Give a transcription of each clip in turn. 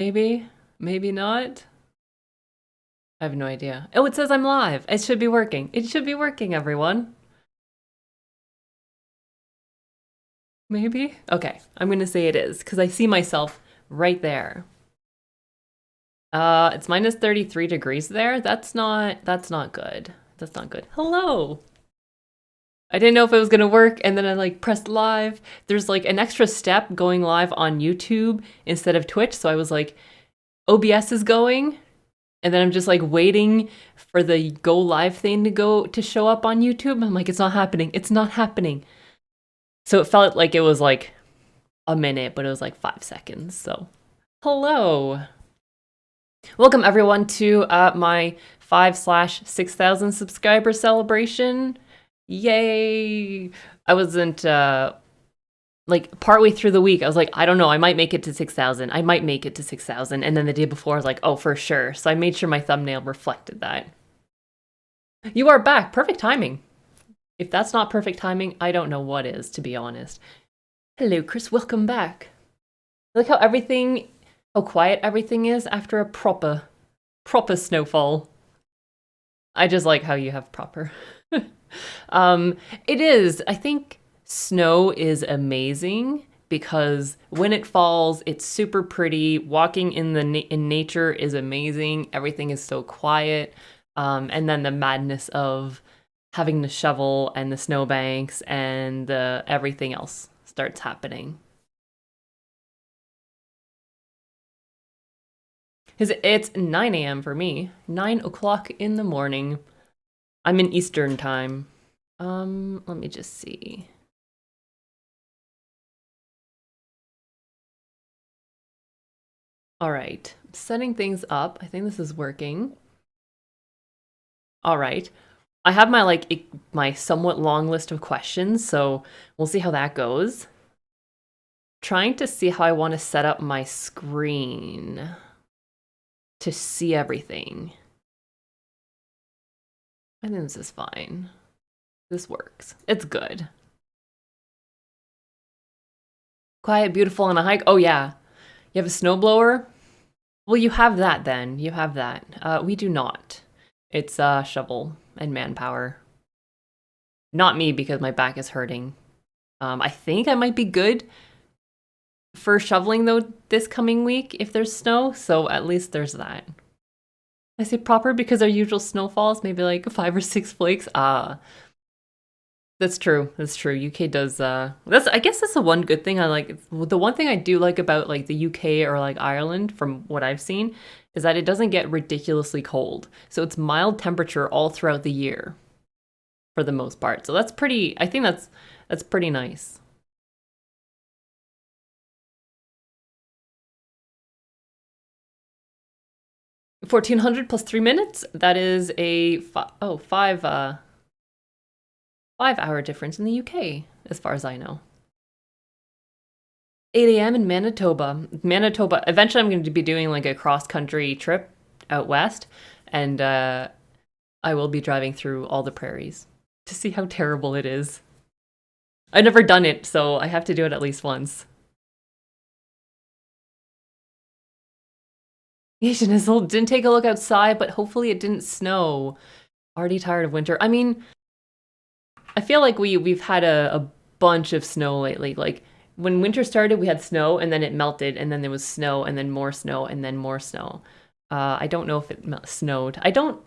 Maybe, maybe not. I have no idea. Oh, it says I'm live. It should be working. It should be working, everyone. Maybe? Okay, I'm gonna say it is, because I see myself right there. It's minus 33 degrees there. That's not good. That's not good. Hello! I didn't know if it was gonna work, and then I like pressed live. There's like an extra step going live on YouTube instead of Twitch, so I was like, OBS is going, and then I'm just like waiting for the go live thing to show up on YouTube. I'm like, it's not happening. It's not happening. So it felt like it was like a minute, but it was like 5 seconds. So hello. Welcome everyone to my 5/6,000 subscriber celebration. Yay! I wasn't like partway through the week, I was like, I don't know, I might make it to 6,000. I might make it to 6,000. And then the day before, I was like, oh, for sure. So I made sure my thumbnail reflected that. You are back. Perfect timing. If that's not perfect timing, I don't know what is, to be honest. Hello, Chris. Welcome back. Look how quiet everything is after a proper snowfall. I just like how you have proper. It is. I think snow is amazing because when it falls, it's super pretty. Walking in nature is amazing. Everything is so quiet. And then the madness of having the shovel and the snowbanks and everything else starts happening. It's 9 a.m. for me. 9 o'clock in the morning. I'm in Eastern time. Let me just see. All right, setting things up. I think this is working. All right. I have my somewhat long list of questions, so we'll see how that goes. Trying to see how I want to set up my screen to see everything. I think this is fine. This works. It's good. Quiet, beautiful, and a hike. Oh yeah. You have a snowblower? Well, you have that then. You have that. We do not. It's shovel and manpower. Not me because my back is hurting. I think I might be good for shoveling though this coming week if there's snow, so at least there's that. I say proper because our usual snowfalls maybe like 5 or 6 flakes. That's true. That's true. UK does I guess that's the one good thing I like. The one thing I do like about like the UK or like Ireland from what I've seen is that it doesn't get ridiculously cold. So it's mild temperature all throughout the year for the most part. So that's pretty, I think that's pretty nice. 1400 plus 3 minutes. That is a 5-hour difference in the UK, as far as I know. 8 a.m. in Manitoba. Manitoba, eventually I'm going to be doing like a cross-country trip out west, and I will be driving through all the prairies to see how terrible it is. I've never done it, so I have to do it at least once. Asian Izzle didn't take a look outside, but hopefully it didn't snow. Already tired of winter. I mean, I feel like we've had a bunch of snow lately. Like when winter started, we had snow and then it melted and then there was snow and then more snow and then more snow. I don't know if it snowed. I don't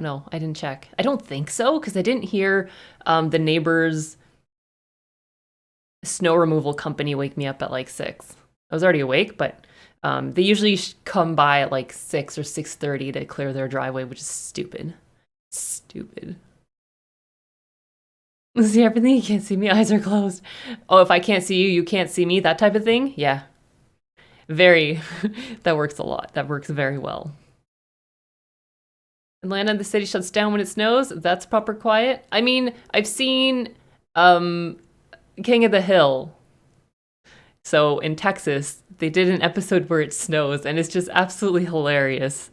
know. I didn't check. I don't think so because I didn't hear the neighbor's snow removal company wake me up at like 6. I was already awake, but they usually come by at like 6 or 6:30 to clear their driveway, which is stupid. Stupid. See everything? You can't see me. Eyes are closed. Oh, if I can't see you, you can't see me. That type of thing? Yeah. Very. That works a lot. That works very well. Atlanta, the city shuts down when it snows. That's proper quiet. I mean, I've seen King of the Hill. So in Texas, they did an episode where it snows, and it's just absolutely hilarious.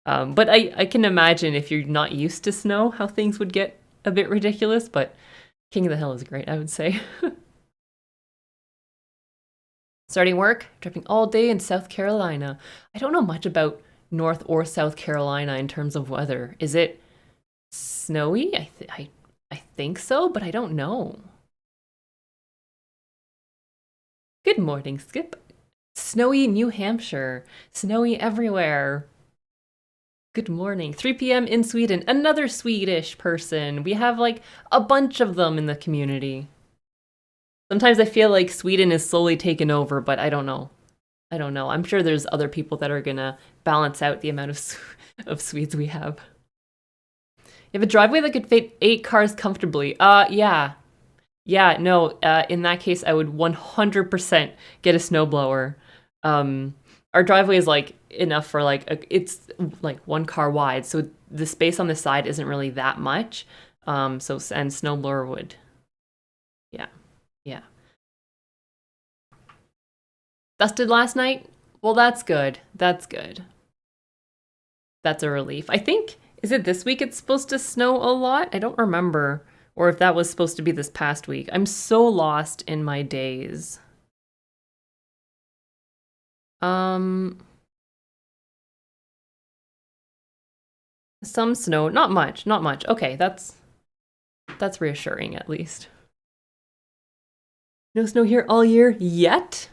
But I can imagine if you're not used to snow, how things would get a bit ridiculous, but King of the Hill is great, I would say. Starting work, driving all day in South Carolina. I don't know much about North or South Carolina in terms of weather. Is it snowy? I think so, but I don't know. Good morning, Skip. Snowy New Hampshire. Snowy everywhere. Good morning. 3 p.m. in Sweden. Another Swedish person. We have like a bunch of them in the community. Sometimes I feel like Sweden is slowly taken over, but I don't know. I don't know. I'm sure there's other people that are gonna balance out the amount of Swedes we have. You have a driveway that could fit 8 cars comfortably. Yeah. Yeah, no, in that case, I would 100% get a snowblower. Our driveway is like enough for like, it's like 1 car wide, so the space on the side isn't really that much. And snowblower would, yeah. Yeah. Dusted last night? Well, that's good. That's good. That's a relief. I think, is it this week it's supposed to snow a lot? I don't remember. Or if that was supposed to be this past week. I'm so lost in my days. Some snow. Not much. Not much. Okay, that's reassuring at least. No snow here all year yet?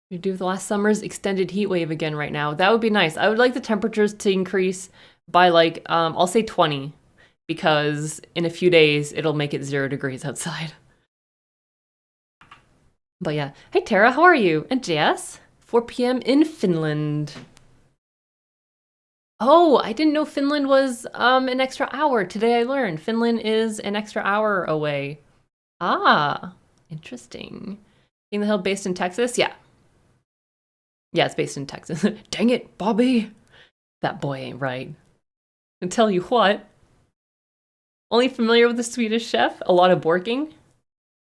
We do the last summer's extended heat wave again right now. That would be nice. I would like the temperatures to increase by like, I'll say 20, because in a few days it'll make it 0 degrees outside. But yeah. Hey Tara, how are you? And Jess? 4 p.m. in Finland. Oh, I didn't know Finland was an extra hour. Today I learned Finland is an extra hour away. Ah, interesting. King of the Hill based in Texas? Yeah. Yeah, it's based in Texas. Dang it, Bobby. That boy ain't right. And tell you what. Only familiar with the Swedish chef? A lot of borking?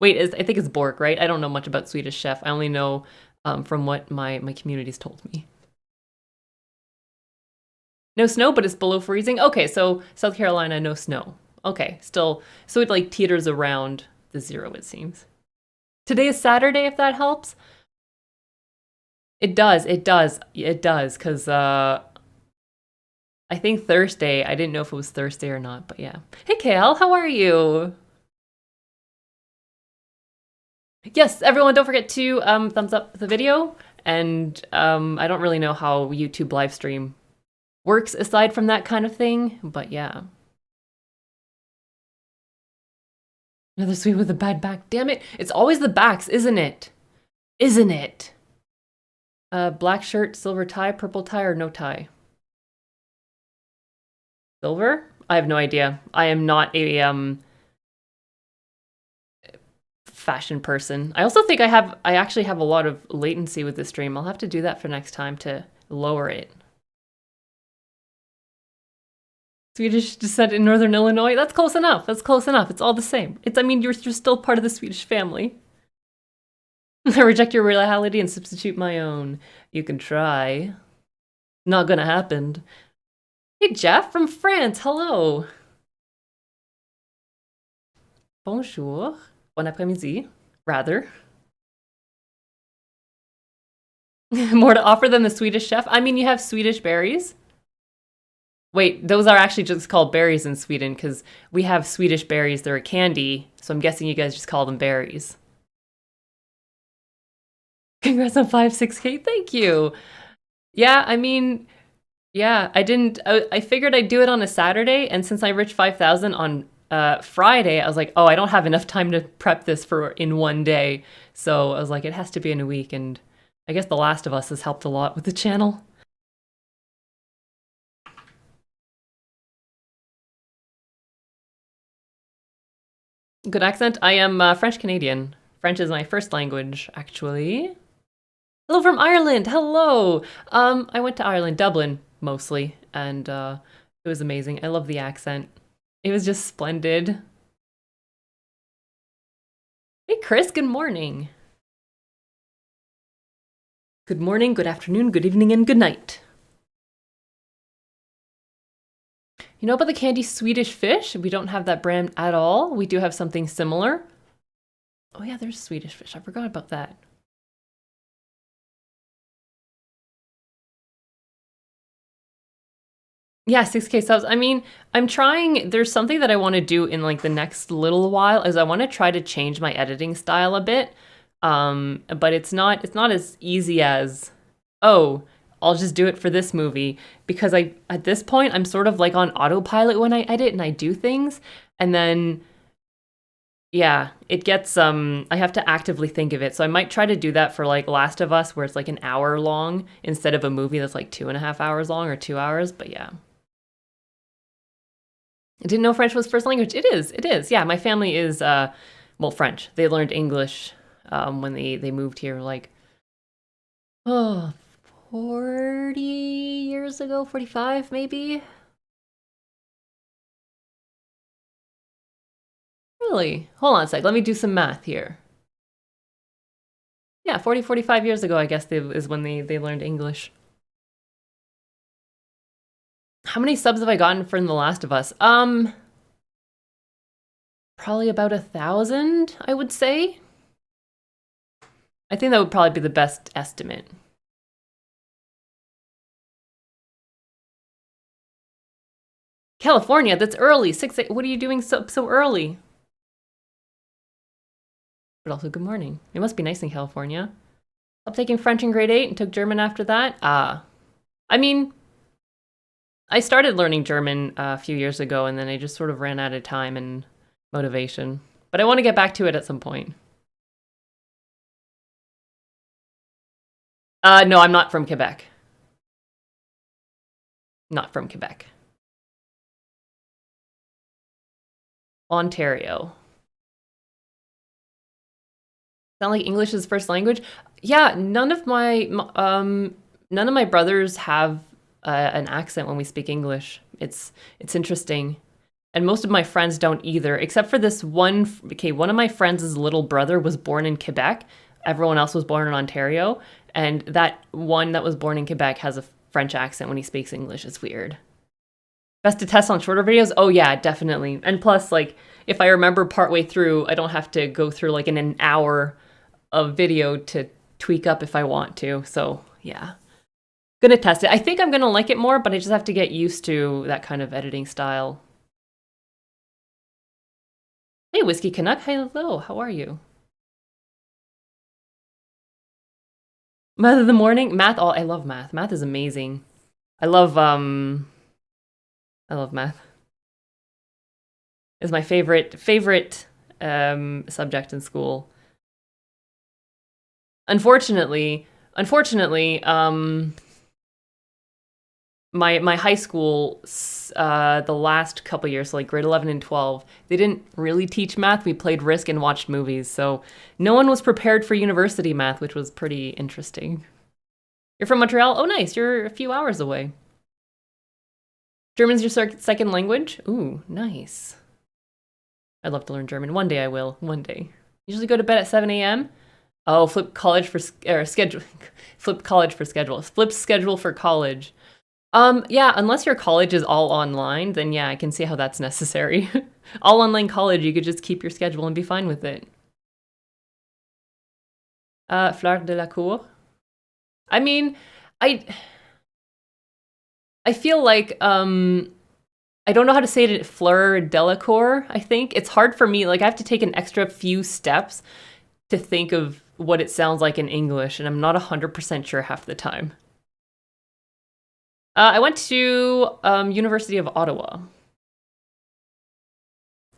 Wait, I think it's Bork, right? I don't know much about Swedish chef. I only know from what my community's told me. No snow, but it's below freezing? Okay, so South Carolina, no snow. Okay, still, so it like teeters around the 0, it seems. Today is Saturday, if that helps. It does, because I think Thursday, I didn't know if it was Thursday or not, but yeah. Hey, Kale, how are you? Yes, everyone, don't forget to thumbs up the video, and I don't really know how YouTube live stream works aside from that kind of thing, but yeah. Another Swede with a bad back. Damn it. It's always the backs, isn't it? Isn't it? Black shirt, silver tie, purple tie, or no tie? Silver? I have no idea. I am not a fashion person. I also think I actually have a lot of latency with this stream. I'll have to do that for next time to lower it. Swedish descent in Northern Illinois? That's close enough. That's close enough. It's all the same. I mean, you're still part of the Swedish family. I reject your reality and substitute my own. You can try. Not gonna happen. Hey, Jeff from France. Hello. Bonjour. Bon après-midi. Rather. More to offer than the Swedish chef? I mean, you have Swedish berries. Wait, those are actually just called berries in Sweden because we have Swedish berries. They're a candy, so I'm guessing you guys just call them berries. Congrats on 5-6K. Thank you. Yeah, I mean, yeah, I figured I'd do it on a Saturday, and since I reached 5,000 on Friday, I was like, oh, I don't have enough time to prep this in one day. So I was like, it has to be in a week, and I guess The Last of Us has helped a lot with the channel. Good accent. I am French-Canadian. French is my first language, actually. Hello from Ireland. Hello. I went to Ireland, Dublin, mostly, and it was amazing. I love the accent. It was just splendid. Hey, Chris. Good morning. Good morning, good afternoon, good evening, and good night. You know about the candy Swedish fish? We don't have that brand at all. We do have something similar. Oh yeah, there's Swedish fish. I forgot about that. Yeah, 6K subs. I mean, I'm trying, there's something that I want to do in like the next little while is I want to try to change my editing style a bit. But it's not as easy as, oh, I'll just do it for this movie because I at this point I'm sort of like on autopilot when I edit and I do things and then yeah, it gets I have to actively think of it. So I might try to do that for like Last of Us where it's like an hour long instead of a movie that's like 2.5 hours long or 2 hours. But yeah. I didn't know French was first language. It is. It is. Yeah, my family is well, French. They learned English when they moved here like oh 40 years ago, 45 maybe. Really? Hold on a sec. Let me do some math here. Yeah, 40, 45 years ago, I guess is when they learned English. How many subs have I gotten from The Last of Us? Probably about 1,000, I would say. I think that would probably be the best estimate. California, that's early. 6, 8, what are you doing so early? But also, good morning. It must be nice in California. I'm taking French in grade 8 and took German after that. I mean, I started learning German a few years ago and then I just sort of ran out of time and motivation. But I want to get back to it at some point. No, I'm not from Quebec. Not from Quebec. Ontario. Sound like English is first language? Yeah, none of my brothers have an accent when we speak English. It's interesting. And most of my friends don't either, except for this one. Okay, one of my friends' little brother was born in Quebec. Everyone else was born in Ontario. And that one that was born in Quebec has a French accent when he speaks English. It's weird. Best to test on shorter videos? Oh yeah, definitely. And plus, like, if I remember partway through, I don't have to go through like an hour of video to tweak up if I want to. So yeah, gonna test it. I think I'm gonna like it more, but I just have to get used to that kind of editing style. Hey, Whiskey Canuck. Hello, how are you? Math of the morning? Math, oh, I love math. Math is amazing. I love math. It's my favorite subject in school. Unfortunately, my high school, the last couple years, so like grade 11 and 12, they didn't really teach math. We played Risk and watched movies, so no one was prepared for university math, which was pretty interesting. You're from Montreal? Oh, nice. You're a few hours away. German's your second language? Ooh, nice. I'd love to learn German. One day I will. One day. Usually go to bed at 7 a.m. Oh, flip college for schedule. Flip college for schedule. Flip schedule for college. Yeah, unless your college is all online, then yeah, I can see how that's necessary. All online college, you could just keep your schedule and be fine with it. Fleur de la cour. I mean, I I feel like I don't know how to say it. Fleur Delacour, I think. It's hard for me. Like, I have to take an extra few steps to think of what it sounds like in English, and I'm not 100% sure half the time. I went to University of Ottawa.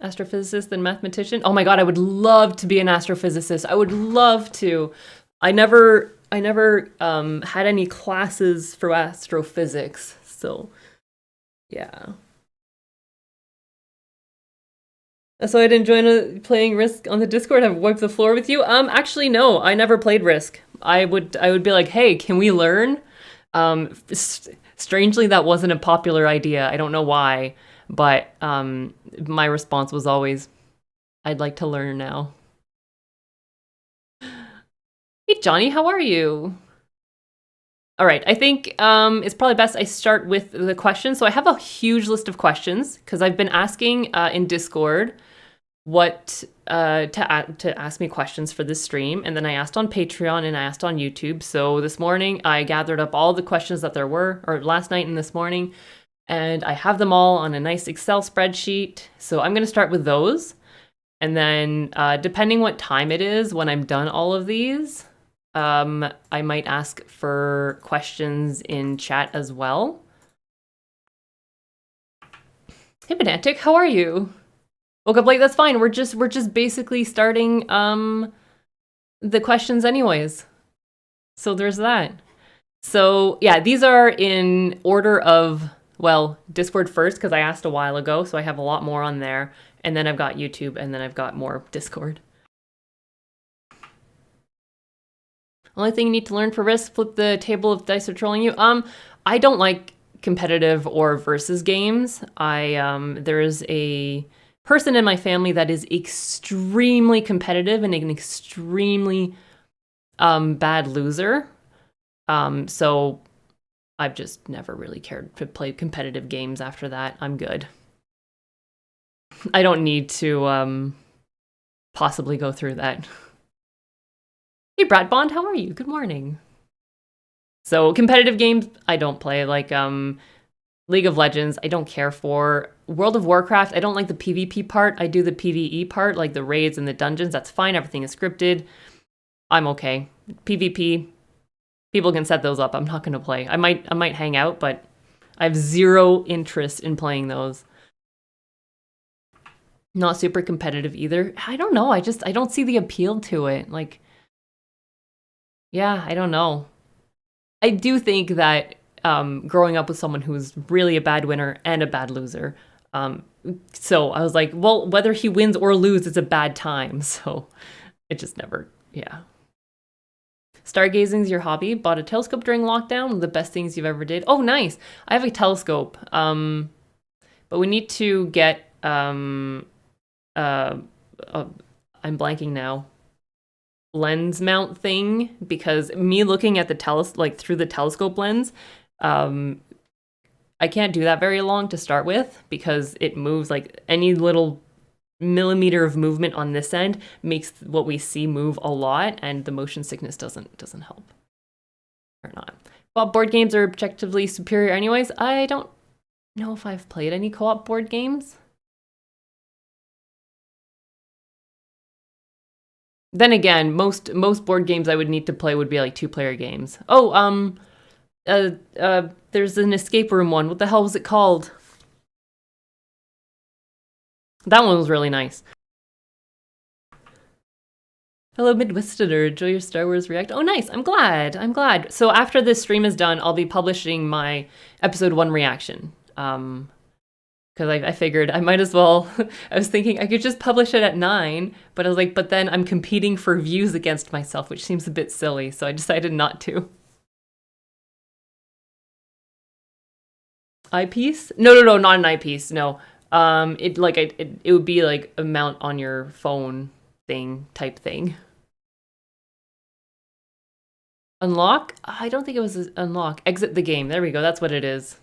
Astrophysicist and mathematician. Oh my god, I would love to be an astrophysicist. I would love to. I never had any classes for astrophysics, so yeah. So I'd enjoy playing Risk on the Discord. Have wiped the floor with you. Actually, no, I never played Risk. I would be like, hey, can we learn? Strangely, that wasn't a popular idea. I don't know why, but my response was always, I'd like to learn now. Hey, Johnny, how are you? All right, I think it's probably best I start with the questions. So I have a huge list of questions because I've been asking in Discord what to ask me questions for this stream, and then I asked on Patreon and I asked on YouTube. So this morning I gathered up all the questions that there were, or last night and this morning, and I have them all on a nice Excel spreadsheet. So I'm going to start with those, and then depending what time it is when I'm done all of these, I might ask for questions in chat as well. Hey Pedantic, how are you? Woke up late, that's fine. We're just basically starting the questions anyways. So there's that. So yeah, these are in order of, well, Discord first, because I asked a while ago, so I have a lot more on there. And then I've got YouTube, and then I've got more Discord. Only thing you need to learn for Risk, flip the table if dice are trolling you. I don't like competitive or versus games. There's a person in my family that is extremely competitive and an extremely bad loser. So I've just never really cared to play competitive games after that. I'm good. I don't need to possibly go through that. Hey Brad Bond, how are you? Good morning. So competitive games, I don't play, like League of Legends, I don't care for. World of Warcraft, I don't like the PvP part. I do the PvE part, like the raids and the dungeons. That's fine. Everything is scripted. I'm okay. PvP, people can set those up. I'm not going to play. I might hang out, but I have zero interest in playing those. Not super competitive either. I don't know. I don't see the appeal to it. Like, yeah, I don't know. I do think that growing up with someone who's really a bad winner and a bad loser, so I was like, well, whether he wins or loses, it's a bad time. So it just never, yeah. Stargazing's your hobby. Bought a telescope during lockdown. One of the best things you've ever did. Oh, nice. I have a telescope. But we need to get, I'm blanking now. Lens mount thing, because me looking at the through the telescope lens, I can't do that very long to start with because it moves, like any little millimeter of movement on this end makes what we see move a lot, and the motion sickness doesn't help. Or not. Well, board games are objectively superior anyways. I don't know if I've played any co-op board games. Then again, most board games I would need to play would be like 2-player games. Oh, there's an escape room one. What the hell was it called? That one was really nice. Hello, Midwesterner. Enjoy your Star Wars React. Oh, nice. I'm glad. So after this stream is done, I'll be publishing my episode 1 reaction. Because I figured I might as well. I was thinking I could just publish it at 9, but I was like, but then I'm competing for views against myself, which seems a bit silly, so I decided not to. Eyepiece? No, not an eyepiece. No. It would be like a mount on your phone type thing. Unlock? I don't think it was unlock. Exit the game. There we go. That's what it is.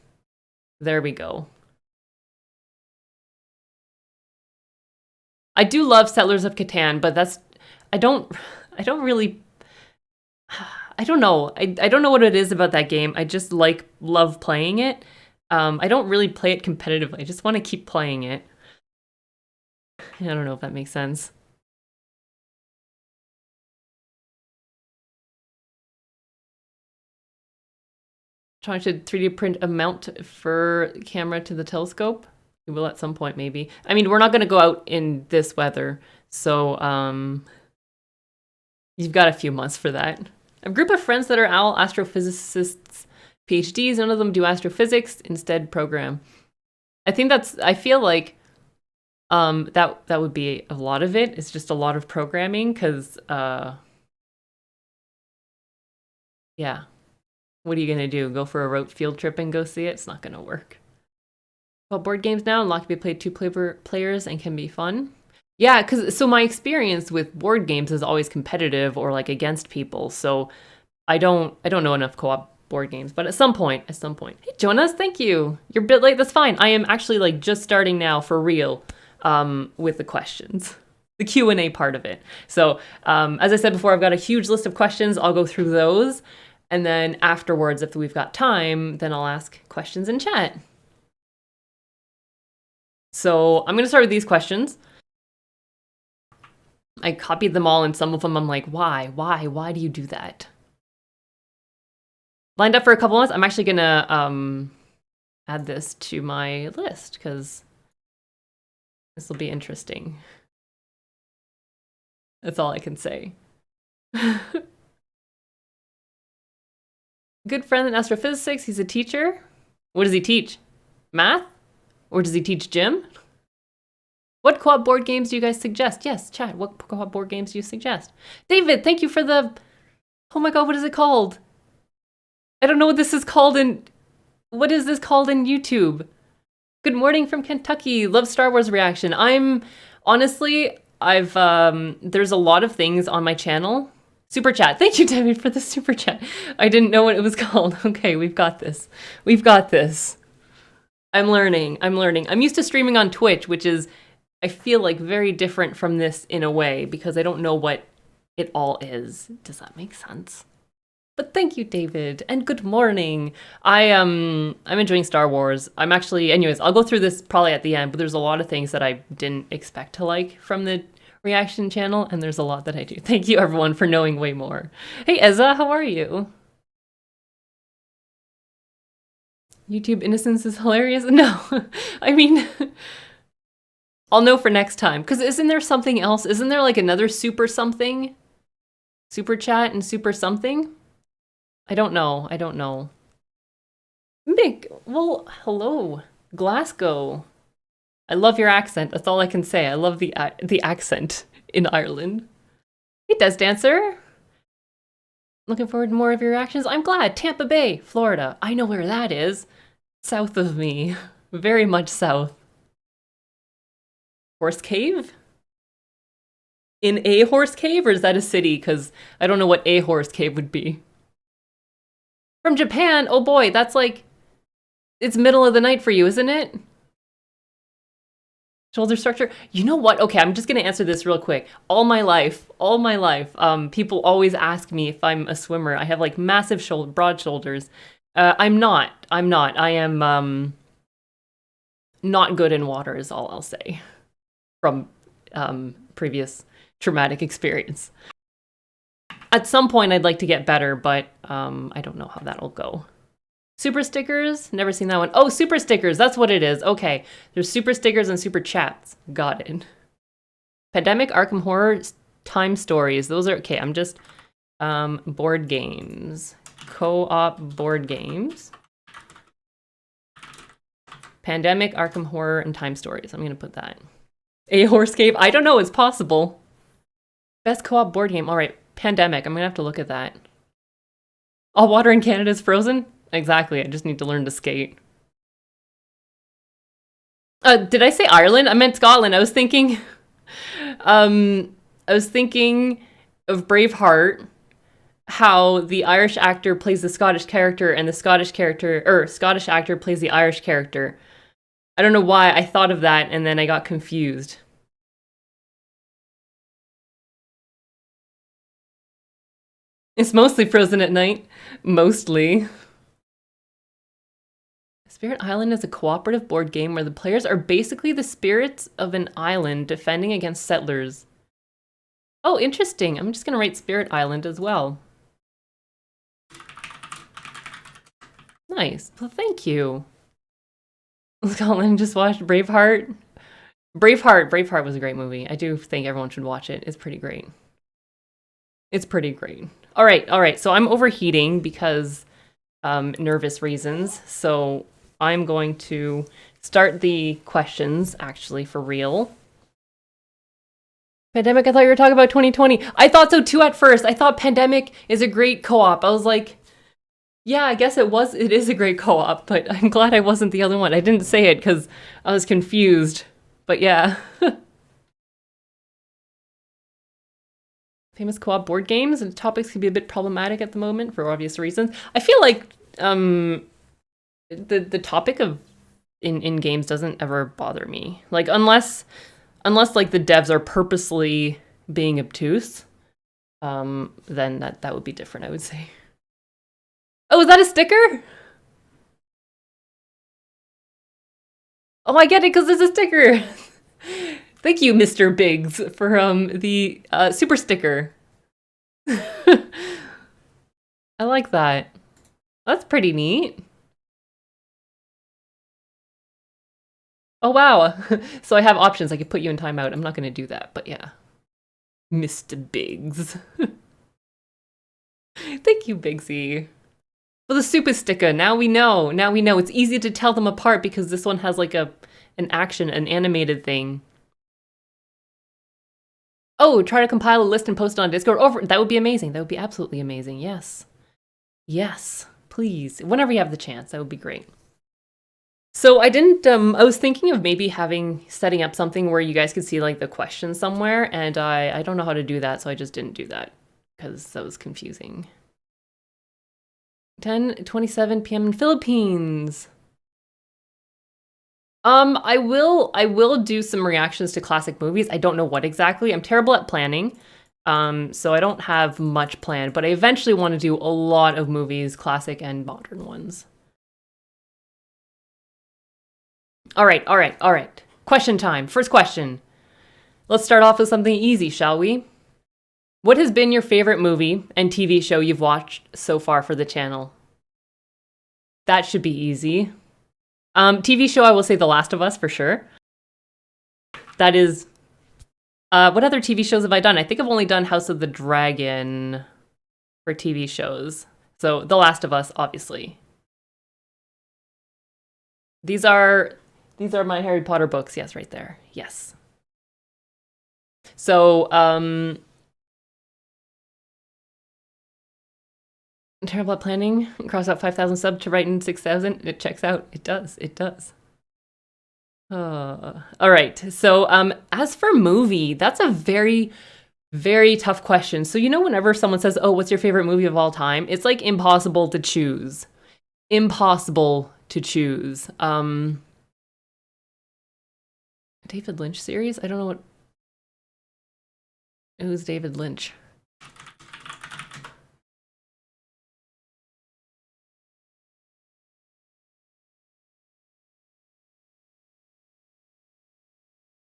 There we go. I do love Settlers of Catan, but I don't really, I don't know. I don't know what it is about that game. I just love playing it. I don't really play it competitively. I just want to keep playing it. I don't know if that makes sense. Trying to 3D print a mount for camera to the telescope. We will at some point, maybe. I mean, we're not going to go out in this weather, so you've got a few months for that. A group of friends that are all astrophysicists, PhDs. None of them do astrophysics. Instead, program. I feel like that would be a lot of it. It's just a lot of programming, because yeah. What are you gonna do? Go for a rote field trip and go see it? It's not gonna work. Well, board games now unlock to be played 2 players and can be fun. Yeah, so my experience with board games is always competitive or like against people. So I don't know enough co-op board games, but at some point. Hey Jonas, thank you. You're a bit late. That's fine. I am actually like just starting now for real. with the questions, the Q&A part of it. So as I said before, I've got a huge list of questions. I'll go through those. And then afterwards, if we've got time, then I'll ask questions in chat. So I'm going to start with these questions. I copied them all, and some of them I'm like, why do you do that? Lined up for a couple months. I'm actually going to add this to my list because this will be interesting. That's all I can say. Good friend in astrophysics. He's a teacher. What does he teach? Math? Or does he teach gym? What co-op board games do you guys suggest? Yes, chat. What co-op board games do you suggest? David, thank you for the... Oh my god, what is it called? I don't know what this is called in... What is this called in YouTube? Good morning from Kentucky. Love Star Wars reaction. Honestly, there's a lot of things on my channel. Super chat. Thank you, David, for the super chat. I didn't know what it was called. Okay, we've got this. We've got this. I'm learning. I'm used to streaming on Twitch, which is, I feel like, very different from this in a way, because I don't know what it all is. Does that make sense? But thank you, David, and good morning. I'm enjoying Star Wars. I'm actually, anyways, I'll go through this probably at the end, but there's a lot of things that I didn't expect to like from the reaction channel, and there's a lot that I do. Thank you, everyone, for knowing way more. Hey, Ezza, how are you? YouTube innocence is hilarious? No, I mean, I'll know for next time, because isn't there something else? Isn't there like another super something? Super chat and super something? I don't know. Mick, well, hello. Glasgow. I love your accent. That's all I can say. I love the accent in Ireland. Hey, Des Dancer. Looking forward to more of your reactions. I'm glad. Tampa Bay, Florida. I know where that is. South of me. Very much south. Horse Cave? In a horse cave, or is that a city? Because I don't know what a horse cave would be. From Japan? Oh boy, that's like... It's middle of the night for you, isn't it? Shoulder structure. You know what? Okay, I'm just going to answer this real quick. All my life, people always ask me if I'm a swimmer. I have like massive broad shoulders. I'm not. I am not good in water is all I'll say from previous traumatic experience. At some point, I'd like to get better, but I don't know how that'll go. Super stickers? Never seen that one. Oh, super stickers. That's what it is. Okay. There's super stickers and super chats. Got it. Pandemic, Arkham Horror, Time Stories. Those are... Okay, I'm just... board games. Co-op board games. Pandemic, Arkham Horror, and Time Stories. I'm going to put that. A Horse Cave? I don't know. It's possible. Best co-op board game. All right. Pandemic. I'm going to have to look at that. All water in Canada is frozen? Exactly. I just need to learn to skate. Did I say Ireland? I meant Scotland. I was thinking of Braveheart, how the Irish actor plays the Scottish character and the Scottish actor plays the Irish character. I don't know why I thought of that and then I got confused. It's mostly frozen at night. Mostly. Spirit Island is a cooperative board game where the players are basically the spirits of an island defending against settlers. Oh, interesting. I'm just going to write Spirit Island as well. Nice. Well, thank you. Scotland just watched Braveheart. Braveheart was a great movie. I do think everyone should watch it. It's pretty great. All right. So I'm overheating because nervous reasons. So I'm going to start the questions, actually, for real. Pandemic, I thought you were talking about 2020. I thought so too at first. I thought Pandemic is a great co-op. I was like, yeah, I guess it is a great co-op, but I'm glad I wasn't the other one. I didn't say it because I was confused. But yeah. Famous co-op board games and topics can be a bit problematic at the moment for obvious reasons. I feel like the topic of in games doesn't ever bother me. Like unless unless like the devs are purposely being obtuse, then that would be different, I would say. Oh, is that a sticker? Oh, I get it because there's a sticker. Thank you, Mr. Biggs, for the super sticker. I like that. That's pretty neat. Oh, wow. So I have options. I could put you in timeout. I'm not going to do that, but yeah. Mr. Biggs. Thank you, Biggsy. Well, the super sticker, now we know. Now we know. It's easy to tell them apart because this one has like an action, an animated thing. Oh, try to compile a list and post it on Discord. Oh, that would be amazing. That would be absolutely amazing. Yes. Yes, please. Whenever you have the chance, that would be great. So I didn't, I was thinking of maybe setting up something where you guys could see like the question somewhere, and I don't know how to do that, so I just didn't do that because that was confusing. 10:27 p.m. in Philippines. I will do some reactions to classic movies. I don't know what exactly. I'm terrible at planning. So I don't have much planned, but I eventually want to do a lot of movies, classic and modern ones. All right. Question time. First question. Let's start off with something easy, shall we? What has been your favorite movie and TV show you've watched so far for the channel? That should be easy. TV show, I will say The Last of Us for sure. That is... what other TV shows have I done? I think I've only done House of the Dragon for TV shows. So The Last of Us, obviously. These are my Harry Potter books. Yes, right there. Yes. So, terrible at planning. Cross out 5,000 subs to write in 6,000. It checks out. It does. It does. All right. So, as for movie, that's a very, very tough question. So, whenever someone says, "Oh, what's your favorite movie of all time?" It's like impossible to choose. Impossible to choose. David Lynch series? I don't know who's David Lynch.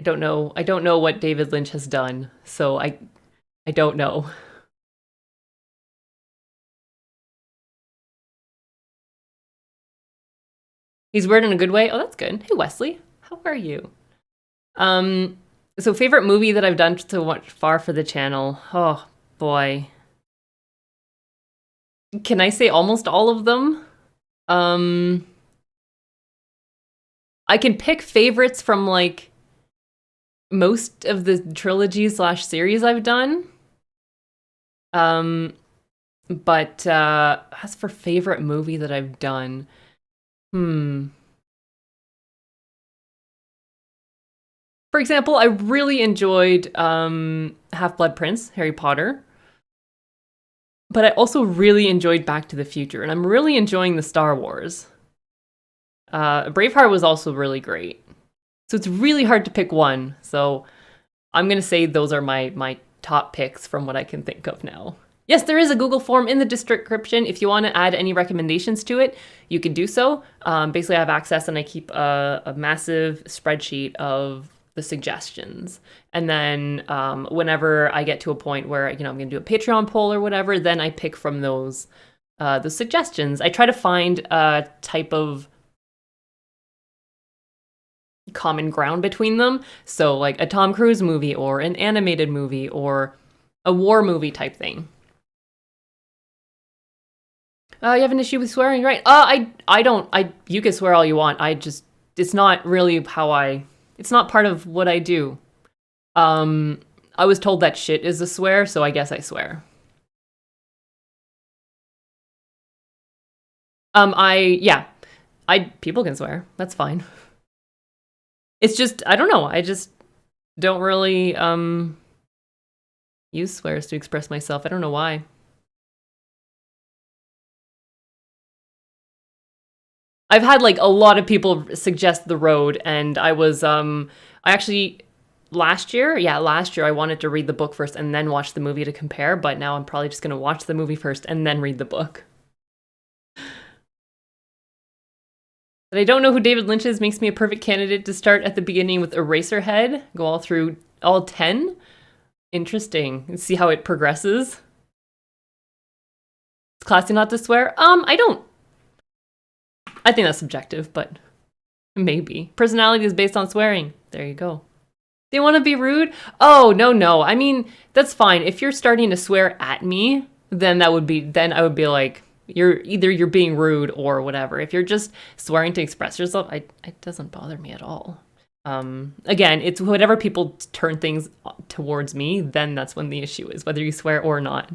I don't know. I don't know what David Lynch has done, so I don't know. He's weird in a good way. Oh, that's good. Hey, Wesley, how are you? So favorite movie that I've done so much far for the channel. Oh boy. Can I say almost all of them? I can pick favorites from like most of the trilogy/series I've done. But as for favorite movie that I've done, For example, I really enjoyed Half-Blood Prince, Harry Potter. But I also really enjoyed Back to the Future, and I'm really enjoying the Star Wars. Braveheart was also really great. So it's really hard to pick one. So I'm going to say those are my top picks from what I can think of now. Yes, there is a Google form in the description. If you want to add any recommendations to it, you can do so. Basically, I have access and I keep a massive spreadsheet of the suggestions. And then whenever I get to a point where, I'm going to do a Patreon poll or whatever, then I pick from those suggestions. I try to find a type of common ground between them. So like a Tom Cruise movie or an animated movie or a war movie type thing. You have an issue with swearing, right? I don't. You can swear all you want. It's not really it's not part of what I do. I was told that shit is a swear, so I guess I swear. People can swear. That's fine. It's just, I don't know. I just don't really use swears to express myself. I don't know why. I've had like a lot of people suggest The Road, and I was I actually last year, yeah, last year I wanted to read the book first and then watch the movie to compare, but now I'm probably just gonna watch the movie first and then read the book. But I don't know who David Lynch is makes me a perfect candidate to start at the beginning with Eraserhead, go all through all 10. Interesting. And see how it progresses. It's classy not to swear. I think that's subjective, but maybe. Personality is based on swearing. There you go. Do you want to be rude? Oh, no. I mean, that's fine. If you're starting to swear at me, then I would be like, you're being rude or whatever. If you're just swearing to express yourself, it doesn't bother me at all. Again, it's whatever people turn things towards me, then that's when the issue is, whether you swear or not.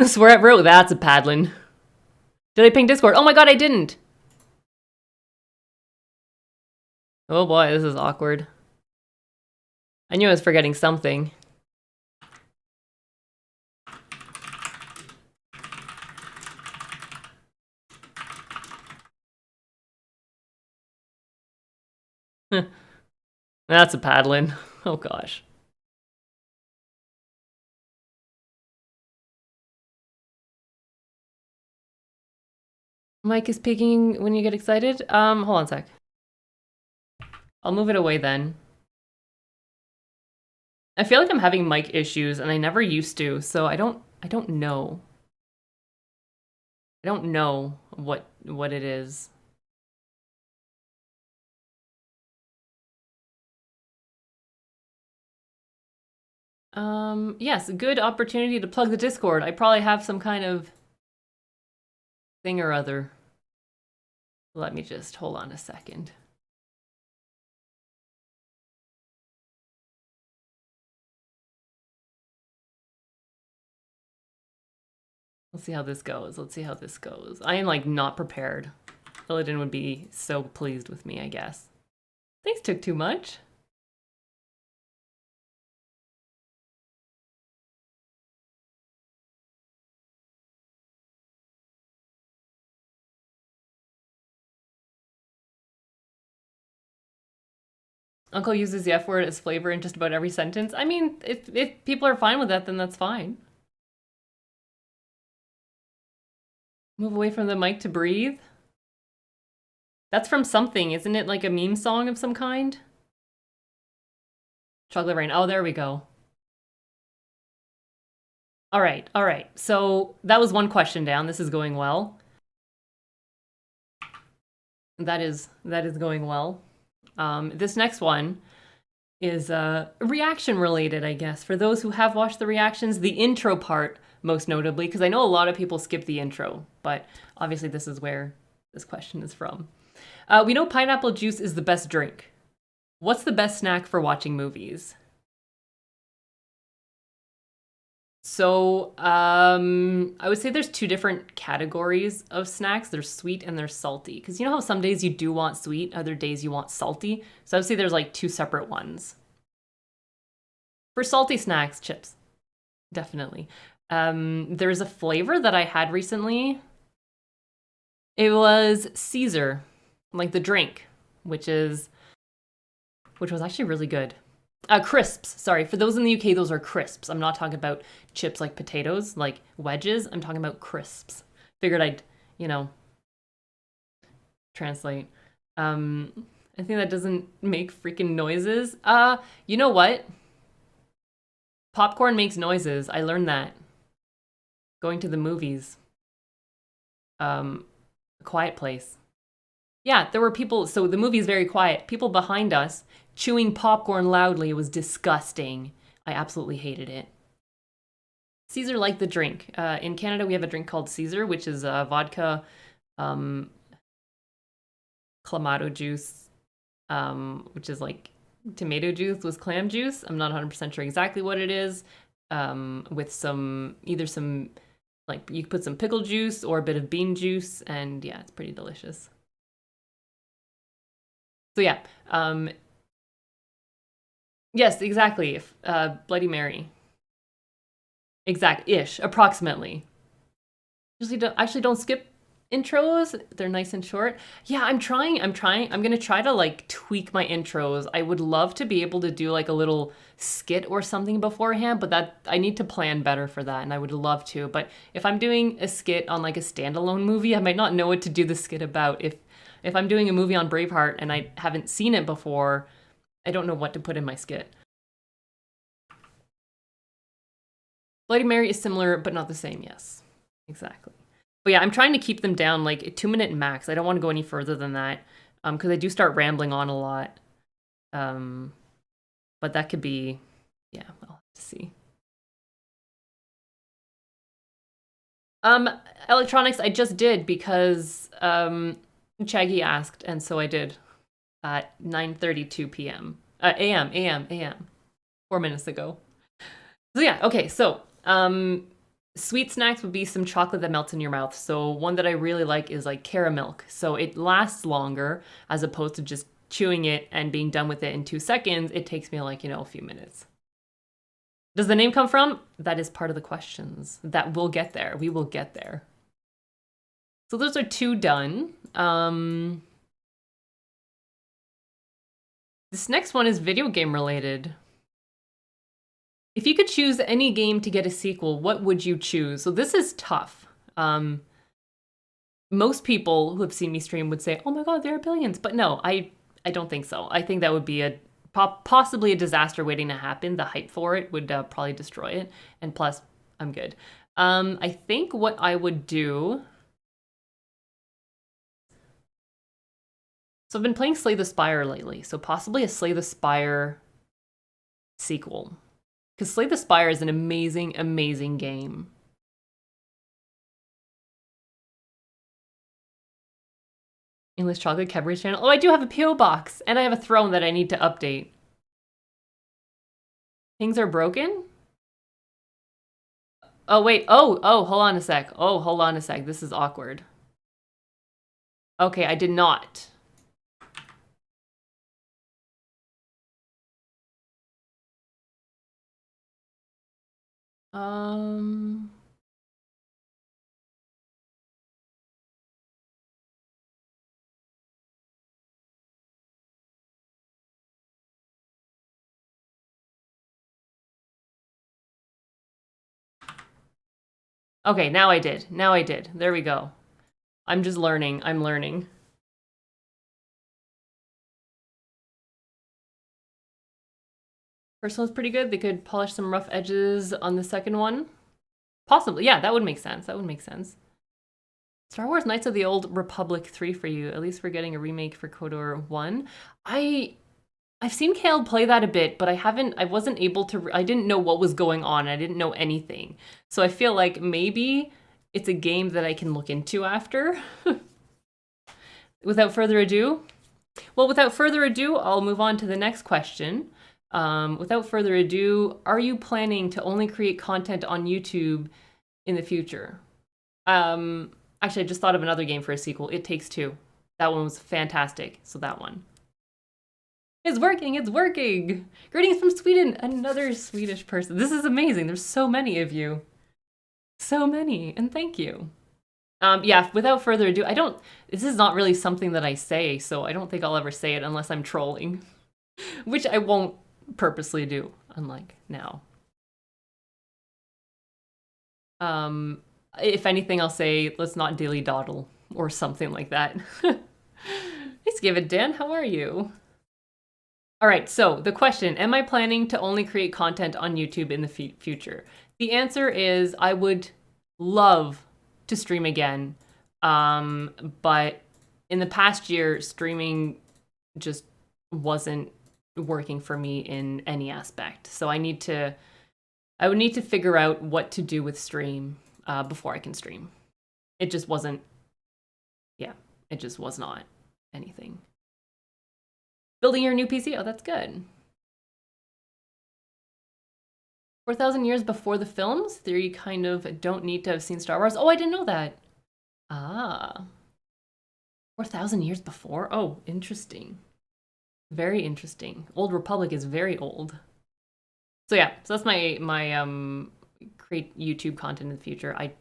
Swear at Ro, that's a paddling. Did I ping Discord? Oh my god, I didn't! Oh boy, this is awkward. I knew I was forgetting something. That's a paddling. Oh gosh. Mike is picking when you get excited. Hold on a sec. I'll move it away then. I feel like I'm having mic issues and I never used to, so I don't know. I don't know what it is. Yes, good opportunity to plug the Discord. I probably have some kind of thing or other. Let me just hold on a second. Let's see how this goes. I am like not prepared. Illidan would be so pleased with me, I guess. Things took too much. Uncle uses the F word as flavor in just about every sentence. I mean, if people are fine with that, then that's fine. Move away from the mic to breathe. That's from something, isn't it? Like a meme song of some kind? Chocolate Rain. Oh, there we go. All right. So that was one question down. This is going well. That is going well. This next one is reaction related, I guess. For those who have watched the reactions, the intro part, most notably, because I know a lot of people skip the intro, but obviously this is where this question is from. We know pineapple juice is the best drink. What's the best snack for watching movies? So, I would say there's two different categories of snacks. There's sweet and there's salty. Because you know how some days you do want sweet, other days you want salty? So I would say there's like two separate ones. For salty snacks, chips. Definitely. There's a flavor that I had recently. It was Caesar, like the drink, which was actually really good. Crisps, sorry. For those in the UK, those are crisps. I'm not talking about chips like potatoes, like wedges. I'm talking about crisps. Figured I'd, translate. I think that doesn't make freaking noises. You know what? Popcorn makes noises. I learned that. Going to the movies. A Quiet Place. Yeah, there were people, so the movie is very quiet. People behind us chewing popcorn loudly. It was disgusting. I absolutely hated it. Caesar liked the drink. In Canada, we have a drink called Caesar, which is vodka, clamato juice, which is like tomato juice with clam juice. I'm not 100% sure exactly what it is. With some, like you put some pickle juice or a bit of bean juice, and yeah, it's pretty delicious. So yeah, yes, exactly. Bloody Mary. Exact-ish, approximately. Actually don't skip intros. They're nice and short. Yeah, I'm gonna try to like tweak my intros. I would love to be able to do like a little skit or something beforehand, but that I need to plan better for that, and I would love to. But if I'm doing a skit on like a standalone movie, I might not know what to do the skit about. If I'm doing a movie on Braveheart and I haven't seen it before, I don't know what to put in my skit. Bloody Mary is similar, but not the same, yes. Exactly. But yeah, I'm trying to keep them down like a 2-minute max. I don't want to go any further than that because I do start rambling on a lot. But that could be, yeah, I'll have to see. Electronics, I just did because Chaggy asked, and so I did at 9:32 p.m. A.m. 4 minutes ago. So yeah, okay, so sweet snacks would be some chocolate that melts in your mouth. So one that I really like is like caramel. So it lasts longer as opposed to just chewing it and being done with it in 2 seconds. It takes me like, a few minutes. Does the name come from? That is part of the questions. That we'll get there. We will get there. So those are 2 done. This next one is video game related. If you could choose any game to get a sequel, what would you choose? So this is tough. Most people who have seen me stream would say, oh my god, there are billions. But no, I don't think so. I think that would be possibly a disaster waiting to happen. The hype for it would probably destroy it. And plus, I'm good. I think what I would do... So I've been playing Slay the Spire lately. So possibly a Slay the Spire sequel. Because Slay the Spire is an amazing, amazing game. English Chocolate Cadbury's channel. Oh, I do have a P.O. box, and I have a throne that I need to update. Things are broken? Oh, wait. Oh, hold on a sec. Oh, hold on a sec. This is awkward. Okay, I did not. Okay, now I did. Now I did. There we go. I'm just learning. I'm learning. First one's pretty good. They could polish some rough edges on the second one. Possibly. Yeah, that would make sense. That would make sense. Star Wars Knights of the Old Republic 3 for you. At least we're getting a remake for KOTOR 1. I've seen Kale play that a bit, but I wasn't able to, I didn't know what was going on. I didn't know anything. So I feel like maybe it's a game that I can look into after. Without further ado, I'll move on to the next question. Without further ado, are you planning to only create content on YouTube in the future? Actually, I just thought of another game for a sequel. It Takes Two. That one was fantastic. So that one. It's working, it's working! Greetings from Sweden, another Swedish person. This is amazing, there's so many of you. So many, and thank you. Yeah, without further ado, this is not really something that I say, so I don't think I'll ever say it unless I'm trolling. Which I won't purposely do, unlike now. If anything, I'll say, let's not dilly-doddle, or something like that. Let's give it, Dan, how are you? All right, so the question, am I planning to only create content on YouTube in the future? The answer is I would love to stream again, but in the past year, streaming just wasn't working for me in any aspect. So I would need to figure out what to do with stream before I can stream. It just wasn't, it just was not anything. Building your new PC? Oh, that's good. 4,000 years before the films? Theory kind of don't need to have seen Star Wars. Oh, I didn't know that. Ah. 4,000 years before? Oh, interesting. Very interesting. Old Republic is very old. So yeah, so that's my create YouTube content in the future. I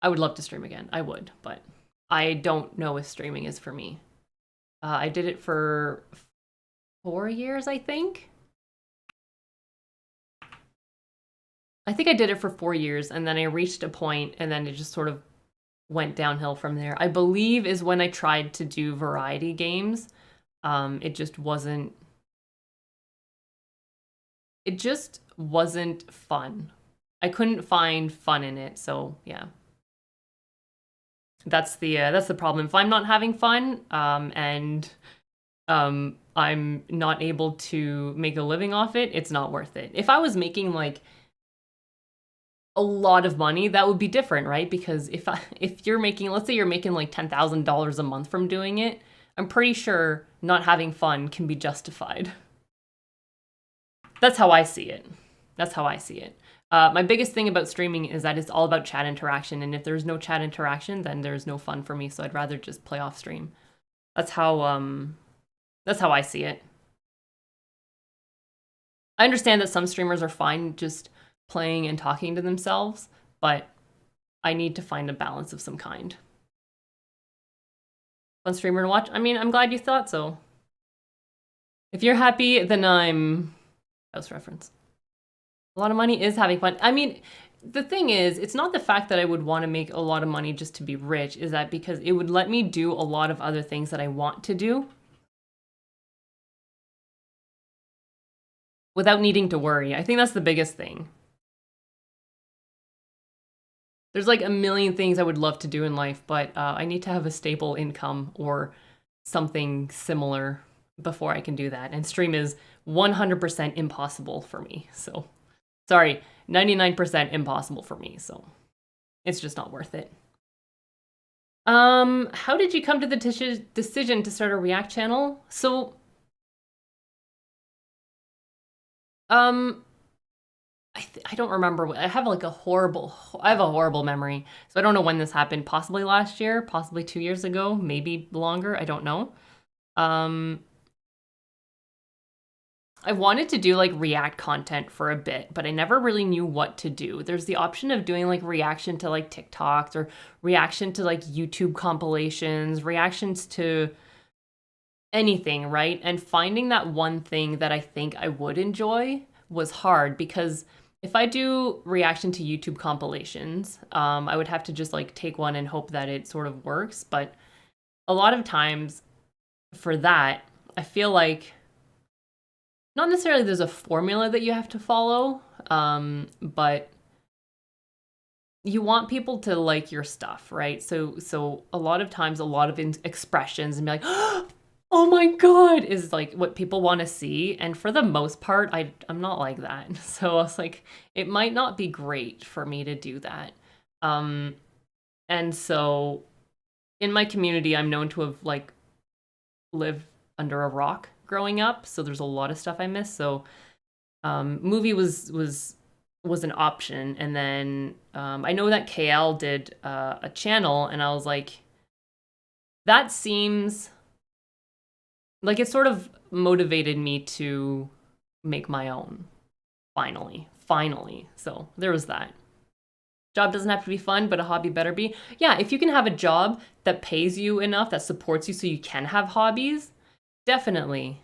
would love to stream again. I would, but I don't know if streaming is for me. I did it for 4 years, I think. I think I did it for 4 years, and then I reached a point, and then it just sort of went downhill from there. I believe is when I tried to do variety games. It just wasn't. It just wasn't fun. I couldn't find fun in it, so yeah. That's the problem. If I'm not having fun, and I'm not able to make a living off it, it's not worth it. If I was making like a lot of money, that would be different, right? Because if you're making, let's say you're making like $10,000 a month from doing it, I'm pretty sure not having fun can be justified. That's how I see it. That's how I see it. My biggest thing about streaming is that it's all about chat interaction, and if there's no chat interaction, then there's no fun for me. So I'd rather just play off stream. That's how I see it. I understand that some streamers are fine just playing and talking to themselves, but I need to find a balance of some kind. Fun streamer to watch? I mean, I'm glad you thought so. If you're happy, then I'm... House reference. A lot of money is having fun. I mean, the thing is, it's not the fact that I would want to make a lot of money just to be rich, is that because it would let me do a lot of other things that I want to do without needing to worry. I think that's the biggest thing. There's like a million things I would love to do in life, but I need to have a stable income or something similar before I can do that. And stream is 100% impossible for me. So, sorry, 99% impossible for me. So, it's just not worth it. How did you come to the decision to start a React channel? So, I don't remember. I have a horrible memory. So I don't know when this happened. Possibly last year, possibly 2 years ago, maybe longer. I don't know. I wanted to do like React content for a bit, but I never really knew what to do. There's the option of doing like reaction to like TikToks or reaction to like YouTube compilations, reactions to anything, right? And finding that one thing that I think I would enjoy was hard because if I do reaction to YouTube compilations, I would have to just like take one and hope that it sort of works. But a lot of times for that, I feel like not necessarily there's a formula that you have to follow, but you want people to like your stuff, right? So a lot of times, a lot of expressions and be like, oh my God, is like what people want to see. And for the most part, I'm not like that. So I was like, it might not be great for me to do that. And so in my community, I'm known to have like lived under a rock growing up. So there's a lot of stuff I miss. So movie was an option. And then I know that KL did a channel, and I was like, that seems like it sort of motivated me to make my own. Finally. So there was that. Job doesn't have to be fun, but a hobby better be. Yeah, if you can have a job that pays you enough, that supports you so you can have hobbies, definitely.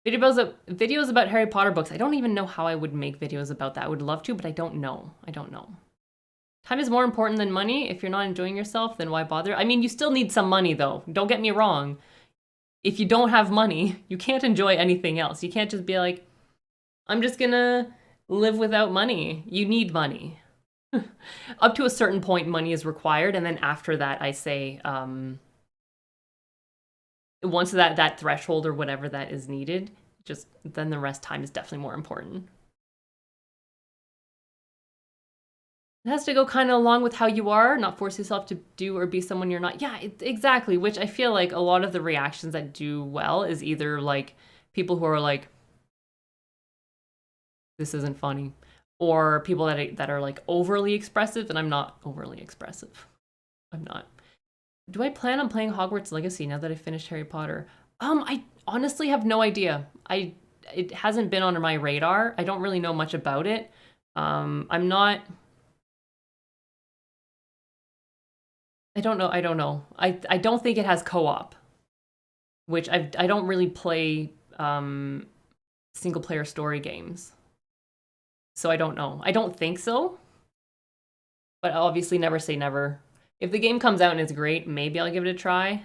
Videos about Harry Potter books. I don't even know how I would make videos about that. I would love to, but I don't know. Time is more important than money. If you're not enjoying yourself, then why bother? I mean, you still need some money, though. Don't get me wrong. If you don't have money, you can't enjoy anything else. You can't just be like, I'm just gonna live without money. You need money. Up to a certain point, money is required, and then after that, I say, once that threshold or whatever that is needed, just then the rest time is definitely more important. It has to go kind of along with how you are, not force yourself to do or be someone you're not. Yeah, exactly, which I feel like a lot of the reactions that do well is either like people who are like, this isn't funny, or people that are like overly expressive, and I'm not overly expressive. I'm not. Do I plan on playing Hogwarts Legacy now that I finished Harry Potter? I honestly have no idea. It hasn't been on my radar. I don't really know much about it. I'm not I don't know. I don't know. I don't think it has co-op, which I don't really play single player story games. So I don't know. I don't think so. But obviously never say never. If the game comes out and it's great, maybe I'll give it a try.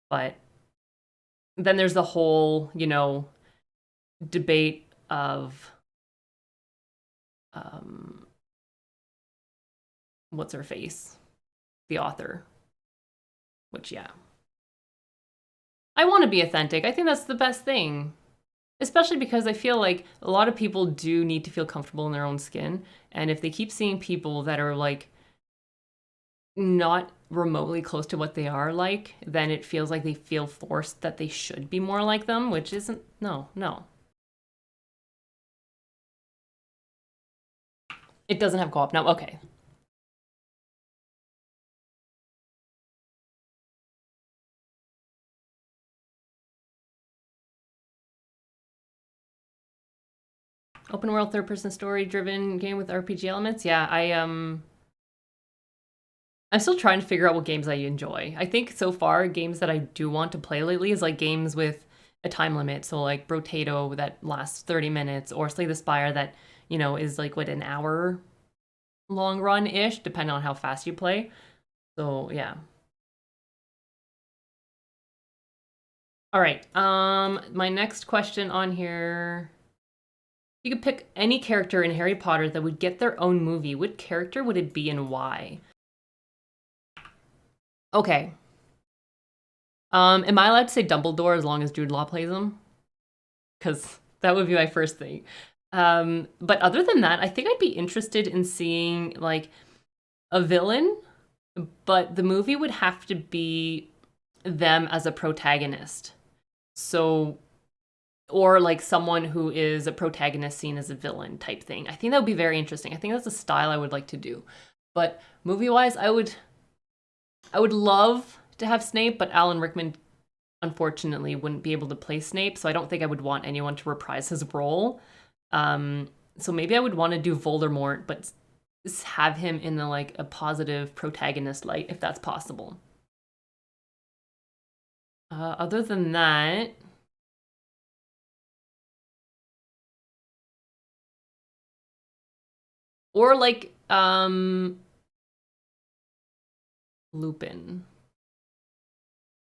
But then there's the whole, debate of what's her face? The author. Which, yeah. I want to be authentic. I think that's the best thing. Especially because I feel like a lot of people do need to feel comfortable in their own skin. And if they keep seeing people that are like not remotely close to what they are like, then it feels like they feel forced that they should be more like them, which isn't, no. It doesn't have co-op now, okay. Open world third person story driven game with RPG elements. Yeah, I'm still trying to figure out what games I enjoy. I think so far games that I do want to play lately is like games with a time limit. So like Brotato that lasts 30 minutes or Slay the Spire that, is like what, an hour long run-ish, depending on how fast you play. So yeah. All right. My next question on here. You could pick any character in Harry Potter that would get their own movie. What character would it be and why? Okay. Am I allowed to say Dumbledore as long as Jude Law plays him? Because that would be my first thing. But other than that, I think I'd be interested in seeing like a villain, but the movie would have to be them as a protagonist. So, or like someone who is a protagonist seen as a villain type thing. I think that would be very interesting. I think that's a style I would like to do. But movie-wise, I would love to have Snape, but Alan Rickman unfortunately wouldn't be able to play Snape, so I don't think I would want anyone to reprise his role. So maybe I would want to do Voldemort, but just have him in a positive protagonist light, if that's possible. Other than that, or like Lupin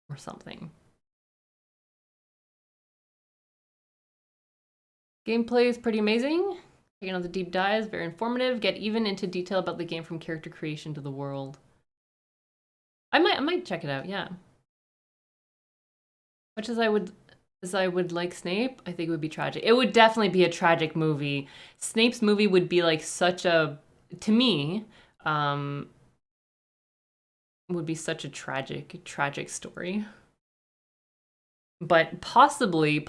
or something. Gameplay is pretty amazing. Taking on the deep dives, very informative. Get even into detail about the game from character creation to the world. I might check it out, yeah. Much as I would like Snape, I think it would be tragic. It would definitely be a tragic movie. Snape's movie would be like such a, to me, would be such a tragic story. But possibly,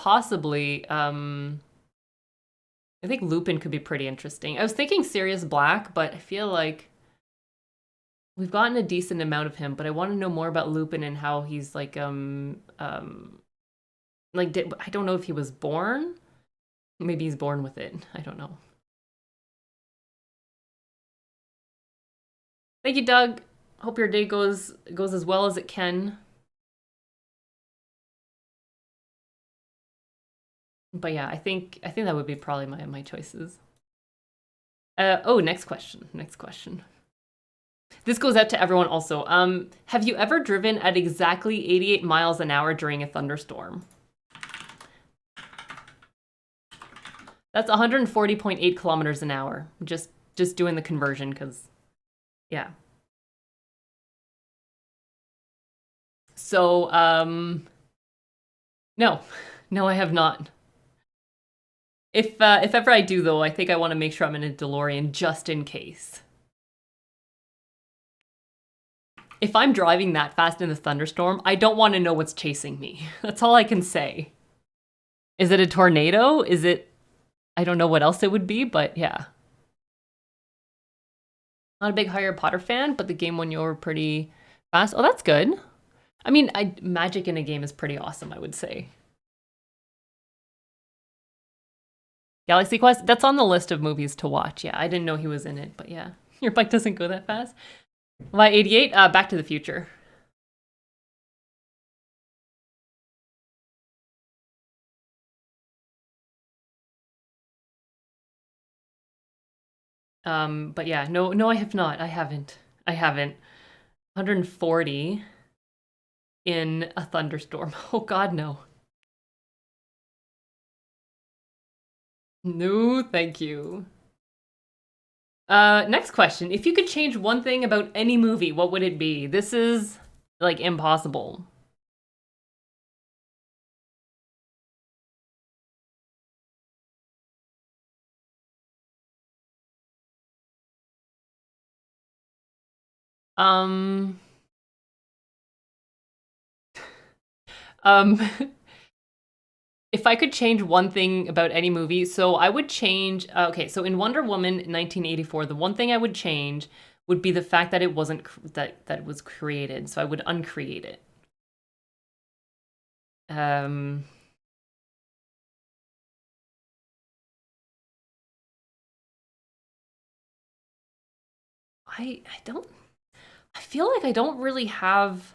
I think Lupin could be pretty interesting. I was thinking Sirius Black, but I feel like we've gotten a decent amount of him, but I want to know more about Lupin and how he's I don't know if he was born. Maybe he's born with it. I don't know. Thank you, Doug. Hope your day goes as well as it can. But yeah, I think that would be probably my choices. Next question. This goes out to everyone also. Have you ever driven at exactly 88 miles an hour during a thunderstorm? That's 140.8 kilometers an hour. Just doing the conversion, because, yeah. So, no, I have not. If ever I do, though, I think I want to make sure I'm in a DeLorean just in case. If I'm driving that fast in a thunderstorm, I don't want to know what's chasing me. That's all I can say. Is it a tornado? Is it... I don't know what else it would be, but yeah. Not a big Harry Potter fan, but the game won you over pretty fast. Oh, that's good. I mean, magic in a game is pretty awesome, I would say. Galaxy Quest, that's on the list of movies to watch. Yeah, I didn't know he was in it, but yeah. Your bike doesn't go that fast. Why 88? Back to the Future. But yeah, no, I have not. I haven't. 140 in a thunderstorm. Oh God, no. No, thank you. Next question. If you could change one thing about any movie, what would it be? This is, like, impossible. Um, um, if I could change one thing about any movie, so I would change, okay, so in Wonder Woman 1984, the one thing I would change would be the fact that it wasn't, that it was created, so I would uncreate it. Um, I don't, I feel like I don't really have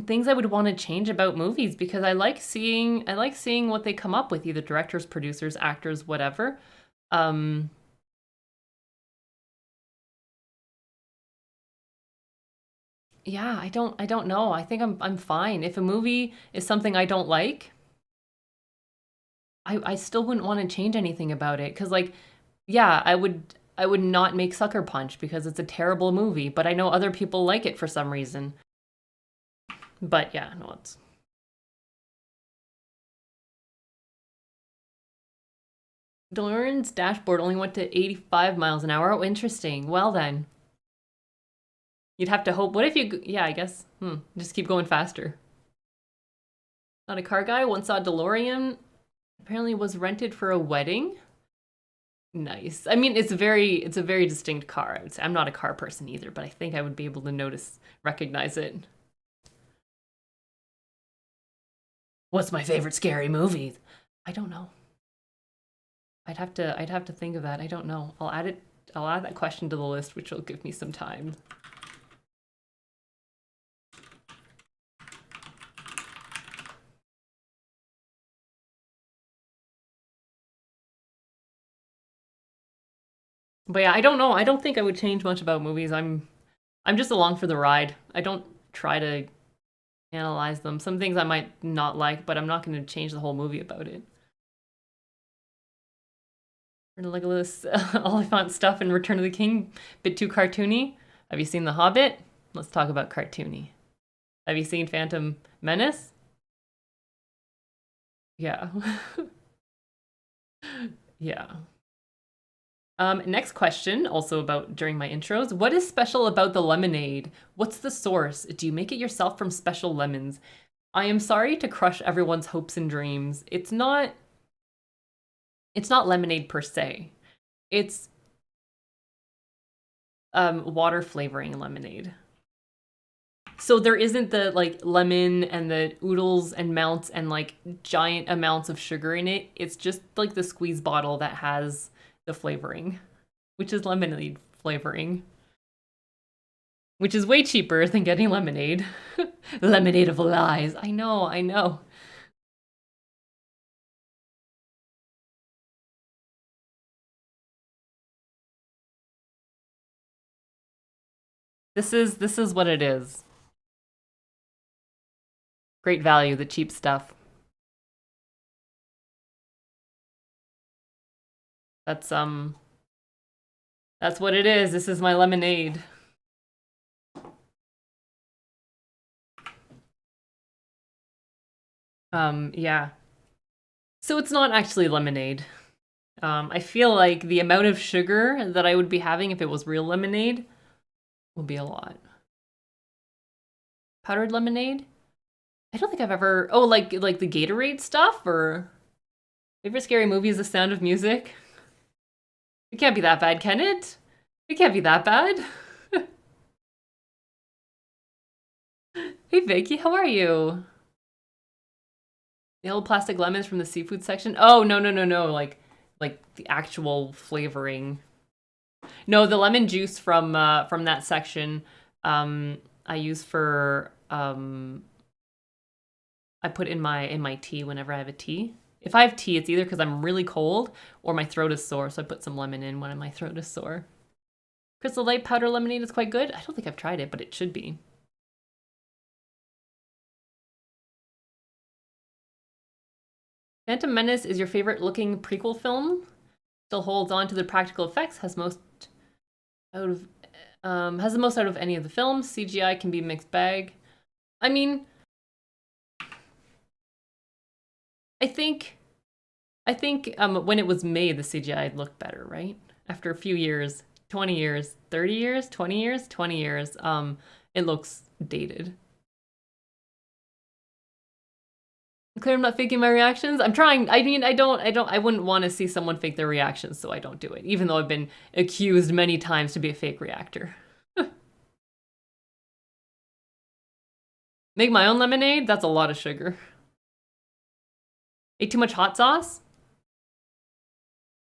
things I would want to change about movies because I like seeing what they come up with, either directors, producers, actors, whatever. Um, yeah, I don't know. I think I'm fine. If a movie is something I don't like, I still wouldn't want to change anything about it because, like, yeah, I would not make Sucker Punch because it's a terrible movie, but I know other people like it for some reason. But yeah, no, it's DeLorean's dashboard only went to 85 miles an hour. Oh, interesting. Well then, you'd have to hope. What if you? Yeah, I guess. Just keep going faster. Not a car guy. Once saw a DeLorean. Apparently, was rented for a wedding. Nice. I mean, it's a very distinct car. I would say I'm not a car person either, but I think I would be able to recognize it. What's my favorite scary movie? I don't know. I'd have to think of that. I don't know. I'll add that question to the list, which will give me some time. But yeah, I don't know. I don't think I would change much about movies. I'm just along for the ride. I don't try to analyze them. Some things I might not like, but I'm not going to change the whole movie about it. Legolas, Oliphant stuff in Return of the King, bit too cartoony. Have you seen The Hobbit? Let's talk about cartoony. Have you seen Phantom Menace? Yeah. Yeah. Next question, also about during my intros. What is special about the lemonade? What's the source? Do you make it yourself from special lemons? I am sorry to crush everyone's hopes and dreams. It's not lemonade per se. It's water flavoring lemonade. So there isn't the like lemon and the oodles and melts and like giant amounts of sugar in it. It's just like the squeeze bottle that has the flavoring, which is lemonade flavoring, which is way cheaper than getting lemonade. Lemonade of lies. I know, I know. This is what it is. Great value, the cheap stuff. That's that's what it is. This is my lemonade. Yeah. So it's not actually lemonade. I feel like the amount of sugar that I would be having if it was real lemonade would be a lot. Powdered lemonade? I don't think I've ever. Oh, like the Gatorade stuff or favorite scary movie is The Sound of Music. It can't be that bad, can it? It can't be that bad. Hey Vicky, how are you? The old plastic lemons from the seafood section. Oh no no no no! Like the actual flavoring. No, the lemon juice from that section, I use for I put in my tea whenever I have a tea. If I have tea, it's either because I'm really cold or my throat is sore, so I put some lemon in when my throat is sore. Crystal Light powder lemonade is quite good. I don't think I've tried it, but it should be. Phantom Menace is your favorite looking prequel film. Still holds on to the practical effects. Has the most out of any of the films. CGI can be a mixed bag. I mean, I think when it was made, the CGI looked better, right? After a few years, 20 years, 30 years, 20 years, 20 years, it looks dated. Clear I'm not faking my reactions. I'm trying. I mean, I wouldn't want to see someone fake their reactions, so I don't do it, even though I've been accused many times to be a fake reactor. Make my own lemonade? That's a lot of sugar. Ate too much hot sauce?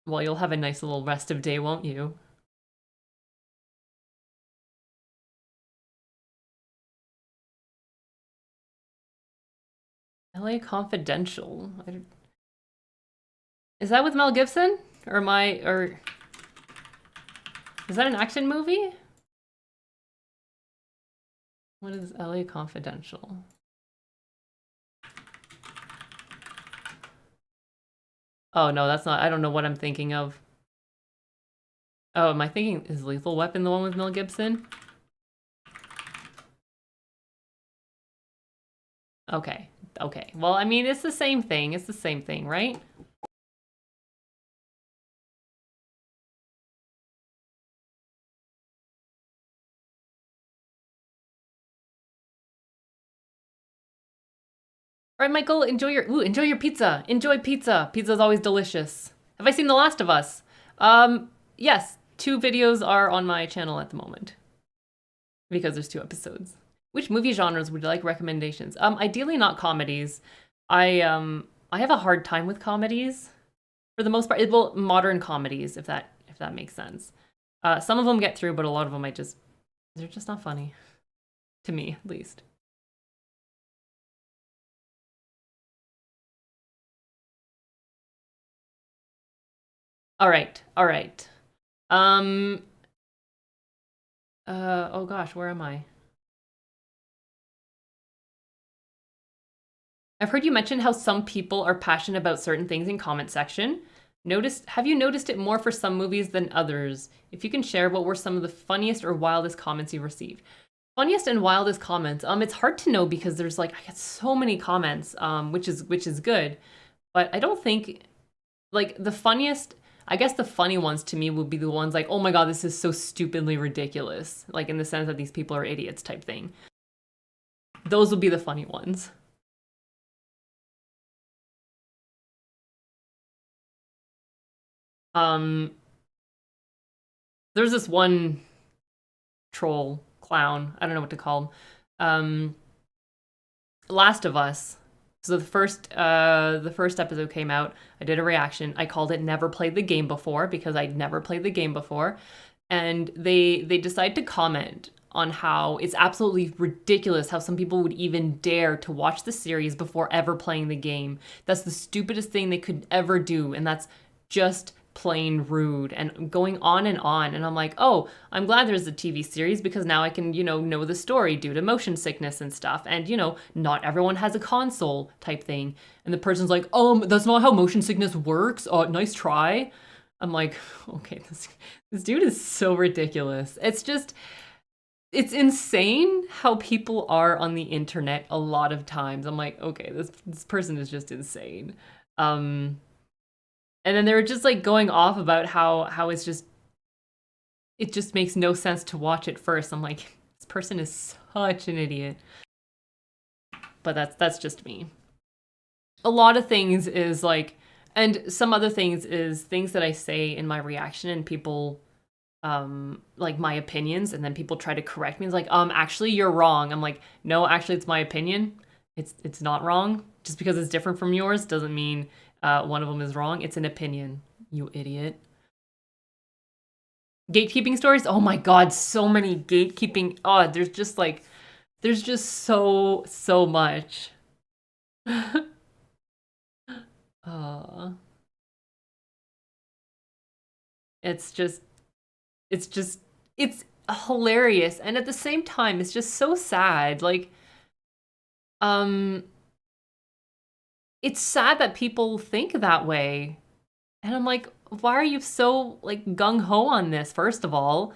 Well, you'll have a nice little rest of day, won't you? LA Confidential. Is that with Mel Gibson? Or is that an action movie? What is LA Confidential? Oh no, that's not. I don't know what I'm thinking of. Oh, am I thinking, is Lethal Weapon the one with Mel Gibson? Okay. Okay. Well, I mean, it's the same thing. It's the same thing, right? All right, Michael, enjoy your pizza. Enjoy pizza. Pizza's always delicious. Have I seen The Last of Us? Yes. 2 videos are on my channel at the moment because there's 2 episodes. Which movie genres would you like recommendations? Ideally not comedies. I have a hard time with comedies for the most part. Well, modern comedies, if that makes sense. Some of them get through, but a lot of them they're just not funny. To me, at least. All right. All right. Oh gosh, where am I? I've heard you mention how some people are passionate about certain things in comment section. Have you noticed it more for some movies than others? If you can share, what were some of the funniest or wildest comments you received? Funniest and wildest comments. It's hard to know because there's I get so many comments, which is good. But I don't think the funniest, I guess the funny ones to me would be the ones oh my god, this is so stupidly ridiculous. In the sense that these people are idiots type thing. Those would be the funny ones. There's this one troll clown, I don't know what to call him. Last of Us. So the first episode came out. I did a reaction. I called it "Never played the game before" because I'd never played the game before, and they decided to comment on how it's absolutely ridiculous how some people would even dare to watch the series before ever playing the game. That's the stupidest thing they could ever do, and that's just plain rude, and going on. And I'm like, oh, I'm glad there's a TV series because now I can, know the story due to motion sickness and stuff. And, not everyone has a console type thing. And the person's like, that's not how motion sickness works. Oh, nice try. I'm like, okay, this dude is so ridiculous. It's insane how people are on the internet a lot of times. I'm like, okay, this person is just insane. And then they were just going off about how it just makes no sense to watch it first. I'm like, this person is such an idiot. But that's just me. A lot of things is and some other things is things that I say in my reaction and people my opinions, and then people try to correct me. It's actually you're wrong. I'm like, no, actually it's my opinion. It's not wrong. Just because it's different from yours doesn't mean one of them is wrong. It's an opinion, you idiot. Gatekeeping stories? Oh my god, so many gatekeeping. Oh, there's just so much. uh, it's just it's just it's hilarious, and at the same time it's just so sad. Like um it's sad that people think that way. And I'm like, why are you so like gung ho on this? First of all,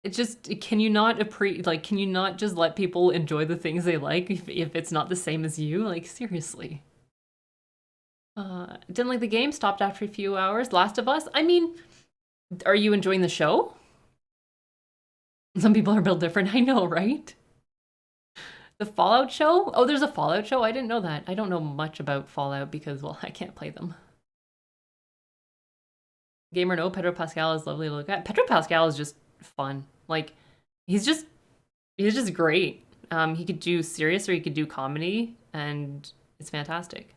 it just can you not can you not just let people enjoy the things they like if it's not the same as you? Like seriously. Didn't like the game, stopped after a few hours. Last of Us. I mean, are you enjoying the show? Some people are built different. I know, right? The Fallout show? Oh, there's a Fallout show? I didn't know that. I don't know much about Fallout because, well, I can't play them. Gamer no, Pedro Pascal is lovely to look at. Pedro Pascal is just fun. Like, he's just great. He could do serious or he could do comedy, and it's fantastic.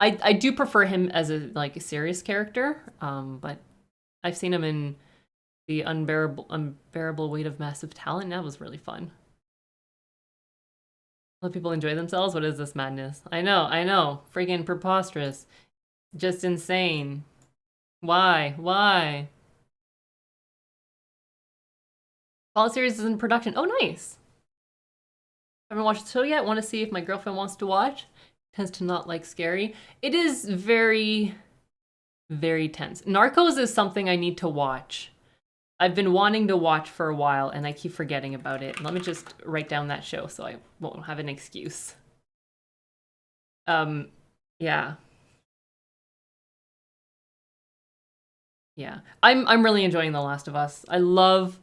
I do prefer him as a serious character, but I've seen him in the unbearable weight of massive talent, and that was really fun. Let people enjoy themselves. What is this madness? I know. Freaking preposterous. Just insane. Why? Fallout series is in production. Oh, nice. Haven't watched the show yet. Want to see if my girlfriend wants to watch. Tends to not like scary. It is very, very tense. Narcos is something I need to watch. I've been wanting to watch for a while, and I keep forgetting about it. Let me just write down that show so I won't have an excuse. Yeah. Yeah. I'm really enjoying The Last of Us. I love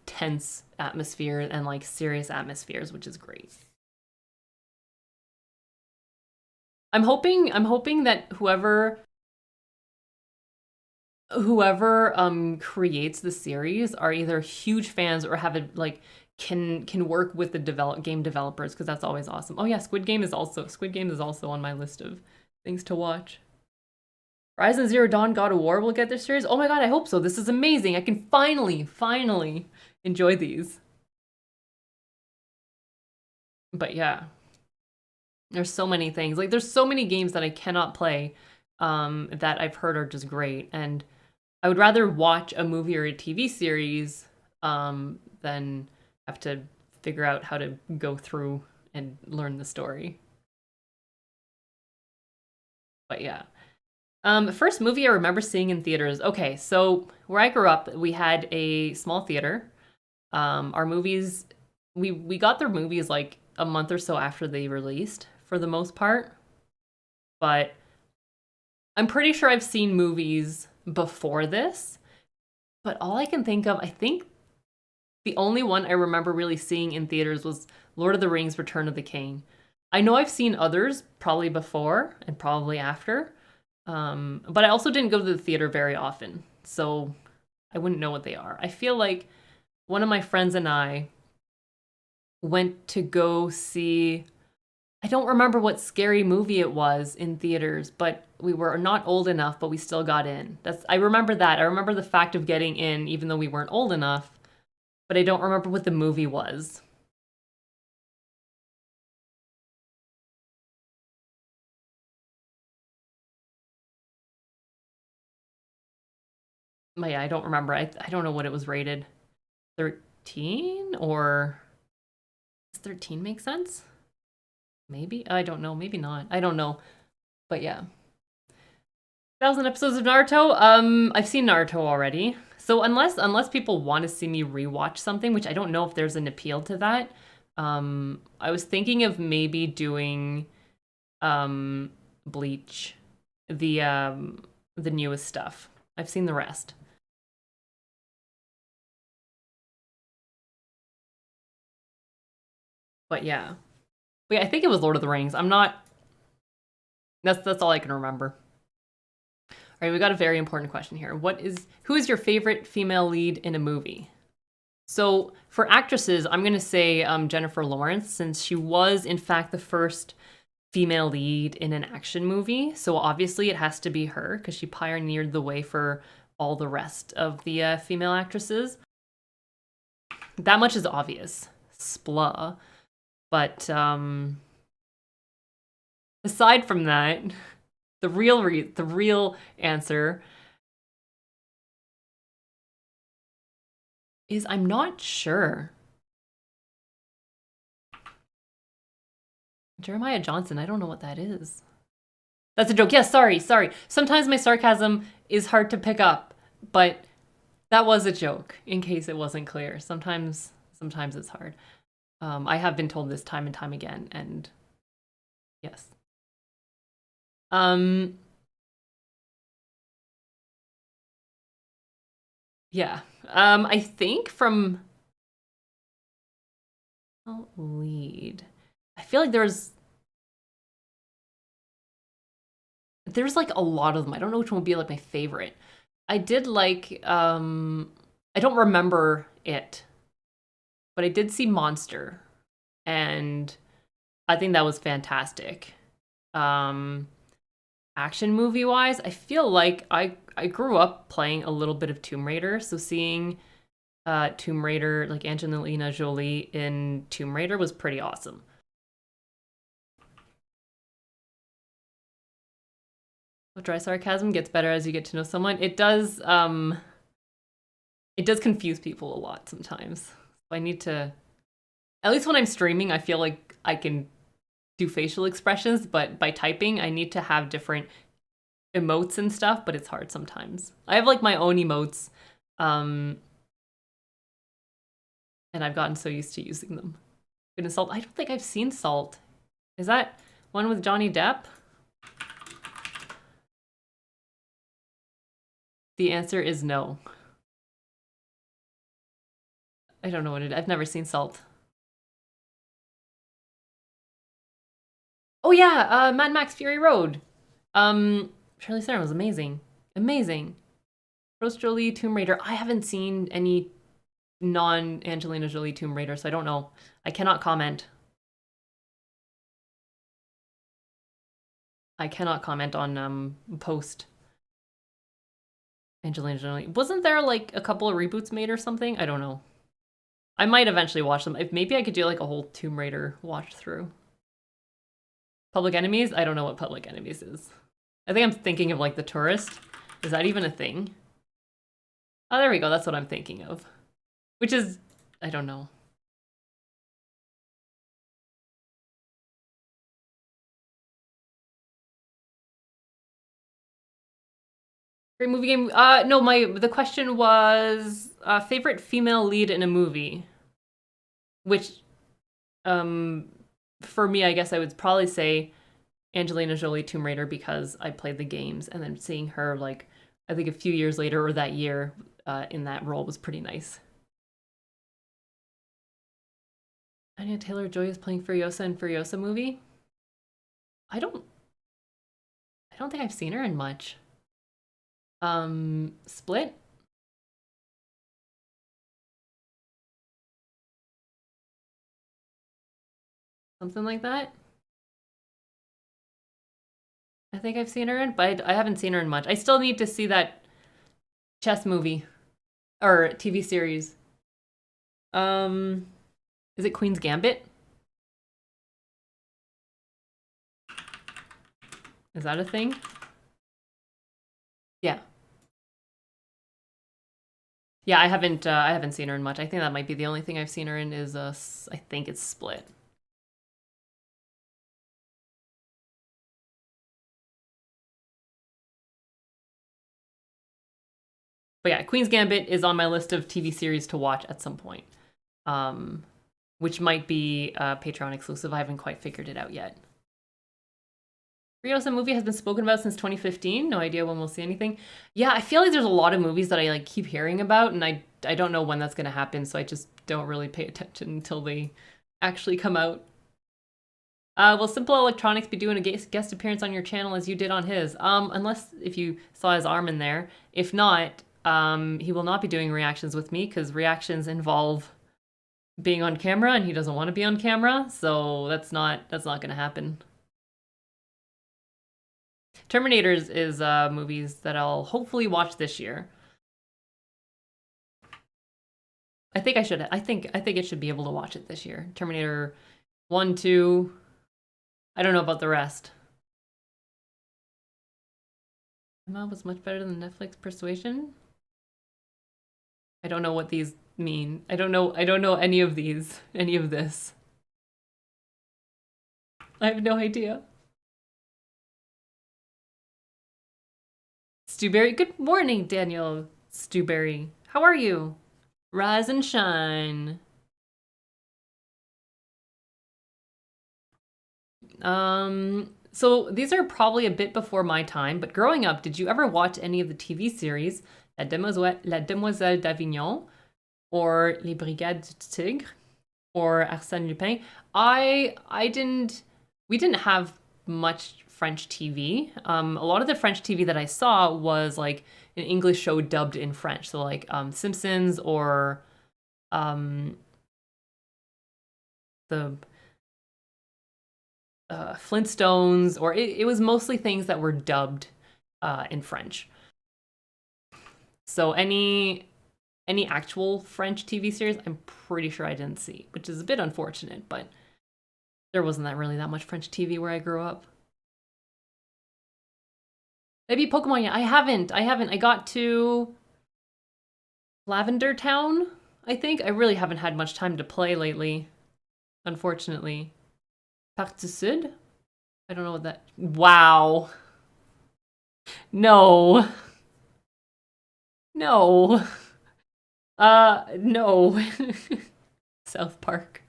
tense atmosphere and like serious atmospheres, which is great. I'm hoping that whoever creates the series are either huge fans or have it like can work with the game developers, because that's always awesome. Oh yeah, Squid Game is also on my list of things to watch. Horizon Zero Dawn God of War will get their series. Oh my god, I hope so. This is amazing. I can finally enjoy these. But yeah. There's so many things. Like there's so many games that I cannot play that I've heard are just great, and I would rather watch a movie or a TV series than have to figure out how to go through and learn the story. But yeah. First movie I remember seeing in theaters. Okay, so where I grew up, we had a small theater. Our movies, we got their movies like a month or so after they released, for the most part. But I'm pretty sure I've seen movies before this. But all I can think of, I think the only one I remember really seeing in theaters was Lord of the Rings: Return of the King. I know I've seen others probably before and probably after. But I also didn't go to the theater very often, so I wouldn't know what they are. I feel like one of my friends and I went to go see, I don't remember what scary movie it was in theaters, but we were not old enough, but we still got in. I remember that. I remember the fact of getting in, even though we weren't old enough, but I don't remember what the movie was. But yeah, I don't remember. I don't know what it was rated. 13 or does 13 make sense? Maybe? I don't know. Maybe not. I don't know. But yeah. 1,000 episodes of Naruto. I've seen Naruto already. So unless people want to see me rewatch something, which I don't know if there's an appeal to that, I was thinking of maybe doing Bleach, the newest stuff. I've seen the rest. But yeah. But yeah, I think it was Lord of the Rings. I'm not. That's all I can remember. All right, we got a very important question here. Who is your favorite female lead in a movie? So for actresses, I'm gonna say Jennifer Lawrence, since she was in fact the first female lead in an action movie. So obviously it has to be her because she pioneered the way for all the rest of the female actresses. That much is obvious. Splah. But aside from that, the real answer is I'm not sure. Jeremiah Johnson, I don't know what that is. That's a joke. Yes, sorry. Sometimes my sarcasm is hard to pick up, but that was a joke, in case it wasn't clear. Sometimes it's hard. I have been told this time and time again, and yes. Yeah. I think from lead, I feel like there's like a lot of them. I don't know which one would be like my favorite. I did like I don't remember it, but I did see Monster, and I think that was fantastic. Action movie wise, I feel like I grew up playing a little bit of Tomb Raider, so seeing Tomb Raider, like Angelina Jolie in Tomb Raider, was pretty awesome. Dry sarcasm gets better as you get to know someone. It does confuse people a lot sometimes. I need to, at least when I'm streaming, I feel like I can do facial expressions, but by typing, I need to have different emotes and stuff, but it's hard sometimes. I have like my own emotes, and I've gotten so used to using them. Goodness, Salt. I don't think I've seen Salt. Is that one with Johnny Depp? The answer is no. I don't know what it is. I've never seen Salt. Oh yeah, Mad Max Fury Road. Charlize Theron was amazing. Amazing. Rose Jolie, Tomb Raider. I haven't seen any non-Angelina Jolie Tomb Raider, so I don't know. I cannot comment. I cannot comment on post Angelina Jolie. Wasn't there like a couple of reboots made or something? I don't know. I might eventually watch them. If maybe I could do like a whole Tomb Raider watch through. Public Enemies? I don't know what Public Enemies is. I think I'm thinking of like The Tourist. Is that even a thing? Oh, there we go. That's what I'm thinking of. Which is, I don't know. Great movie game. No, the question was favorite female lead in a movie. Which, for me, I guess I would probably say Angelina Jolie Tomb Raider, because I played the games, and then seeing her like I think a few years later or that year in that role was pretty nice. Anya Taylor-Joy is playing Furiosa in Furiosa movie. I don't think I've seen her in much. Split? Something like that. I think I've seen her in, but I haven't seen her in much. I still need to see that chess movie or TV series. Is it Queen's Gambit? Is that a thing? Yeah. Yeah, I haven't seen her in much. I think that might be the only thing I've seen her in is I think it's Split. But yeah, Queen's Gambit is on my list of TV series to watch at some point. Which might be Patreon exclusive. I haven't quite figured it out yet. Furiosa movie has been spoken about since 2015. No idea when we'll see anything. Yeah, I feel like there's a lot of movies that I like keep hearing about, and I don't know when that's gonna happen, so I just don't really pay attention until they actually come out. Will Simple Electronics be doing a guest appearance on your channel as you did on his? Unless if you saw his arm in there. If not, he will not be doing reactions with me because reactions involve being on camera, and he doesn't want to be on camera, so that's not gonna happen. Terminators is movies that I'll hopefully watch this year. I think I should. I think it should be able to watch it this year. Terminator 1, 2. I don't know about the rest. Emma was much better than Netflix Persuasion. I don't know what these mean. I don't know any of these, any of this. I have no idea. Stewberry. Good morning, Daniel Stewberry. How are you? Rise and shine. So these are probably a bit before my time, but growing up, did you ever watch any of the TV series La Demoiselle d'Avignon or Les Brigades du Tigre or Arsène Lupin? I didn't. We didn't have much French TV. A lot of the French TV that I saw was like an English show dubbed in French, so like Simpsons or the Flintstones, or it was mostly things that were dubbed in French. So any actual French TV series, I'm pretty sure I didn't see, which is a bit unfortunate, but there wasn't really that much French TV where I grew up. Maybe Pokemon yet. I haven't. I got to Lavender Town, I think. I really haven't had much time to play lately, unfortunately. Parc du Sud? I don't know what that... Wow. No. No. No. South Park.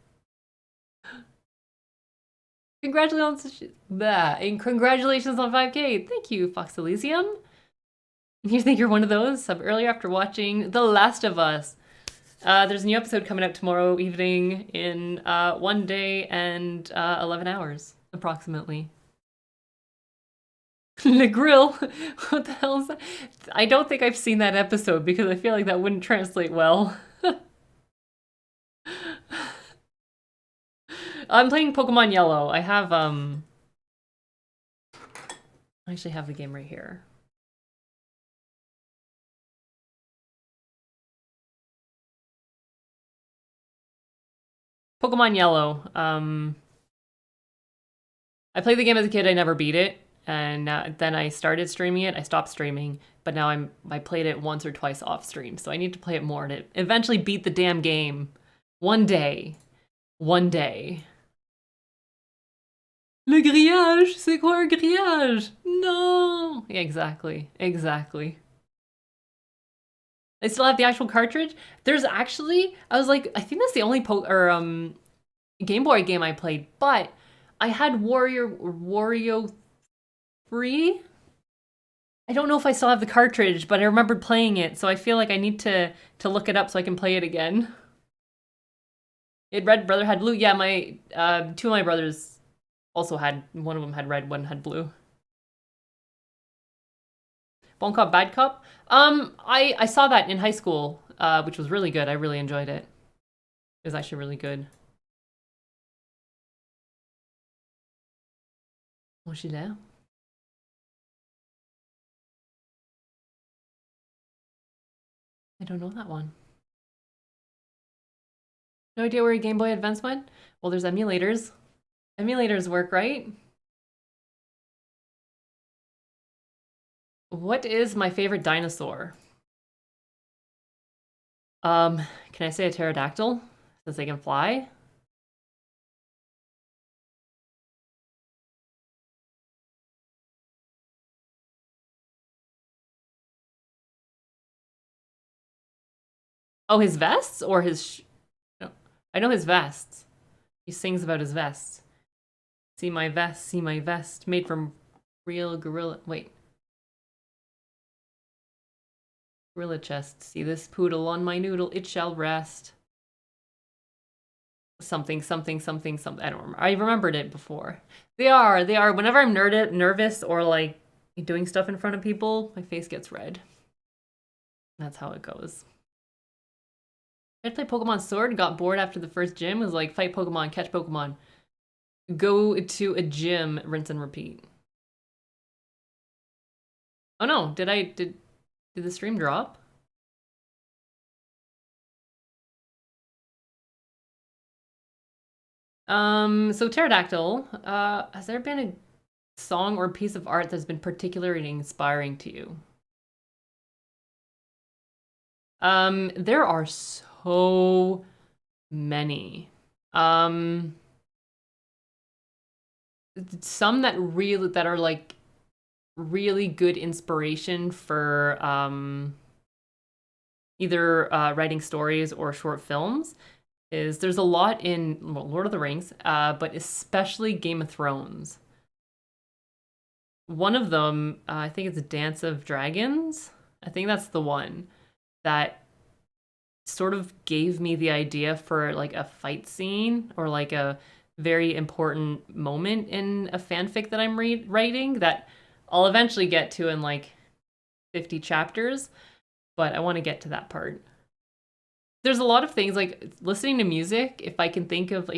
Congratulations on 5K. Thank you, Fox Elysium. You think you're one of those? Sub earlier after watching The Last of Us. There's a new episode coming out tomorrow evening in 1 day and 11 hours, approximately. Le Grill? What the hell is that? I don't think I've seen that episode because I feel like that wouldn't translate well. I'm playing Pokemon Yellow. I actually have the game right here. Pokemon Yellow. I played the game as a kid. I never beat it, and then I started streaming it. I stopped streaming, but now I played it once or twice off stream, so I need to play it more to eventually beat the damn game. One day. One day. Le grillage, c'est quoi un grillage? No. Yeah, exactly. Exactly. I still have the actual cartridge. There's actually, I was like, I think that's the only Game Boy game I played, but I had Wario 3. I don't know if I still have the cartridge, but I remembered playing it, so I feel like I need to look it up so I can play it again. Red brother had blue. Yeah, my two of my brothers also had, one of them had red, one had blue. Bon Cop, Bad Cop. I saw that in high school, which was really good. I really enjoyed it. It was actually really good. Was she there? I don't know that one. No idea where your Game Boy Advance went? Well, there's emulators. Emulators work, right? What is my favorite dinosaur? Can I say a pterodactyl? Since they can fly? Oh, his vests or his... No. I know his vests. He sings about his vests. See my vest, made from real gorilla... Wait. Gorilla chest. See this poodle on my noodle, it shall rest. Something. I don't remember. I remembered it before. They are. Whenever I'm nervous or like doing stuff in front of people, my face gets red. That's how it goes. I played Pokemon Sword, got bored after the first gym, was like, fight Pokemon, catch Pokemon. Go to a gym, rinse and repeat. Oh no, did the stream drop? So pterodactyl, has there been a song or piece of art that's been particularly inspiring to you? There are so many. Um, some that are like really good inspiration for either writing stories or short films is there's a lot in Lord of the Rings, but especially Game of Thrones. One of them, I think it's Dance of Dragons. I think that's the one that sort of gave me the idea for like a fight scene or like a very important moment in a fanfic that I'm writing that I'll eventually get to in like 50 chapters, but I want to get to that part. There's a lot of things like listening to music. If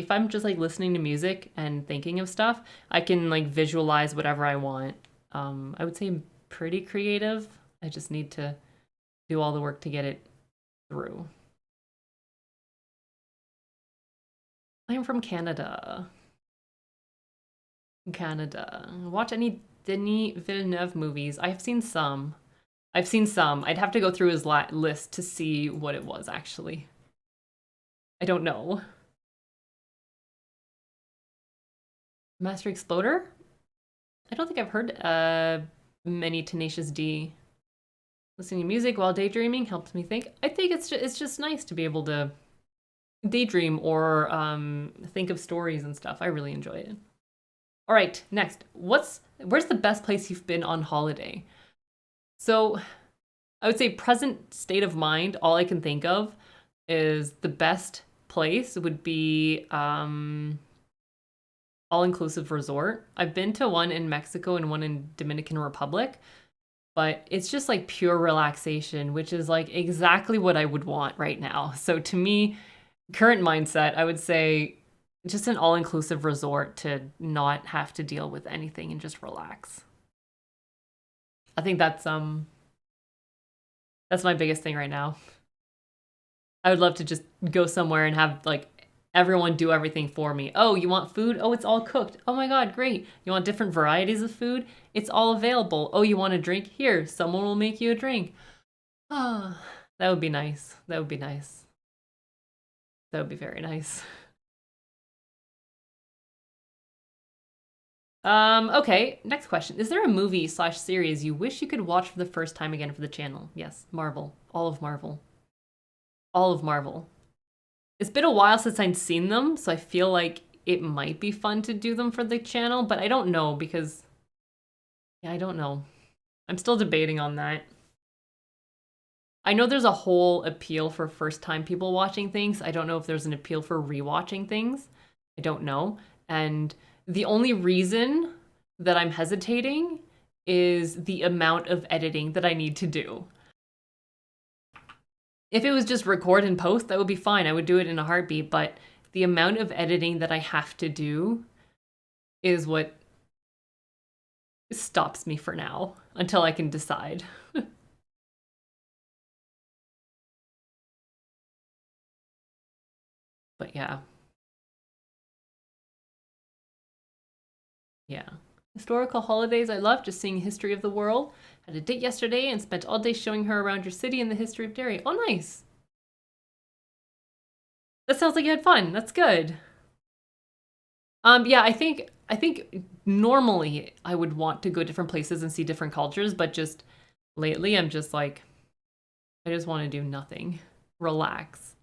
I'm just like listening to music and thinking of stuff, I can like visualize whatever I want. I would say I'm pretty creative. I just need to do all the work to get it through. I am from Canada. Canada. Watch any Denis Villeneuve movies? I've seen some. I'd have to go through his list to see what it was, actually. I don't know. Master Exploder? I don't think I've heard many Tenacious D. Listening to music while daydreaming helps me think. I think it's just nice to be able to daydream or think of stories and stuff. I really enjoy it. All right, next. Where's the best place you've been on holiday? So I would say present state of mind, all I can think of is the best place would be all-inclusive resort. I've been to one in Mexico and one in Dominican Republic, but it's just like pure relaxation, which is like exactly what I would want right now. So to me, current mindset, I would say just an all-inclusive resort to not have to deal with anything and just relax. I think that's my biggest thing right now. I would love to just go somewhere and have like everyone do everything for me. Oh, you want food? Oh, it's all cooked. Oh my God, great. You want different varieties of food? It's all available. Oh, you want a drink? Here, someone will make you a drink. Ah, that would be nice. That would be nice. That would be very nice. Okay, next question. Is there a movie slash series you wish you could watch for the first time again for the channel? Yes, Marvel. All of Marvel. All of Marvel. It's been a while since I've seen them, so I feel like it might be fun to do them for the channel, but I don't know because, yeah, I don't know. I'm still debating on that. I know there's a whole appeal for first time people watching things. I don't know if there's an appeal for rewatching things. I don't know. And the only reason that I'm hesitating is the amount of editing that I need to do. If it was just record and post, that would be fine. I would do it in a heartbeat, but the amount of editing that I have to do is what stops me for now until I can decide. But yeah. Yeah. Historical holidays I love, just seeing history of the world. Had a date yesterday and spent all day showing her around your city and the history of Derry. Oh, nice. That sounds like you had fun. That's good. Yeah, I think normally I would want to go different places and see different cultures, but just lately I'm just like I just want to do nothing. Relax.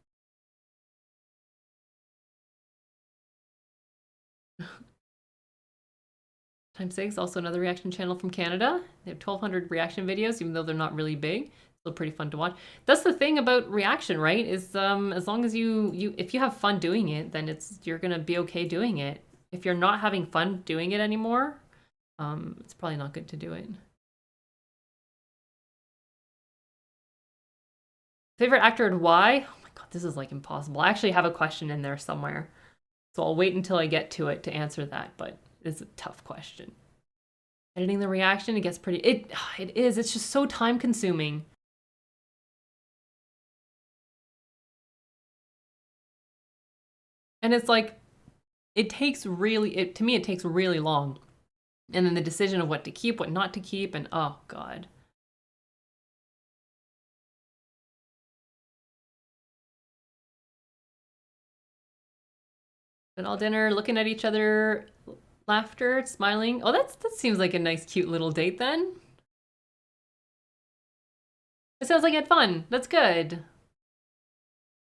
Times 6, also another reaction channel from Canada. They have 1,200 reaction videos, even though they're not really big. Still pretty fun to watch. That's the thing about reaction, right? Is as long as if you have fun doing it, then you're gonna be okay doing it. If you're not having fun doing it anymore, it's probably not good to do it. Favorite actor and why? Oh my God, this is like impossible. I actually have a question in there somewhere. So I'll wait until I get to it to answer that, but it's a tough question. Editing the reaction, it gets pretty it is. It's just so time consuming. And it's like it takes really, to me, it takes really long. And then the decision of what to keep, what not to keep, and oh God. Been all dinner, looking at each other, laughter, smiling. Oh, that seems like a nice, cute little date then. It sounds like it had fun. That's good.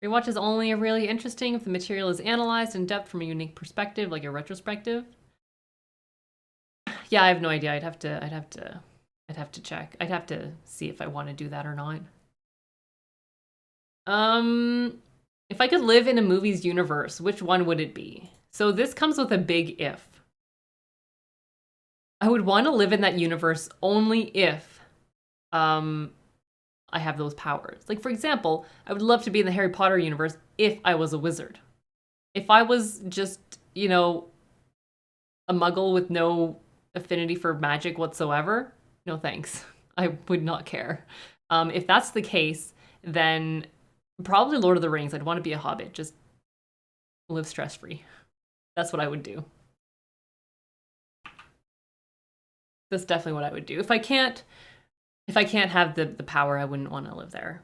Rewatch is only really interesting if the material is analyzed in depth from a unique perspective, like a retrospective. Yeah, I have no idea. I'd have to check. I'd have to see if I want to do that or not. If I could live in a movie's universe, which one would it be? So this comes with a big if. I would want to live in that universe only if I have those powers. Like, for example, I would love to be in the Harry Potter universe if I was a wizard. If I was just, you know, a muggle with no affinity for magic whatsoever, no thanks. I would not care. If that's the case, then probably Lord of the Rings. I'd want to be a hobbit, just live stress-free. That's what I would do. That's definitely what I would do. If I can't have the power, I wouldn't want to live there.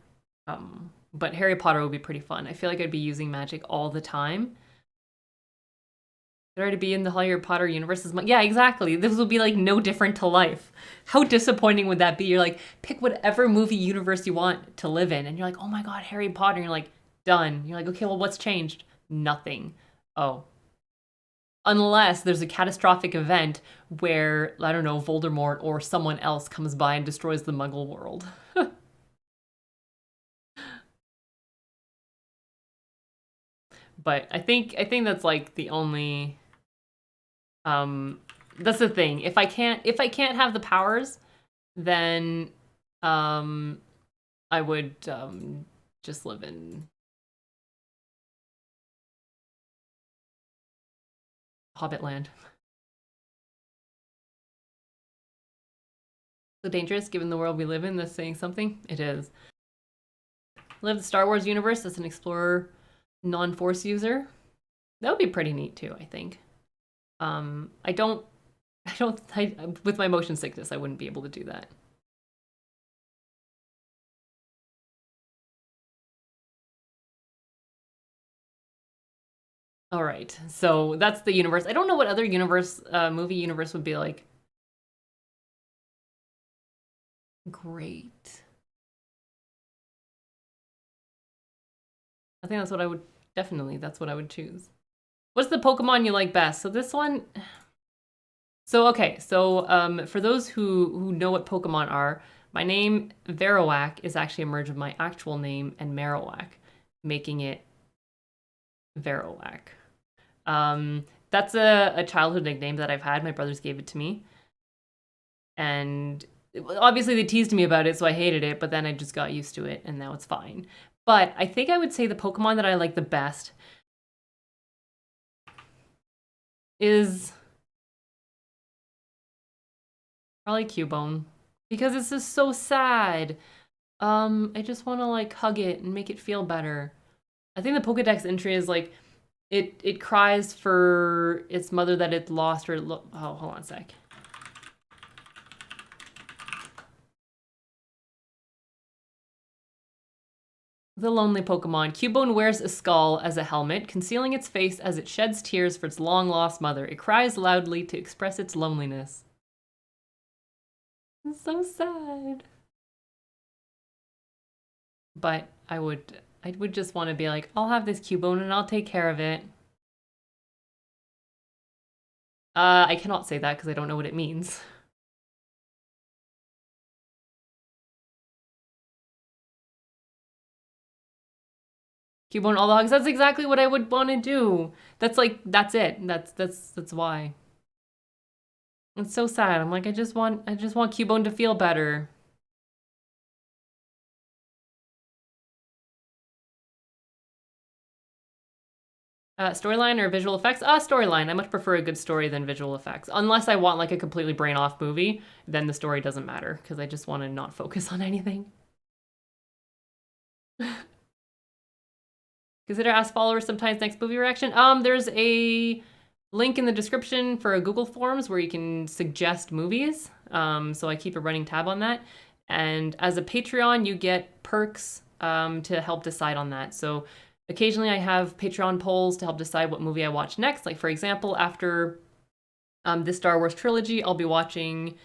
But Harry Potter would be pretty fun. I feel like I'd be using magic all the time. I'd already be in the Harry Potter universe. Yeah, exactly. This would be like no different to life. How disappointing would that be? You're like, pick whatever movie universe you want to live in. And you're like, oh my God, Harry Potter. And you're like, done. You're like, okay, well, what's changed? Nothing. Oh. Unless there's a catastrophic event where, I don't know, Voldemort or someone else comes by and destroys the Muggle world. But I think that's like the only that's the thing. If I can't have the powers, then I would just live in Hobbit land. So dangerous given the world we live in. That's saying something. It is. Live the Star Wars universe as an explorer, non-force user. That would be pretty neat too, I think. With my motion sickness, I wouldn't be able to do that. All right, so that's the universe. I don't know what other universe, movie universe would be like. Great. I think that's what I would, definitely, that's what I would choose. What's the Pokemon you like best? So this one, so okay, so for those who know what Pokemon are, my name, Verowak, is actually a merge of my actual name and Marowak, making it Verowak. That's a childhood nickname that I've had. My brothers gave it to me. And obviously they teased me about it, so I hated it, but then I just got used to it, and now it's fine. But I think I would say the Pokemon that I like the best is probably Cubone. Because it's just so sad. I just want to like hug it and make it feel better. I think the Pokedex entry is like, it cries for its mother that it lost, or oh, hold on a sec. The lonely Pokemon. Cubone wears a skull as a helmet, concealing its face as it sheds tears for its long-lost mother. It cries loudly to express its loneliness. It's so sad. But I would just want to be like, I'll have this Cubone and I'll take care of it. I cannot say that because I don't know what it means. Cubone all the hugs. That's exactly what I would want to do. That's like, that's it. That's why. It's so sad. I'm like, I just want Cubone to feel better. Storyline or visual effects? Storyline. I much prefer a good story than visual effects. Unless I want like a completely brain off movie, then the story doesn't matter because I just want to not focus on anything. Consider ask followers sometimes next movie reaction. There's a Link in the description for a Google Forms where you can suggest movies. So I keep a running tab on that. And as a Patreon, you get perks to help decide on that. So occasionally I have Patreon polls to help decide what movie I watch next. Like, for example, after this Star Wars trilogy, I'll be watching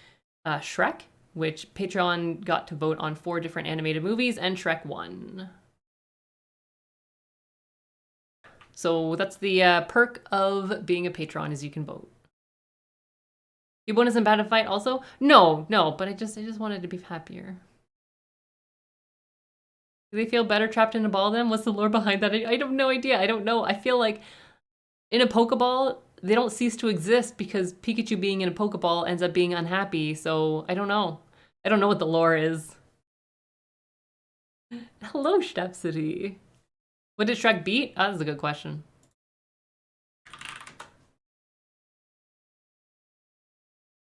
Shrek, which Patreon got to vote on 4 different animated movies, and Shrek won. So that's the perk of being a patron, is you can vote. You bonus in Battle Fight also? No, but I just wanted to be happier. Do they feel better trapped in a ball then? What's the lore behind that? I have no idea. I don't know. I feel like in a Pokeball, they don't cease to exist because Pikachu being in a Pokeball ends up being unhappy. So I don't know. I don't know what the lore is. Hello, Stepsity. What did Shrek beat? That's a good question.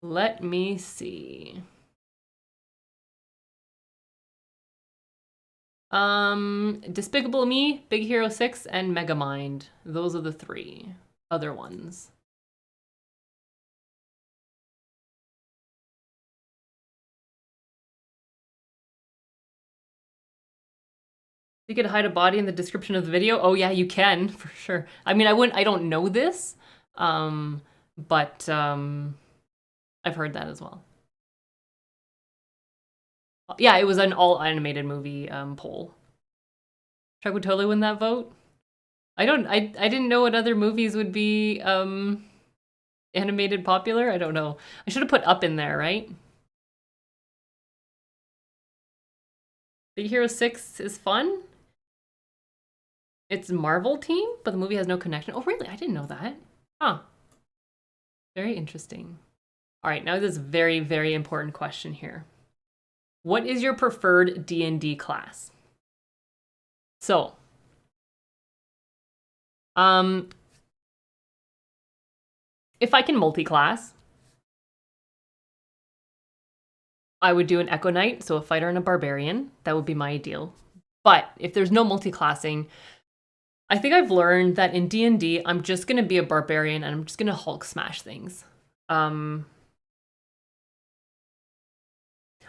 Let me see. Despicable Me, Big Hero 6, and Megamind. Those are the 3 other ones. You could hide a body in the description of the video. Oh yeah, you can, for sure. I mean, I don't know this, but I've heard that as well. Yeah, it was an all animated movie poll. Shrek would totally win that vote. I didn't know what other movies would be animated popular. I don't know. I should have put Up in there, right? Big Hero 6 is fun. It's Marvel team, but the movie has no connection. Oh, really? I didn't know that. Huh. Very interesting. All right, now this very, very important question here. What is your preferred D&D class? So, if I can multi-class, I would do an Echo Knight, so a fighter and a barbarian. That would be my ideal. But if there's no multi-classing, I think I've learned that in D&D, I'm just going to be a barbarian and I'm just going to Hulk smash things.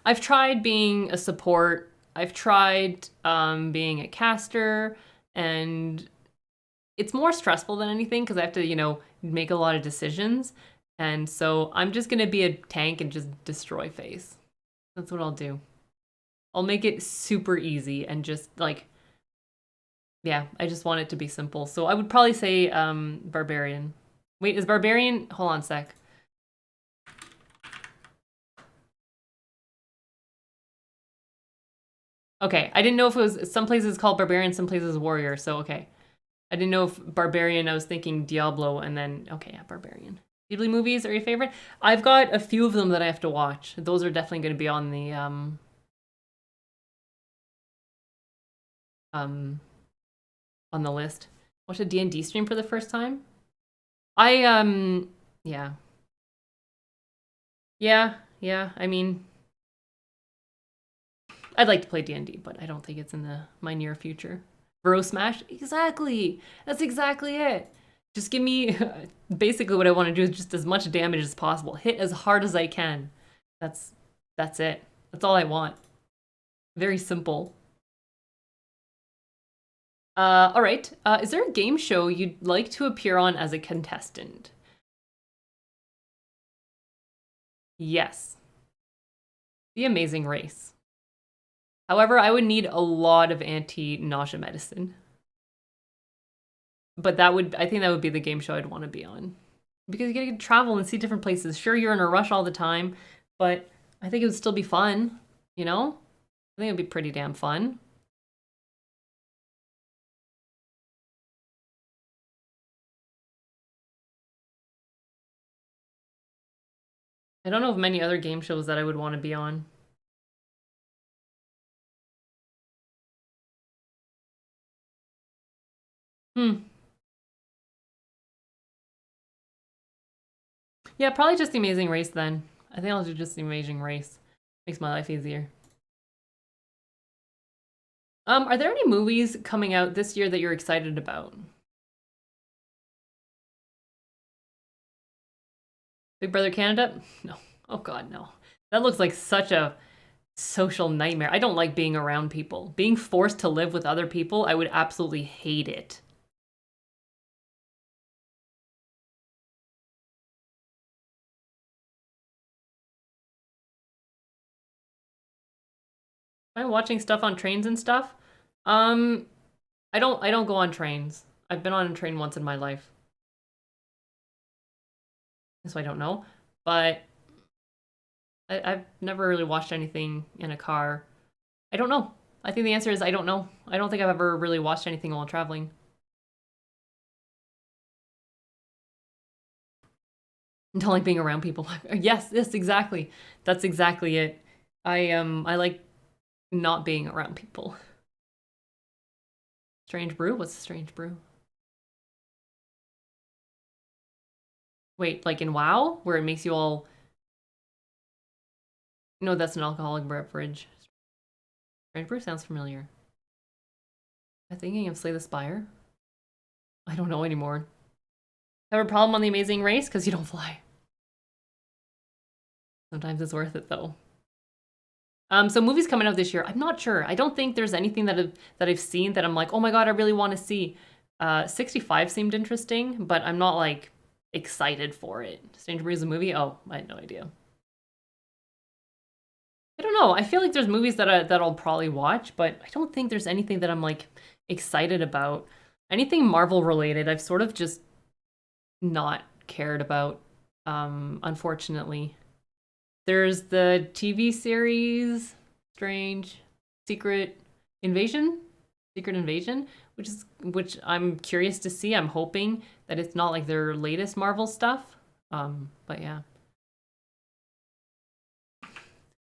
I've tried being a support. I've tried being a caster, and it's more stressful than anything because I have to, make a lot of decisions. And so I'm just going to be a tank and just destroy face. That's what I'll do. I'll make it super easy and just yeah, I just want it to be simple. So I would probably say barbarian. Wait, is barbarian? Hold on a sec. Okay, I didn't know if it was some places called barbarian, some places warrior. So okay, I didn't know if barbarian. I was thinking Diablo, and then okay, yeah, barbarian. Ghibli movies are your favorite? I've got a few of them that I have to watch. Those are definitely going to be on the list. Watch a D&D stream for the first time. Yeah. Yeah. I mean, I'd like to play D&D, but I don't think it's in my near future. Bro Smash? Exactly. That's exactly it. Just give me basically what I want to do is just as much damage as possible. Hit as hard as I can. That's it. That's all I want. Very simple. All right. Is there a game show you'd like to appear on as a contestant? Yes. The Amazing Race. However, I would need a lot of anti-nausea medicine. But I think that would be the game show I'd want to be on. Because you get to travel and see different places. Sure, you're in a rush all the time, but I think it would still be fun, I think it would be pretty damn fun. I don't know of many other game shows that I would want to be on. Yeah, probably just The Amazing Race then. I think I'll do just The Amazing Race. Makes my life easier. Are there any movies coming out this year that you're excited about? Big Brother Canada? No. Oh god, no. That looks like such a social nightmare. I don't like being around people. Being forced to live with other people, I would absolutely hate it. Am I watching stuff on trains and stuff? Um, I don't go on trains. I've been on a train once in my life. So I don't know. But I've never really watched anything in a car. I don't know. I think the answer is I don't know. I don't think I've ever really watched anything while traveling. I don't like being around people. Yes, exactly. That's exactly it. I like not being around people. Strange brew? What's a strange brew? Wait, like in WoW, where it makes you all. No, that's an alcoholic beverage. Strange brew sounds familiar. Am I thinking of Slay the Spire? I don't know anymore. Have a problem on The Amazing Race? Because you don't fly. Sometimes it's worth it though. So movies coming out this year, I'm not sure. I don't think there's anything that I've seen that I'm like, oh my god, I really want to see. 65 seemed interesting, but I'm not like excited for it. Strange Brew is a movie? Oh, I had no idea. I don't know. I feel like there's movies that I'll probably watch, but I don't think there's anything that I'm like excited about. Anything Marvel related, I've sort of just not cared about, unfortunately. There's the TV series Strange Secret Invasion, Secret Invasion, which I'm curious to see. I'm hoping that it's not like their latest Marvel stuff. But yeah.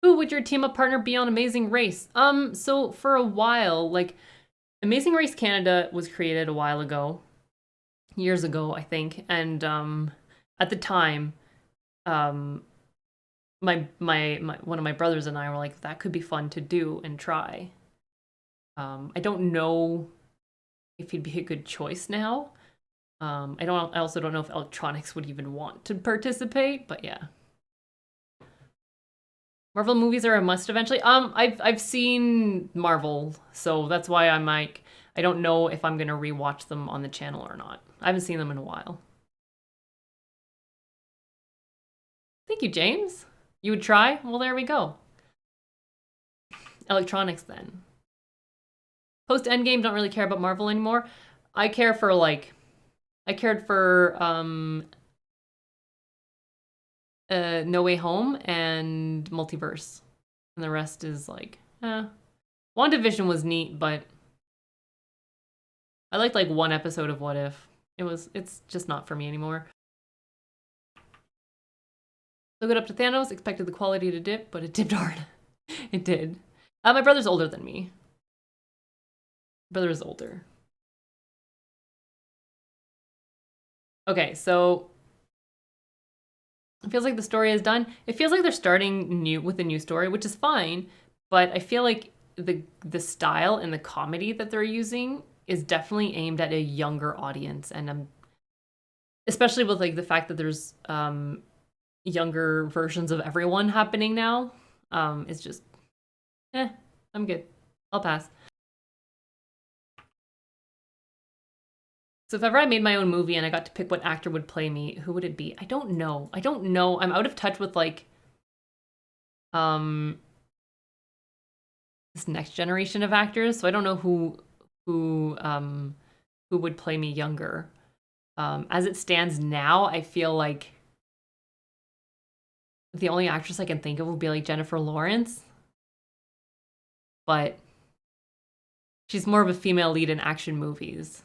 Who would your team up partner be on Amazing Race? So for a while, like Amazing Race Canada was created a while ago, years ago, I think, and at the time, um, my one of my brothers and I were like, that could be fun to do and try. I don't know if he'd be a good choice now. I also don't know if electronics would even want to participate, but yeah. Marvel movies are a must eventually. I've seen Marvel, so that's why I'm like, I don't know if I'm gonna rewatch them on the channel or not. I haven't seen them in a while. Thank you, James. You would try? Well, there we go. Electronics then. Post Endgame, don't really care about Marvel anymore. I care for like, I cared for No Way Home and Multiverse, and the rest is like, WandaVision was neat, but I liked like one episode of What If. It's just not for me anymore. Look it up to Thanos, expected the quality to dip, but it dipped hard. It did. My brother's older than me. Brother is older. Okay, so it feels like the story is done. It feels like they're starting new with a new story, which is fine, but I feel like the style and the comedy that they're using is definitely aimed at a younger audience, and especially with like the fact that there's younger versions of everyone happening now. It's just, I'm good. I'll pass. So if ever I made my own movie and I got to pick what actor would play me, who would it be? I don't know. I don't know. I'm out of touch with like this next generation of actors, so I don't know who would play me younger. As it stands now, I feel like the only actress I can think of would be like Jennifer Lawrence. But she's more of a female lead in action movies.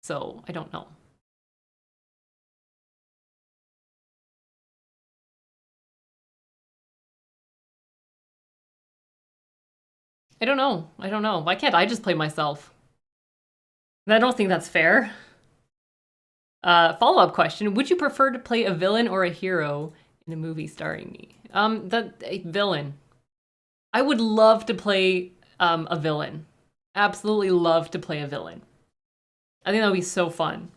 So I don't know. I don't know. I don't know. Why can't I just play myself? I don't think that's fair. Follow-up question. Would you prefer to play a villain or a hero in a movie starring me? A villain. I would love to play a villain. Absolutely love to play a villain. I think that would be so fun.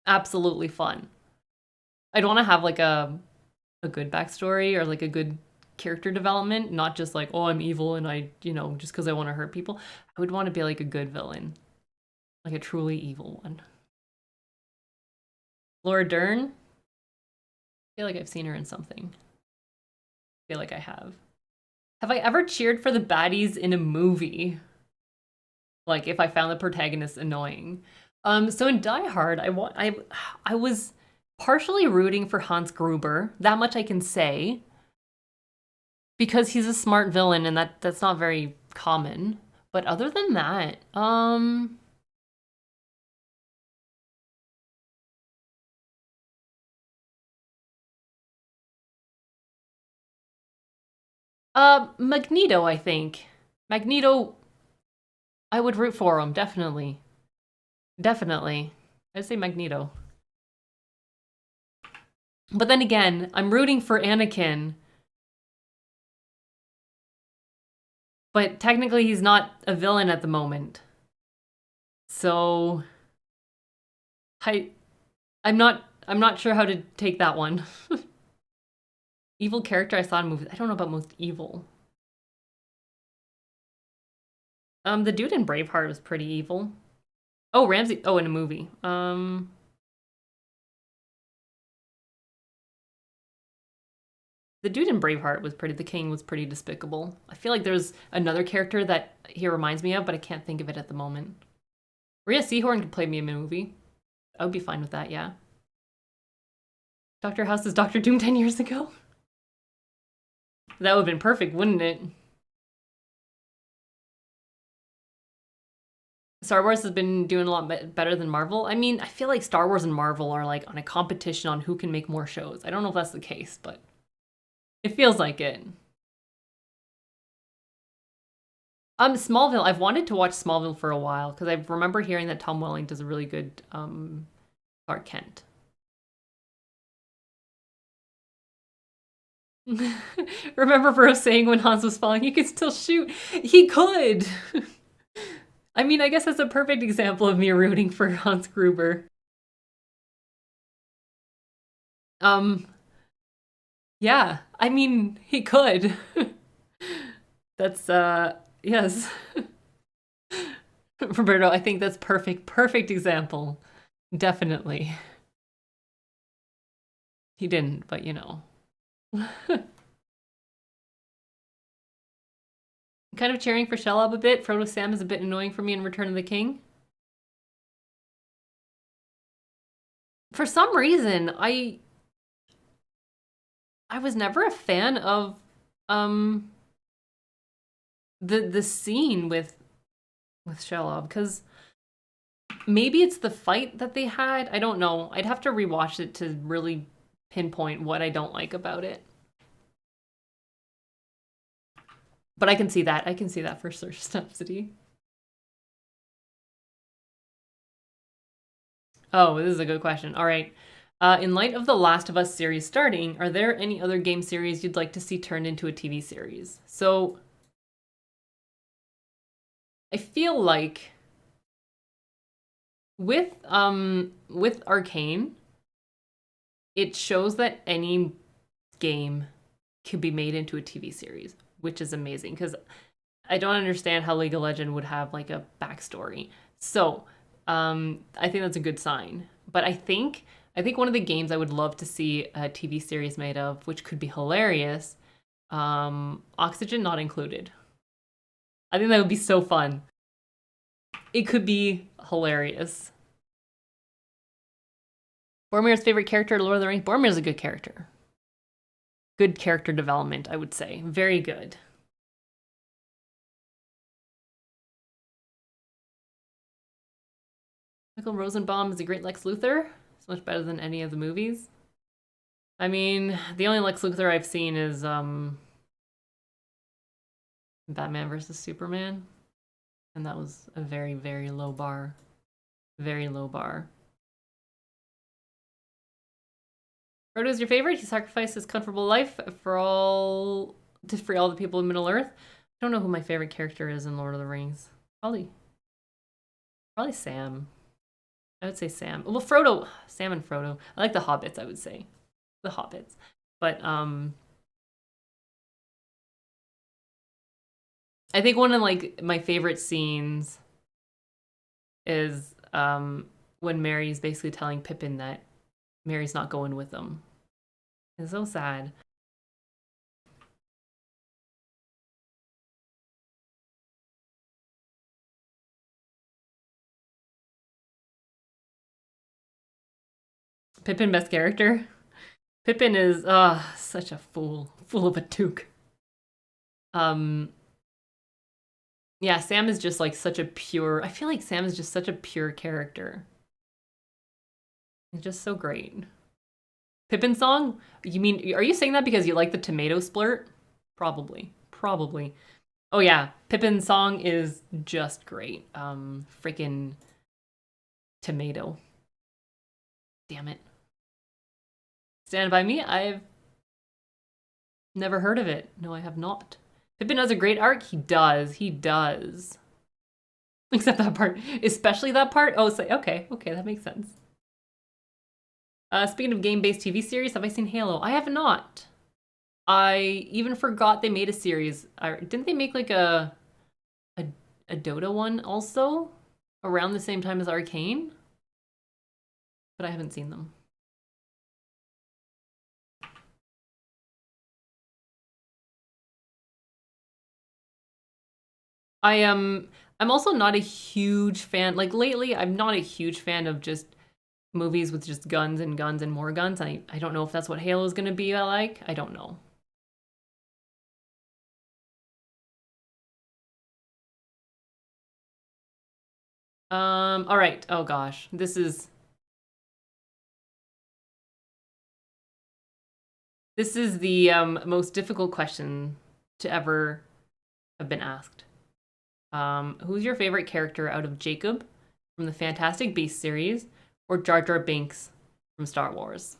Absolutely fun. I'd want to have like a good backstory or like a good character development, not just like, oh, I'm evil and I, just because I want to hurt people. I would want to be like a good villain, like a truly evil one. Laura Dern. I feel like I've seen her in something. I feel like I have. Have I ever cheered for the baddies in a movie? Like if I found the protagonist annoying. So in Die Hard, I was partially rooting for Hans Gruber. That much I can say. Because he's a smart villain and that's not very common. But other than that, Magneto, I think. Magneto, I would root for him, definitely. Definitely. I'd say Magneto. But then again, I'm rooting for Anakin. But technically he's not a villain at the moment. So I'm not sure how to take that one. Evil character I saw in movies. I don't know about most evil. The dude in Braveheart was pretty evil. Oh, Ramsey. Oh, in a movie. The dude in Braveheart was pretty. The king was pretty despicable. I feel like there's another character that he reminds me of, but I can't think of it at the moment. Rhea Seehorn could play me in a movie. I would be fine with that, yeah. Dr. House is Doctor Doom 10 years ago. That would have been perfect, wouldn't it? Star Wars has been doing a lot better than Marvel. I mean, I feel like Star Wars and Marvel are like on a competition on who can make more shows. I don't know if that's the case, but it feels like it. Smallville. I've wanted to watch Smallville for a while because I remember hearing that Tom Welling does a really good Clark Kent. Remember Burroughs saying when Hans was falling, he could still shoot. He could. I mean, I guess that's a perfect example of me rooting for Hans Gruber. Yeah. I mean, he could. That's yes. Roberto, I think that's perfect example. Definitely. He didn't, but kind of cheering for Shelob a bit. Frodo Sam is a bit annoying for me in Return of the King. For some reason, I was never a fan of the scene with Shelob because maybe it's the fight that they had. I don't know. I'd have to rewatch it to really pinpoint what I don't like about it. But I can see that. I can see that for Search Subsidy. Oh, this is a good question. All right. In light of the Last of Us series starting, are there any other game series you'd like to see turned into a TV series? So I feel like with Arcane, it shows that any game could be made into a TV series, which is amazing because I don't understand how League of Legends would have like a backstory. So I think that's a good sign. But I think one of the games I would love to see a TV series made of, which could be hilarious, Oxygen Not Included. I think that would be so fun. It could be hilarious. Boromir's favorite character, Lord of the Rings. Boromir's a good character. Good character development, I would say. Very good. Michael Rosenbaum is a great Lex Luthor. It's much better than any of the movies. I mean, the only Lex Luthor I've seen is Batman versus Superman. And that was a very, very low bar. Very low bar. Frodo's your favorite? He sacrificed his comfortable life for all to free all the people of Middle Earth. I don't know who my favorite character is in Lord of the Rings. Probably Sam. I would say Sam. Well, Frodo. Sam and Frodo. I like the Hobbits, I would say. the Hobbits. But I think one of like my favorite scenes is when Merry's basically telling Pippin that Merry's not going with them. It's so sad. Pippin best character. Pippin is such a fool of a duke. Yeah, Sam is just like such a pure. I feel like Sam is just such a pure character. He's just so great. Pippin song? You mean, are you saying that because you like the tomato splurt? Probably. Oh yeah, Pippin song is just great. Freaking tomato. Damn it. Stand By Me? I've never heard of it. No, I have not. Pippin has a great arc? He does. Except that part. Especially that part? Oh, so, okay, that makes sense. Speaking of game-based TV series, have I seen Halo? I have not. I even forgot they made a series. Didn't they make like a Dota one also? Around the same time as Arcane? But I haven't seen them. I'm also not a huge fan. Like lately, I'm not a huge fan of just movies with just guns and guns and more guns. I don't know if that's what Halo is going to be like. I don't know. All right. Oh gosh. This is the most difficult question to ever have been asked. Who's your favorite character out of Jacob from the Fantastic Beasts series or Jar Jar Binks from Star Wars?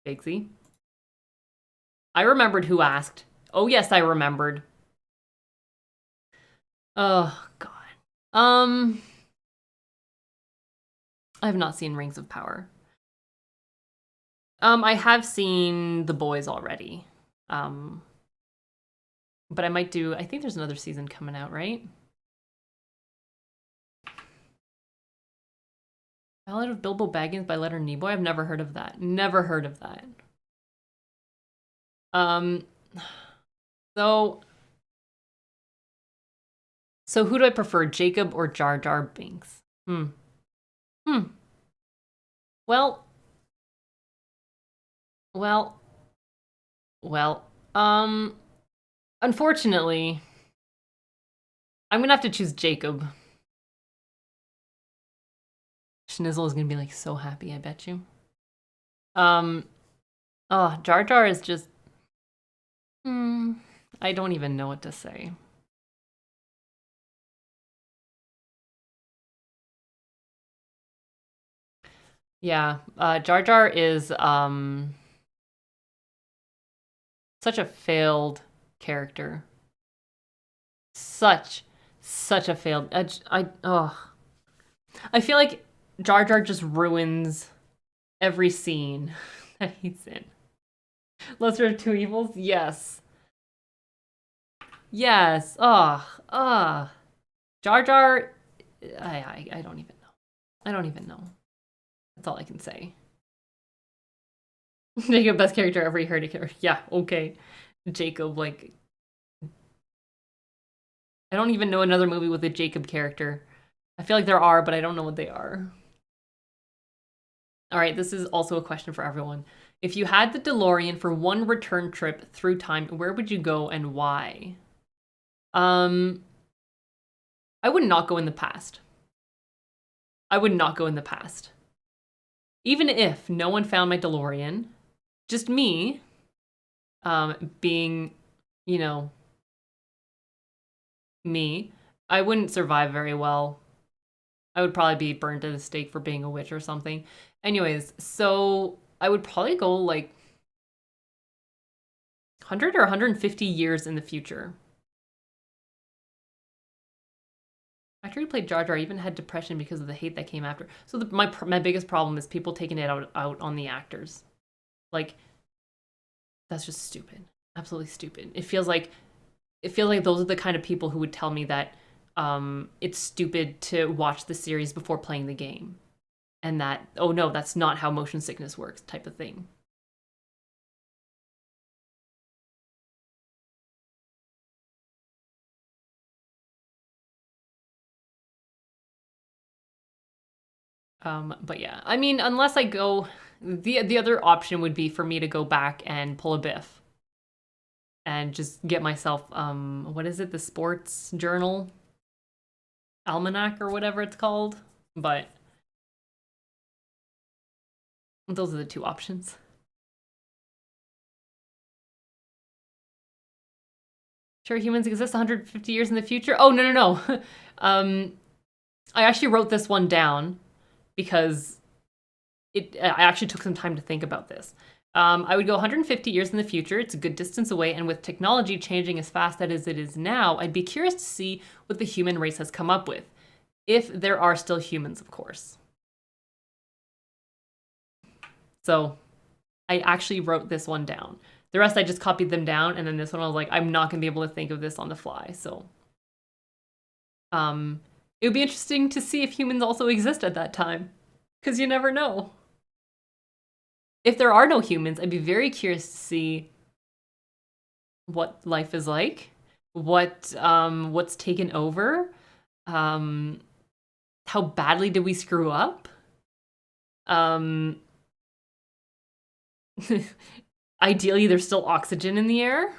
Bigsy. I remembered who asked. Oh yes, I remembered. Oh god. I have not seen Rings of Power. I have seen The Boys already. But I might do, I think there's another season coming out, right? Ballad of Bilbo Baggins by Leonard Nimoy? I've never heard of that. Never heard of that. So who do I prefer, Jacob or Jar Jar Binks? Well, unfortunately, I'm gonna have to choose Jacob. Schnizzle is gonna be like so happy, I bet you. Oh, Jar Jar is just, I don't even know what to say. Yeah, Jar Jar is such a failed character. Such a failed. I feel like Jar Jar just ruins every scene that he's in. Lesser of Two Evils, yes. Yes. Jar Jar. I don't even know. I don't even know. That's all I can say. Jacob, best character ever. You heard it. Yeah, okay. Jacob, like, I don't even know another movie with a Jacob character. I feel like there are, but I don't know what they are. All right, this is also a question for everyone. If you had the DeLorean for one return trip through time, where would you go and why? I would not go in the past. I would not go in the past. Even if no one found my DeLorean, just me, being, you know, me, I wouldn't survive very well. I would probably be burned at the stake for being a witch or something. Anyways, so I would probably go like 100 or 150 years in the future. actor who played Jar Jar even had depression because of the hate that came after. So my biggest problem is people taking it out on the actors. Like, that's just stupid. Absolutely stupid. It feels like those are the kind of people who would tell me that it's stupid to watch the series before playing the game. And that, oh no, that's not how motion sickness works, type of thing. But yeah, I mean, unless I go, the other option would be for me to go back and pull a Biff and just get myself, what is it, the sports journal almanac or whatever it's called. But those are the two options. Sure, humans exist 150 years in the future. Oh, no. I actually wrote this one down because I actually took some time to think about this. I would go 150 years in the future. It's a good distance away, and with technology changing as fast as it is now, I'd be curious to see what the human race has come up with. If there are still humans, of course. So I actually wrote this one down. The rest I just copied them down, and then this one I was like, I'm not gonna be able to think of this on the fly. So it would be interesting to see if humans also exist at that time, because you never know. If there are no humans, I'd be very curious to see what life is like, what's taken over, how badly did we screw up? Ideally, there's still oxygen in the air.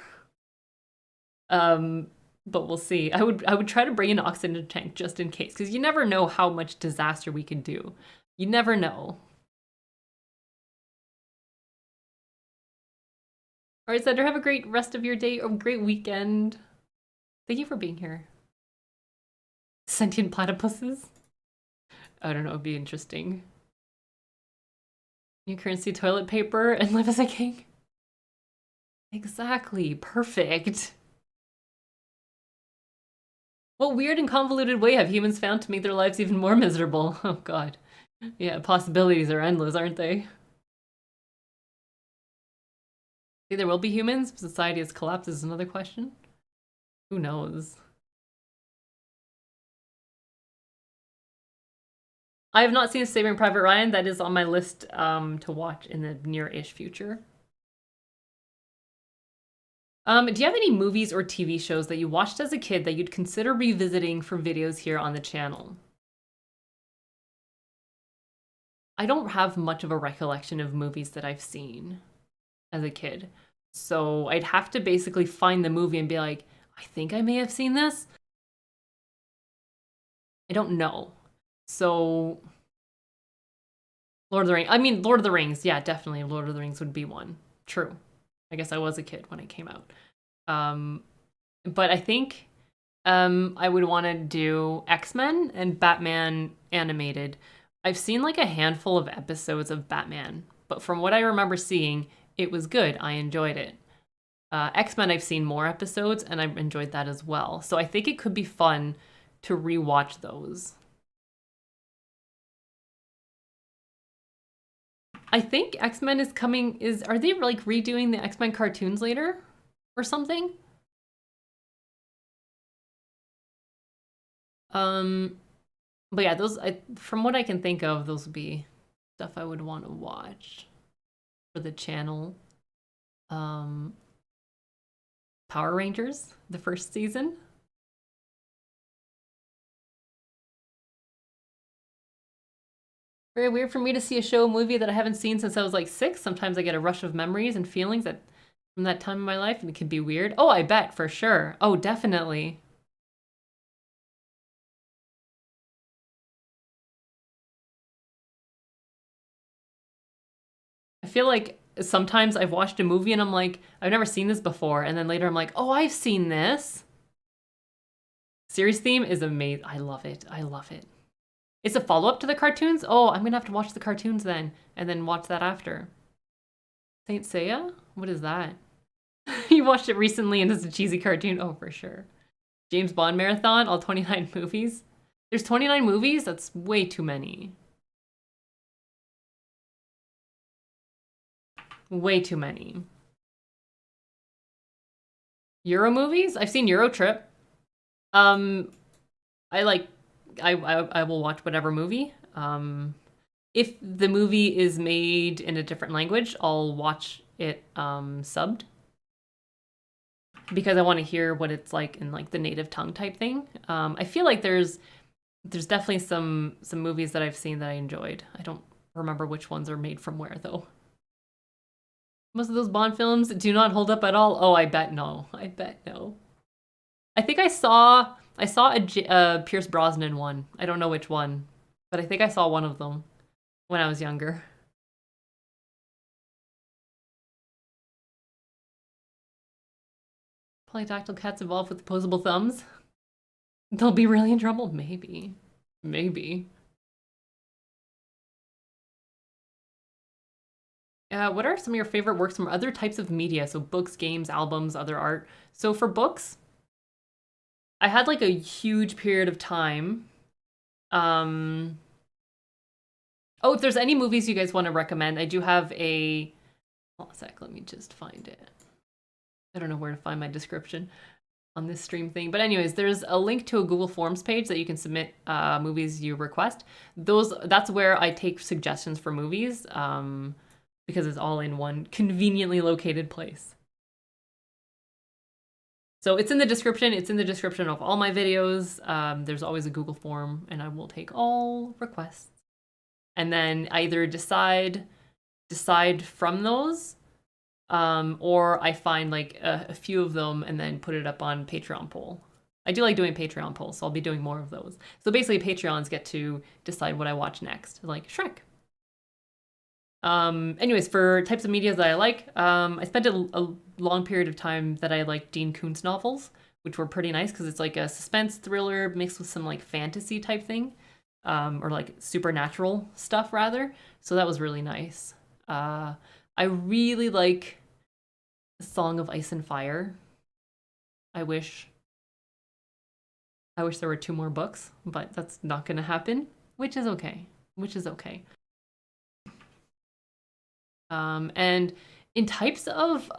But we'll see. I would try to bring an oxygen tank just in case, because you never know how much disaster we can do. You never know. All right, Sandra, have a great rest of your day, or great weekend. Thank you for being here. Sentient platypuses? I don't know, it'd be interesting. New currency toilet paper and live as a king. Exactly, perfect. What weird and convoluted way have humans found to make their lives even more miserable? Oh god. Yeah, possibilities are endless, aren't they? See, there will be humans, but society has collapsed is another question. Who knows? I have not seen Saving Private Ryan. That is on my list to watch in the near-ish future. Do you have any movies or TV shows that you watched as a kid that you'd consider revisiting for videos here on the channel? I don't have much of a recollection of movies that I've seen as a kid. So I'd have to basically find the movie and be like, I think I may have seen this. I don't know. So Lord of the Rings. I mean, Lord of the Rings. Yeah, definitely Lord of the Rings would be one. True. I guess I was a kid when it came out. But I think I would want to do X-Men and Batman animated. I've seen like a handful of episodes of Batman, but from what I remember seeing, it was good. I enjoyed it. X-Men, I've seen more episodes, and I enjoyed that as well. So I think it could be fun to rewatch those. I think X-Men is coming, are they like redoing the X-Men cartoons later? Or something? But yeah, those, from what I can think of, those would be stuff I would want to watch for the channel. Power Rangers, the first season. Very weird for me to see a show, movie that I haven't seen since I was like 6. Sometimes I get a rush of memories and feelings from that time in my life, and it can be weird. Oh, I bet, for sure. Oh, definitely. I feel like sometimes I've watched a movie and I'm like, I've never seen this before, and then later I'm like, oh, I've seen this. Series theme is amazing. I love it. I love it. It's a follow-up to the cartoons? Oh, I'm gonna have to watch the cartoons then, and then watch that after. Saint Seiya? What is that? You watched it recently and it's a cheesy cartoon? Oh, for sure. James Bond marathon, all 29 movies. There's 29 movies? That's way too many. Way too many. Euro movies? I've seen Euro Trip. I like I will watch whatever movie. If the movie is made in a different language, I'll watch it subbed because I want to hear what it's like in like the native tongue type thing. I feel like there's definitely some movies that I've seen that I enjoyed. I don't remember which ones are made from where though. Most of those Bond films do not hold up at all. Oh, I bet no. I bet no. I think I saw a Pierce Brosnan one. I don't know which one, but I think I saw one of them when I was younger. Polydactyl cats evolve with opposable thumbs. They'll be really in trouble. Maybe. Maybe. What are some of your favorite works from other types of media? So books, games, albums, other art. So for books, I had like a huge period of time. Oh, if there's any movies you guys want to recommend, I do have a... Hold on a sec, let me just find it. I don't know where to find my description on this stream thing. But anyways, there's a link to a Google Forms page that you can submit movies you request. That's where I take suggestions for movies because it's all in one conveniently located place. So it's in the description. It's in the description of all my videos. There's always a Google form, and I will take all requests. And then either decide from those, or I find like a few of them and then put it up on Patreon poll. I do like doing Patreon polls, so I'll be doing more of those. So basically, Patreons get to decide what I watch next, like Shrek. Anyways, for types of media that I like, I spent a long period of time that I liked Dean Koontz novels, which were pretty nice because it's like a suspense thriller mixed with some like fantasy type thing, or like supernatural stuff rather. So that was really nice. I really like Song of Ice and Fire. I wish there were 2 more books, but that's not gonna happen, which is okay. And in types of,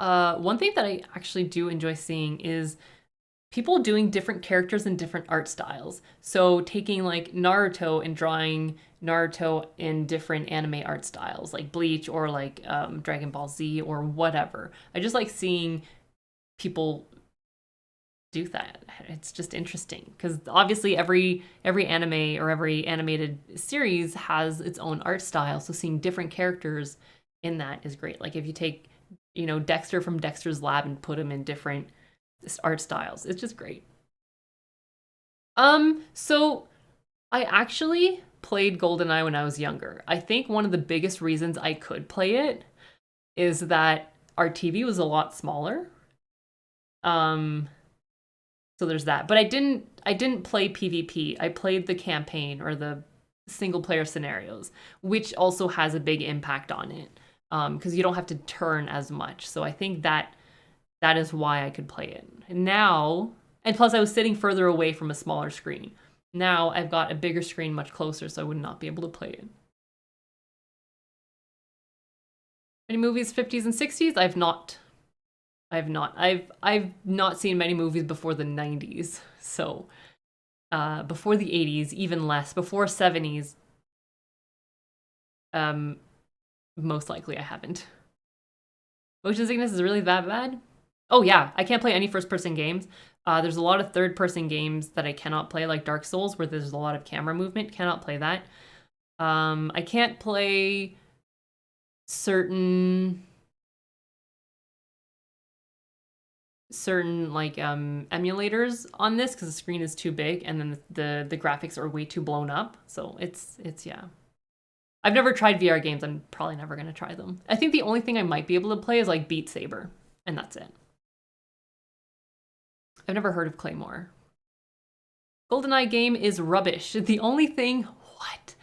one thing that I actually do enjoy seeing is people doing different characters in different art styles. So taking like Naruto and drawing Naruto in different anime art styles, like Bleach or like Dragon Ball Z or whatever. I just like seeing people do that. It's just interesting because obviously every anime or every animated series has its own art style. So seeing different characters in that is great. Like if you take, Dexter from Dexter's Lab and put him in different art styles, it's just great. So I actually played GoldenEye when I was younger. I think one of the biggest reasons I could play it is that our TV was a lot smaller. So there's that. But I didn't play PvP. I played the campaign or the single player scenarios, which also has a big impact on it. Because you don't have to turn as much. So I think that is why I could play it. Now, and plus I was sitting further away from a smaller screen. Now I've got a bigger screen much closer, so I would not be able to play it. Any movies 50s and 60s? I've not. I've not seen many movies before the 90s. So before the 80s, even less. Before 70s, most likely I haven't. Motion sickness is really that bad? Oh yeah, I can't play any first-person games. There's a lot of third-person games that I cannot play, like Dark Souls, where there's a lot of camera movement. Cannot play that. I can't play certain like emulators on this because the screen is too big and then the graphics are way too blown up. So it's yeah. I've never tried VR games. I'm probably never going to try them. I think the only thing I might be able to play is like Beat Saber, and that's it. I've never heard of Claymore. GoldenEye game is rubbish. The only thing... What?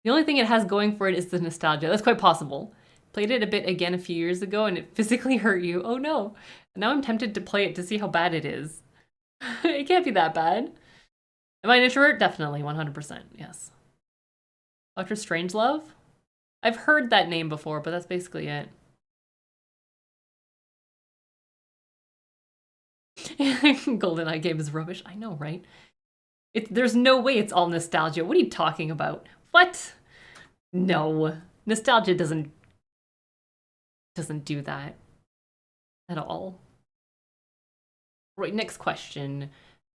The only thing it has going for it is the nostalgia. That's quite possible. Played it a bit again a few years ago, and it physically hurt you. Oh no. Now I'm tempted to play it to see how bad it is. It can't be that bad. Am I an introvert? Definitely, 100%. Yes. Doctor Strangelove? I've heard that name before, but that's basically it. GoldenEye game is rubbish. I know, right? There's no way it's all nostalgia. What are you talking about? What? No. Nostalgia doesn't do that at all. Right, next question.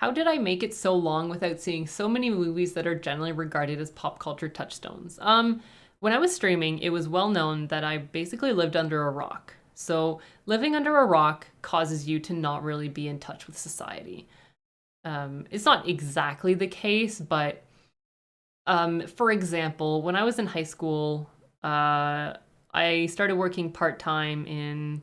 How did I make it so long without seeing so many movies that are generally regarded as pop culture touchstones? When I was streaming, it was well known that I basically lived under a rock. So living under a rock causes you to not really be in touch with society. It's not exactly the case, but for example, when I was in high school, I started working part-time in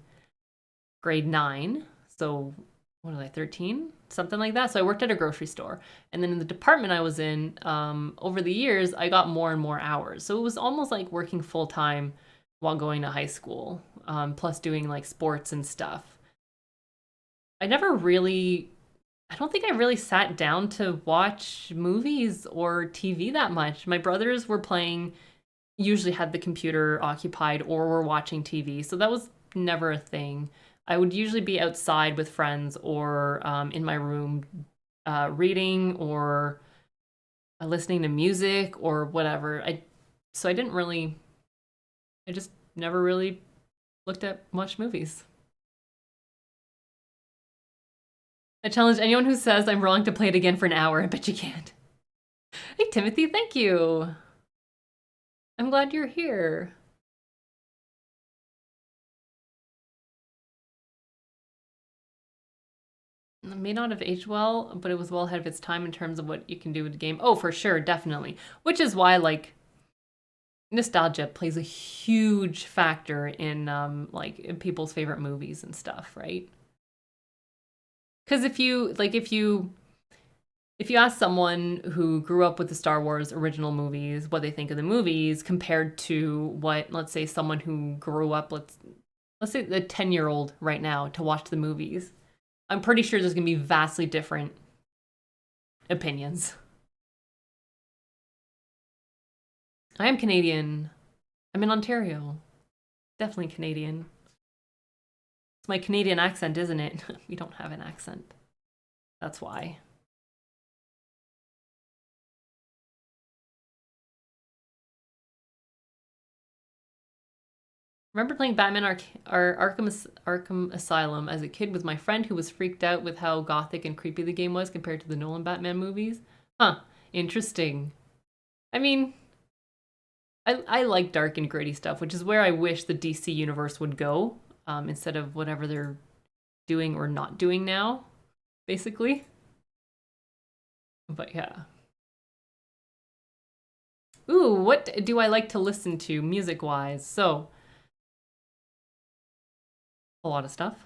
grade 9. So what was I, 13? Something like that. So I worked at a grocery store. And then in the department I was in, over the years, I got more and more hours. So it was almost like working full-time while going to high school, plus doing like sports and stuff. I don't think I really sat down to watch movies or TV that much. My brothers were playing, usually had the computer occupied or were watching TV. So that was never a thing. I would usually be outside with friends or in my room reading or listening to music or whatever. So I just never really looked at much movies. I challenge anyone who says I'm wrong to play it again for an hour. I bet you can't. Hey, Timothy, thank you. I'm glad you're here. It may not have aged well, but it was well ahead of its time in terms of what you can do with the game. Oh, for sure, definitely. Which is why, like, nostalgia plays a huge factor in, like, in people's favorite movies and stuff, right? Because if you ask someone who grew up with the Star Wars original movies what they think of the movies compared to what, let's say, someone who grew up, let's say the 10-year-old right now to watch the movies, I'm pretty sure there's going to be vastly different opinions. I am Canadian. I'm in Ontario. Definitely Canadian. It's my Canadian accent, isn't it? We don't have an accent. That's why. Remember playing Batman Arkham Asylum as a kid with my friend who was freaked out with how gothic and creepy the game was compared to the Nolan Batman movies? Huh, interesting. I mean, I like dark and gritty stuff, which is where I wish the DC universe would go, instead of whatever they're doing or not doing now, basically. But yeah. Ooh, what do I like to listen to music-wise? So, a lot of stuff.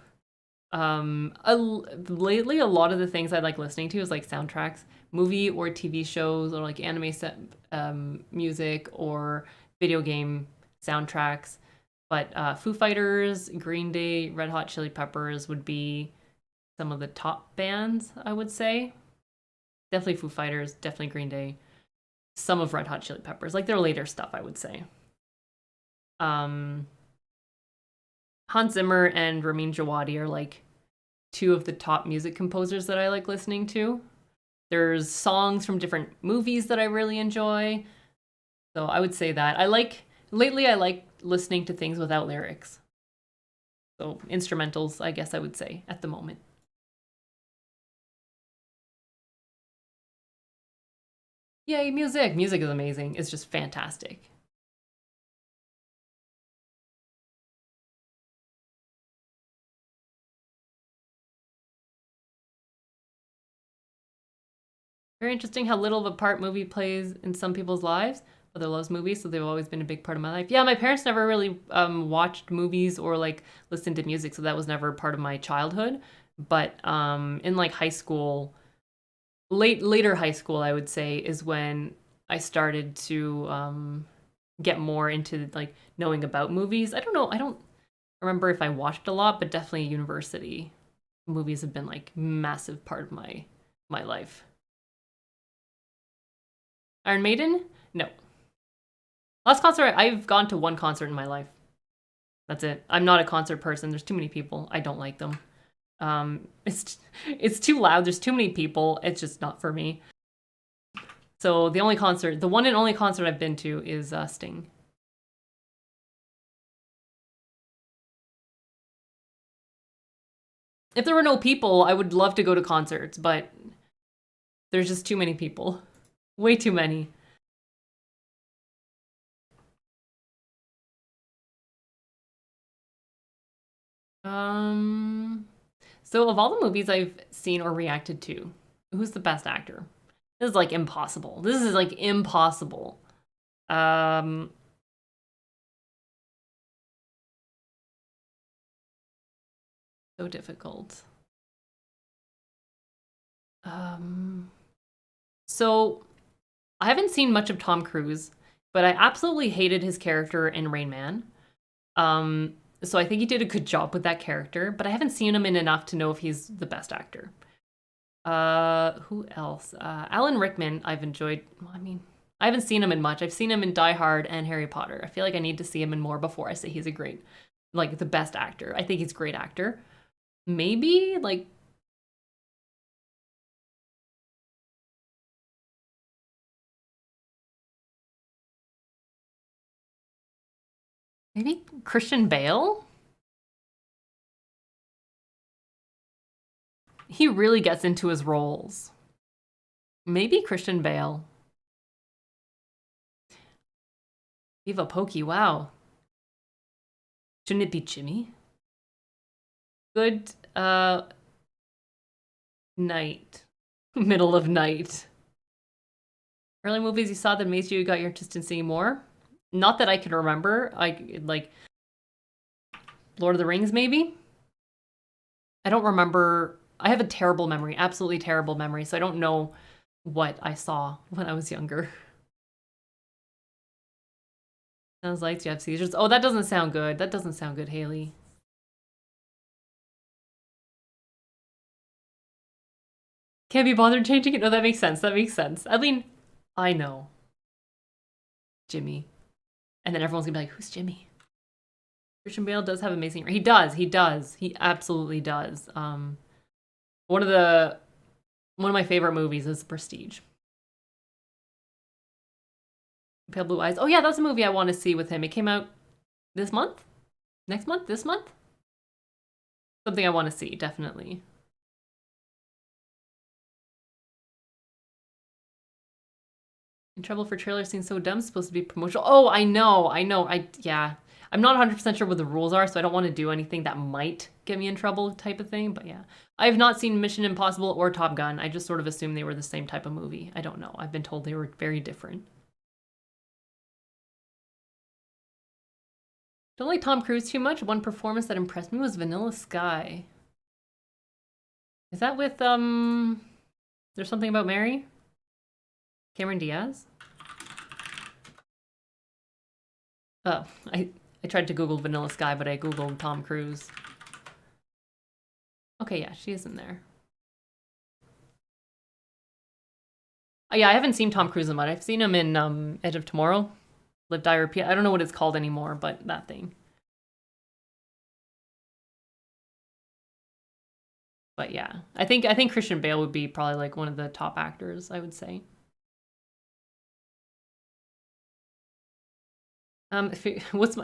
Lately, a lot of the things I like listening to is like soundtracks, movie or TV shows, or like anime set, music or video game soundtracks. But Foo Fighters, Green Day, Red Hot Chili Peppers would be some of the top bands, I would say. Definitely Foo Fighters, definitely Green Day, some of Red Hot Chili Peppers, like their later stuff, I would say. Um, Hans Zimmer and Ramin Djawadi are like two of the top music composers that I like listening to. There's songs from different movies that I really enjoy. So I would say that. Lately I like listening to things without lyrics. So instrumentals, I guess I would say at the moment. Yay, music. Music is amazing. It's just fantastic. Very interesting how little of a part movie plays in some people's lives. Mother loves movies, so they've always been a big part of my life. Yeah, my parents never really watched movies or like listened to music, so that was never part of my childhood. But in like high school, later high school, I would say, is when I started to get more into like knowing about movies. I don't know. I don't remember if I watched a lot, but definitely university movies have been like massive part of my life. Iron Maiden? No. Last concert, I've gone to one concert in my life. That's it. I'm not a concert person. There's too many people. I don't like them. It's too loud. There's too many people. It's just not for me. So the one and only concert I've been to is Sting. If there were no people, I would love to go to concerts, but there's just too many people. Way too many. So of all the movies I've seen or reacted to, who's the best actor? This is like impossible. This is like impossible. Um, so difficult. So I haven't seen much of Tom Cruise, but I absolutely hated his character in Rain Man. So I think he did a good job with that character, but I haven't seen him in enough to know if he's the best actor. Who else? Alan Rickman, I've enjoyed. Well, I mean, I haven't seen him in much. I've seen him in Die Hard and Harry Potter. I feel like I need to see him in more before I say he's a great, like the best actor. I think he's a great actor. Maybe like maybe Christian Bale. He really gets into his roles. Maybe Christian Bale. Viva Pokey, wow. Shouldn't it be Jimmy? Good night. Middle of night. Early movies you saw that made you got your interest in seeing more? Not that I can remember. I like Lord of the Rings, maybe? I don't remember. I have a terrible memory, absolutely terrible memory, so I don't know what I saw when I was younger. Sounds like you have seizures. Oh, that doesn't sound good. That doesn't sound good, Haley. Can't be bothered changing it? No, that makes sense. That makes sense. I mean, I know. Jimmy. And then everyone's gonna be like, who's Jimmy? Christian Bale does have amazing. He does. He does. He absolutely does. One of my favorite movies is Prestige. Pale Blue Eyes. Oh yeah, that's a movie I want to see with him. It came out this month? Next month? This month? Something I want to see, definitely. In trouble for trailer scene so dumb, supposed to be promotional. Oh, I know. Yeah. I'm not 100% sure what the rules are, so I don't want to do anything that might get me in trouble type of thing, but yeah. I have not seen Mission Impossible or Top Gun. I just sort of assumed they were the same type of movie. I don't know. I've been told they were very different. Don't like Tom Cruise too much. One performance that impressed me was Vanilla Sky. Is that with, There's Something About Mary? Cameron Diaz? Oh, I tried to Google Vanilla Sky, but I Googled Tom Cruise. Okay, yeah, she is in there. Oh, yeah, I haven't seen Tom Cruise in much. I've seen him in Edge of Tomorrow. Live, Die, Repeat. I don't know what it's called anymore, but that thing. But yeah, I think Christian Bale would be probably like one of the top actors, I would say. What's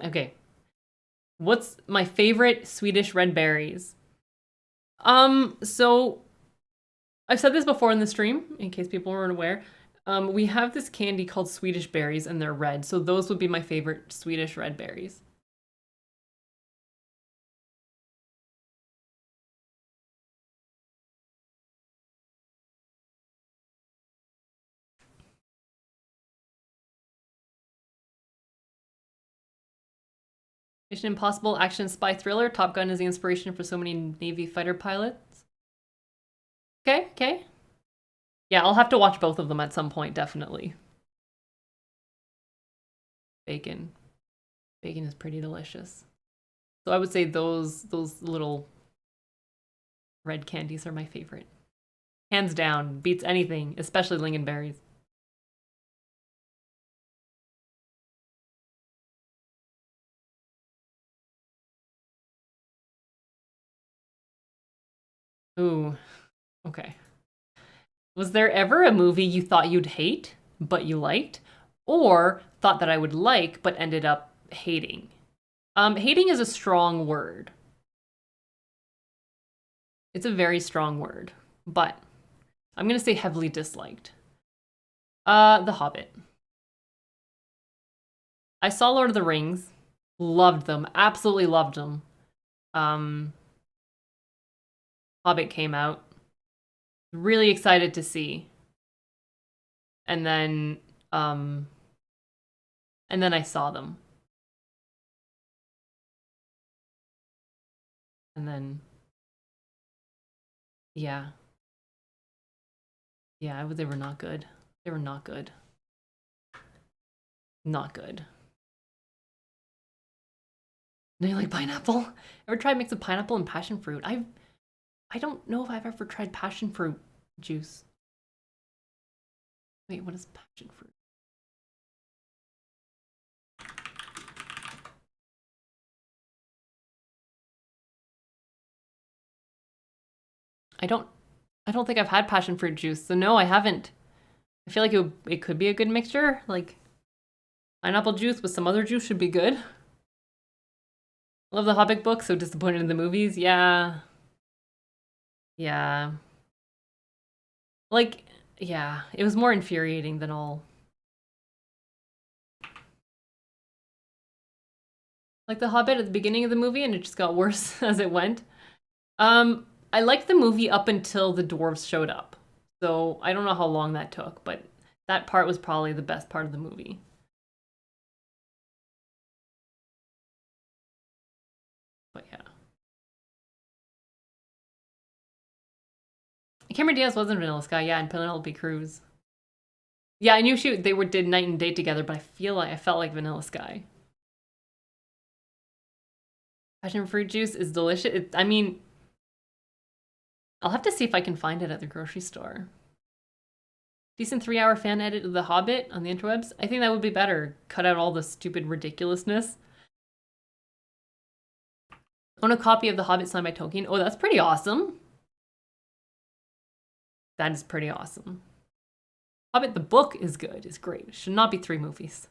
my favorite Swedish red berries? So I've said this before in the stream, in case people weren't aware. We have this candy called Swedish berries, and they're red. So those would be my favorite Swedish red berries. Mission Impossible action spy thriller. Top Gun is the inspiration for so many Navy fighter pilots. Okay, okay. Yeah, I'll have to watch both of them at some point, definitely. Bacon. Bacon is pretty delicious. So I would say those little red candies are my favorite. Hands down, beats anything, especially lingonberries. Ooh, okay. Was there ever a movie you thought you'd hate, but you liked? Or thought that I would like, but ended up hating? Hating is a strong word. It's a very strong word, but I'm gonna say heavily disliked. The Hobbit. I saw Lord of the Rings, loved them, absolutely loved them. Um, Hobbit came out, really excited to see, and then um, I saw them, and then yeah, yeah, they were not good. They were not good. Not good. Do you like pineapple? Ever tried mix of pineapple and passion fruit? I don't know if I've ever tried passion fruit juice. Wait, what is passion fruit? I don't think I've had passion fruit juice, so no, I haven't. I feel like it could be a good mixture. Like pineapple juice with some other juice should be good. Love the Hobbit book, so disappointed in the movies. Yeah. Yeah. Like, yeah, it was more infuriating than all. Like the Hobbit at the beginning of the movie, and it just got worse as it went. I liked the movie up until the dwarves showed up. So I don't know how long that took, but that part was probably the best part of the movie. But yeah. Cameron Diaz wasn't Vanilla Sky, yeah, and Penelope Cruz. Yeah, I knew did Night and Day together, but I felt like Vanilla Sky. Passion fruit juice is delicious. I mean, I'll have to see if I can find it at the grocery store. Decent 3-hour fan edit of The Hobbit on the interwebs. I think that would be better. Cut out all the stupid ridiculousness. Own a copy of The Hobbit signed by Tolkien. Oh, that's pretty awesome. That is pretty awesome. Hobbit the book is good. It's great. It should not be 3 movies.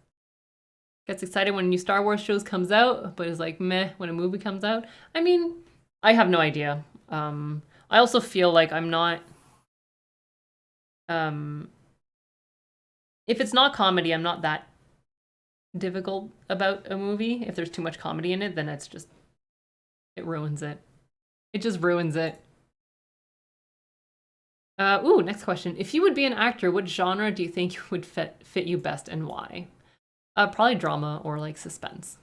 Gets excited when a new Star Wars shows comes out, but is like meh when a movie comes out. I mean, I have no idea. I also feel like I'm not. If it's not comedy, I'm not that difficult about a movie. If there's too much comedy in it, then it ruins it. It just ruins it. Ooh, next question. If you would be an actor, what genre do you think would fit you best and why? Probably drama or like suspense.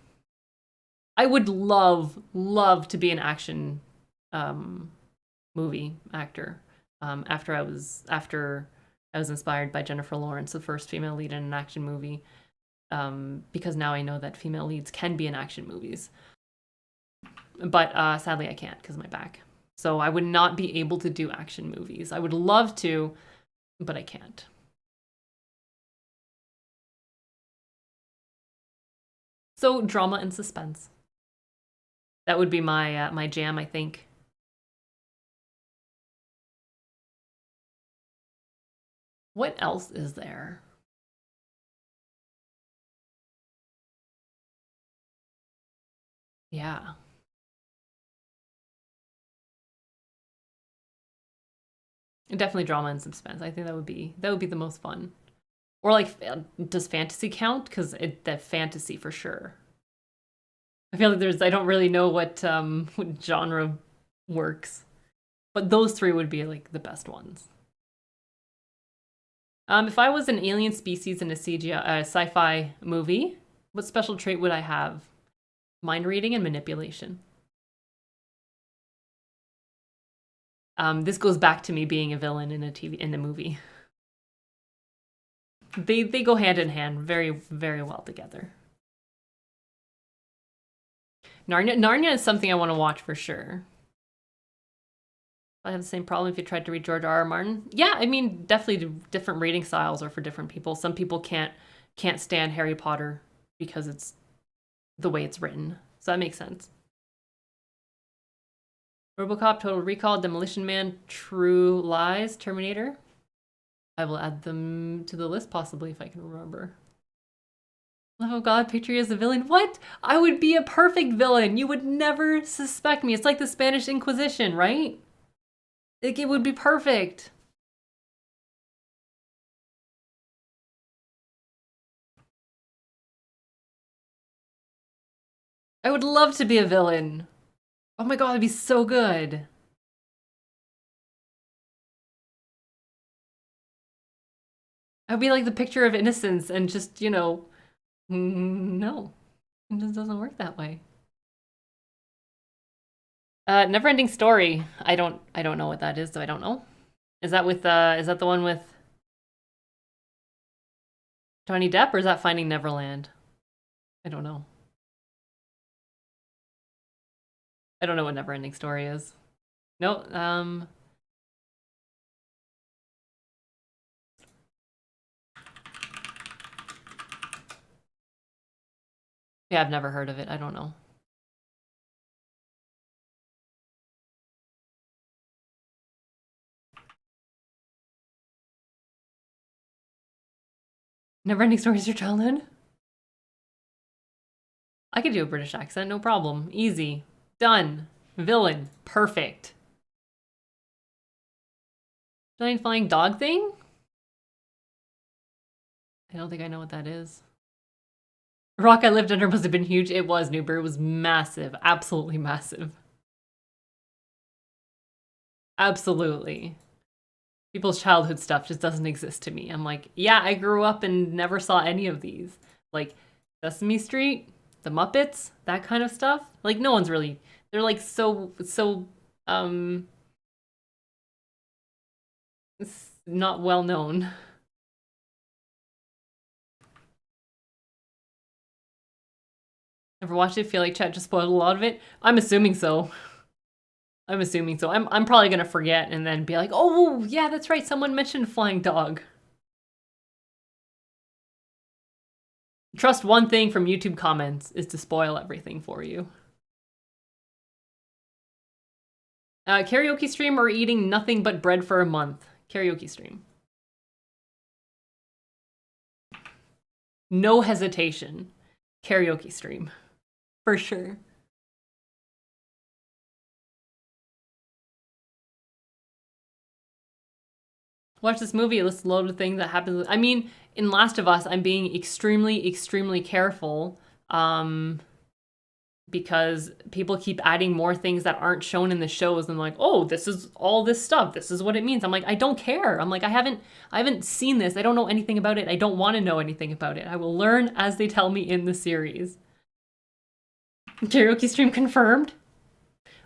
I would love to be an action movie actor. After I was inspired by Jennifer Lawrence, the first female lead in an action movie. Because now I know that female leads can be in action movies. But sadly I can't because of my back. So I would not be able to do action movies. I would love to, but I can't. So drama and suspense. That would be my my jam, I think. What else is there? Yeah. Definitely drama and suspense. I think that would be the most fun. Or like, does fantasy count? Because that fantasy for sure. I feel like I don't really know what genre works, but those 3 would be like the best ones. If I was an alien species in a CGI sci-fi movie, what special trait would I have? Mind reading and manipulation. This goes back to me being a villain in a movie. They go hand in hand very, very well together. Narnia is something I want to watch for sure. I have the same problem if you tried to read George R.R. Martin. Yeah, I mean, definitely different reading styles are for different people. Some people can't stand Harry Potter because it's the way it's written. So that makes sense. RoboCop, Total Recall, Demolition Man, True Lies, Terminator. I will add them to the list possibly if I can remember. Love of God, picture you as a villain. What? I would be a perfect villain. You would never suspect me. It's like the Spanish Inquisition, right? Like, it would be perfect. I would love to be a villain. Oh my god, it'd be so good. I'd be like the picture of innocence and just, you know, no. It just doesn't work that way. Neverending Story. I don't know what that is, so I don't know. Is that the one with Johnny Depp or is that Finding Neverland? I don't know. I don't know what Neverending Story is. No, yeah, I've never heard of it. I don't know. Neverending Story is your childhood? I could do a British accent, no problem. Easy. Done. Villain. Perfect. Giant flying dog thing? I don't think I know what that is. The rock I lived under must have been huge. It was, Noober. It was massive. Absolutely massive. Absolutely. People's childhood stuff just doesn't exist to me. I'm like, yeah, I grew up and never saw any of these. Like Sesame Street, The Muppets, that kind of stuff. Like no one's really, they're like so not well known. Never watched it, feel like chat just spoiled a lot of it. I'm assuming so. I'm probably gonna forget and then be like, oh yeah, that's right, someone mentioned flying dog. Trust one thing from YouTube comments is to spoil everything for you. Karaoke stream or eating nothing but bread for a month? Karaoke stream. No hesitation. Karaoke stream. For sure. Watch this movie, it lists a load of things that happen. I mean, in Last of Us, I'm being extremely, extremely careful. Because people keep adding more things that aren't shown in the shows and like, oh, this is all this stuff. This is what it means. I'm like, I don't care. I'm like, I haven't seen this. I don't know anything about it. I don't want to know anything about it. I will learn as they tell me in the series. Karaoke stream confirmed.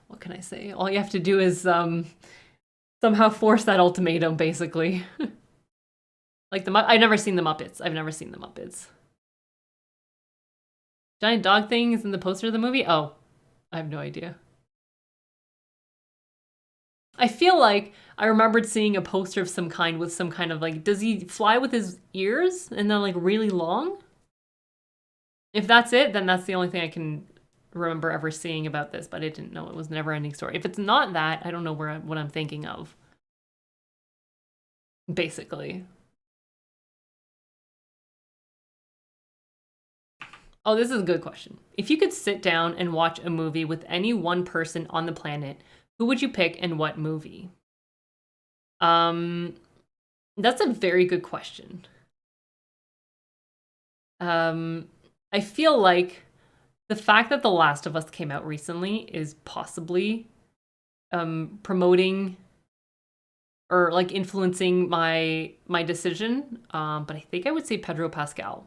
What can I say? All you have to do is somehow force that ultimatum, basically. Like I've never seen the Muppets. I've never seen the Muppets. Giant dog thing is in the poster of the movie? Oh, I have no idea. I feel like I remembered seeing a poster of some kind with some kind of like, does he fly with his ears and then like really long? If that's it, then that's the only thing I can remember ever seeing about this, but I didn't know it was Neverending Story. If it's not that, I don't know what I'm thinking of. Basically. Oh, this is a good question. If you could sit down and watch a movie with any one person on the planet, who would you pick and what movie? That's a very good question. I feel like the fact that The Last of Us came out recently is possibly promoting or like influencing my decision. But I think I would say Pedro Pascal.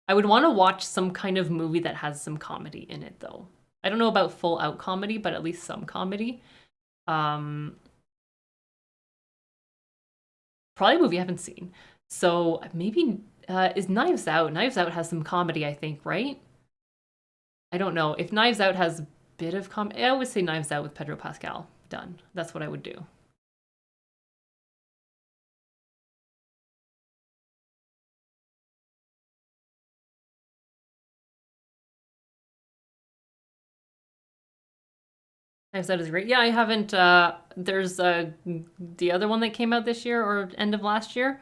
I would want to watch some kind of movie that has some comedy in it, though. I don't know about full out comedy, but at least some comedy. Probably a movie I haven't seen. So maybe is Knives Out. Knives Out has some comedy, I think, right? I don't know. If Knives Out has a bit of comedy, I would say Knives Out with Pedro Pascal. Done. That's what I would do. I've said it's great. Yeah, I haven't. There's the other one that came out this year or end of last year,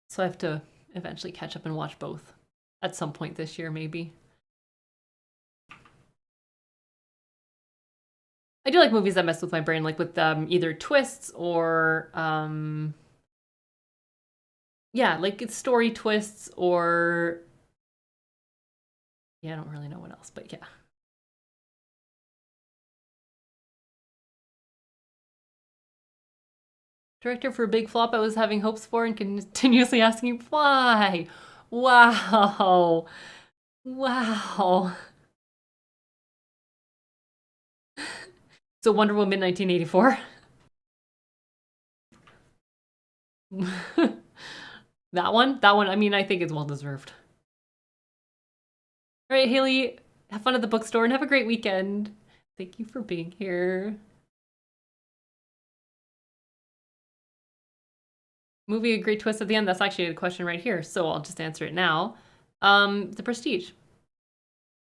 so I have to eventually catch up and watch both at some point this year, maybe. I do like movies that mess with my brain, like with either twists or yeah, like it's story twists or yeah, I don't really know what else, but yeah. Director for a big flop I was having hopes for and continuously asking why. Wow. Wow. So Wonder Woman 1984. That one? That one, I mean, I think it's well deserved. All right, Haley, have fun at the bookstore and have a great weekend. Thank you for being here. Movie, a great twist at the end. That's actually a question right here, so I'll just answer it now. The Prestige.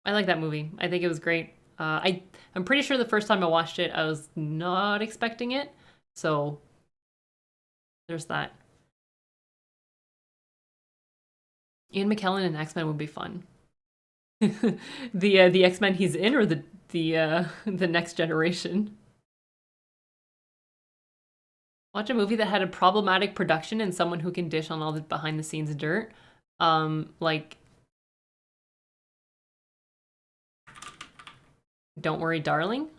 I like that movie. I think it was great. I'm pretty sure the first time I watched it, I was not expecting it. So there's that. Ian McKellen in X-Men would be fun. The X-Men he's in, or the next generation. Watch a movie that had a problematic production and someone who can dish on all the behind the scenes dirt. Like Don't Worry, Darling.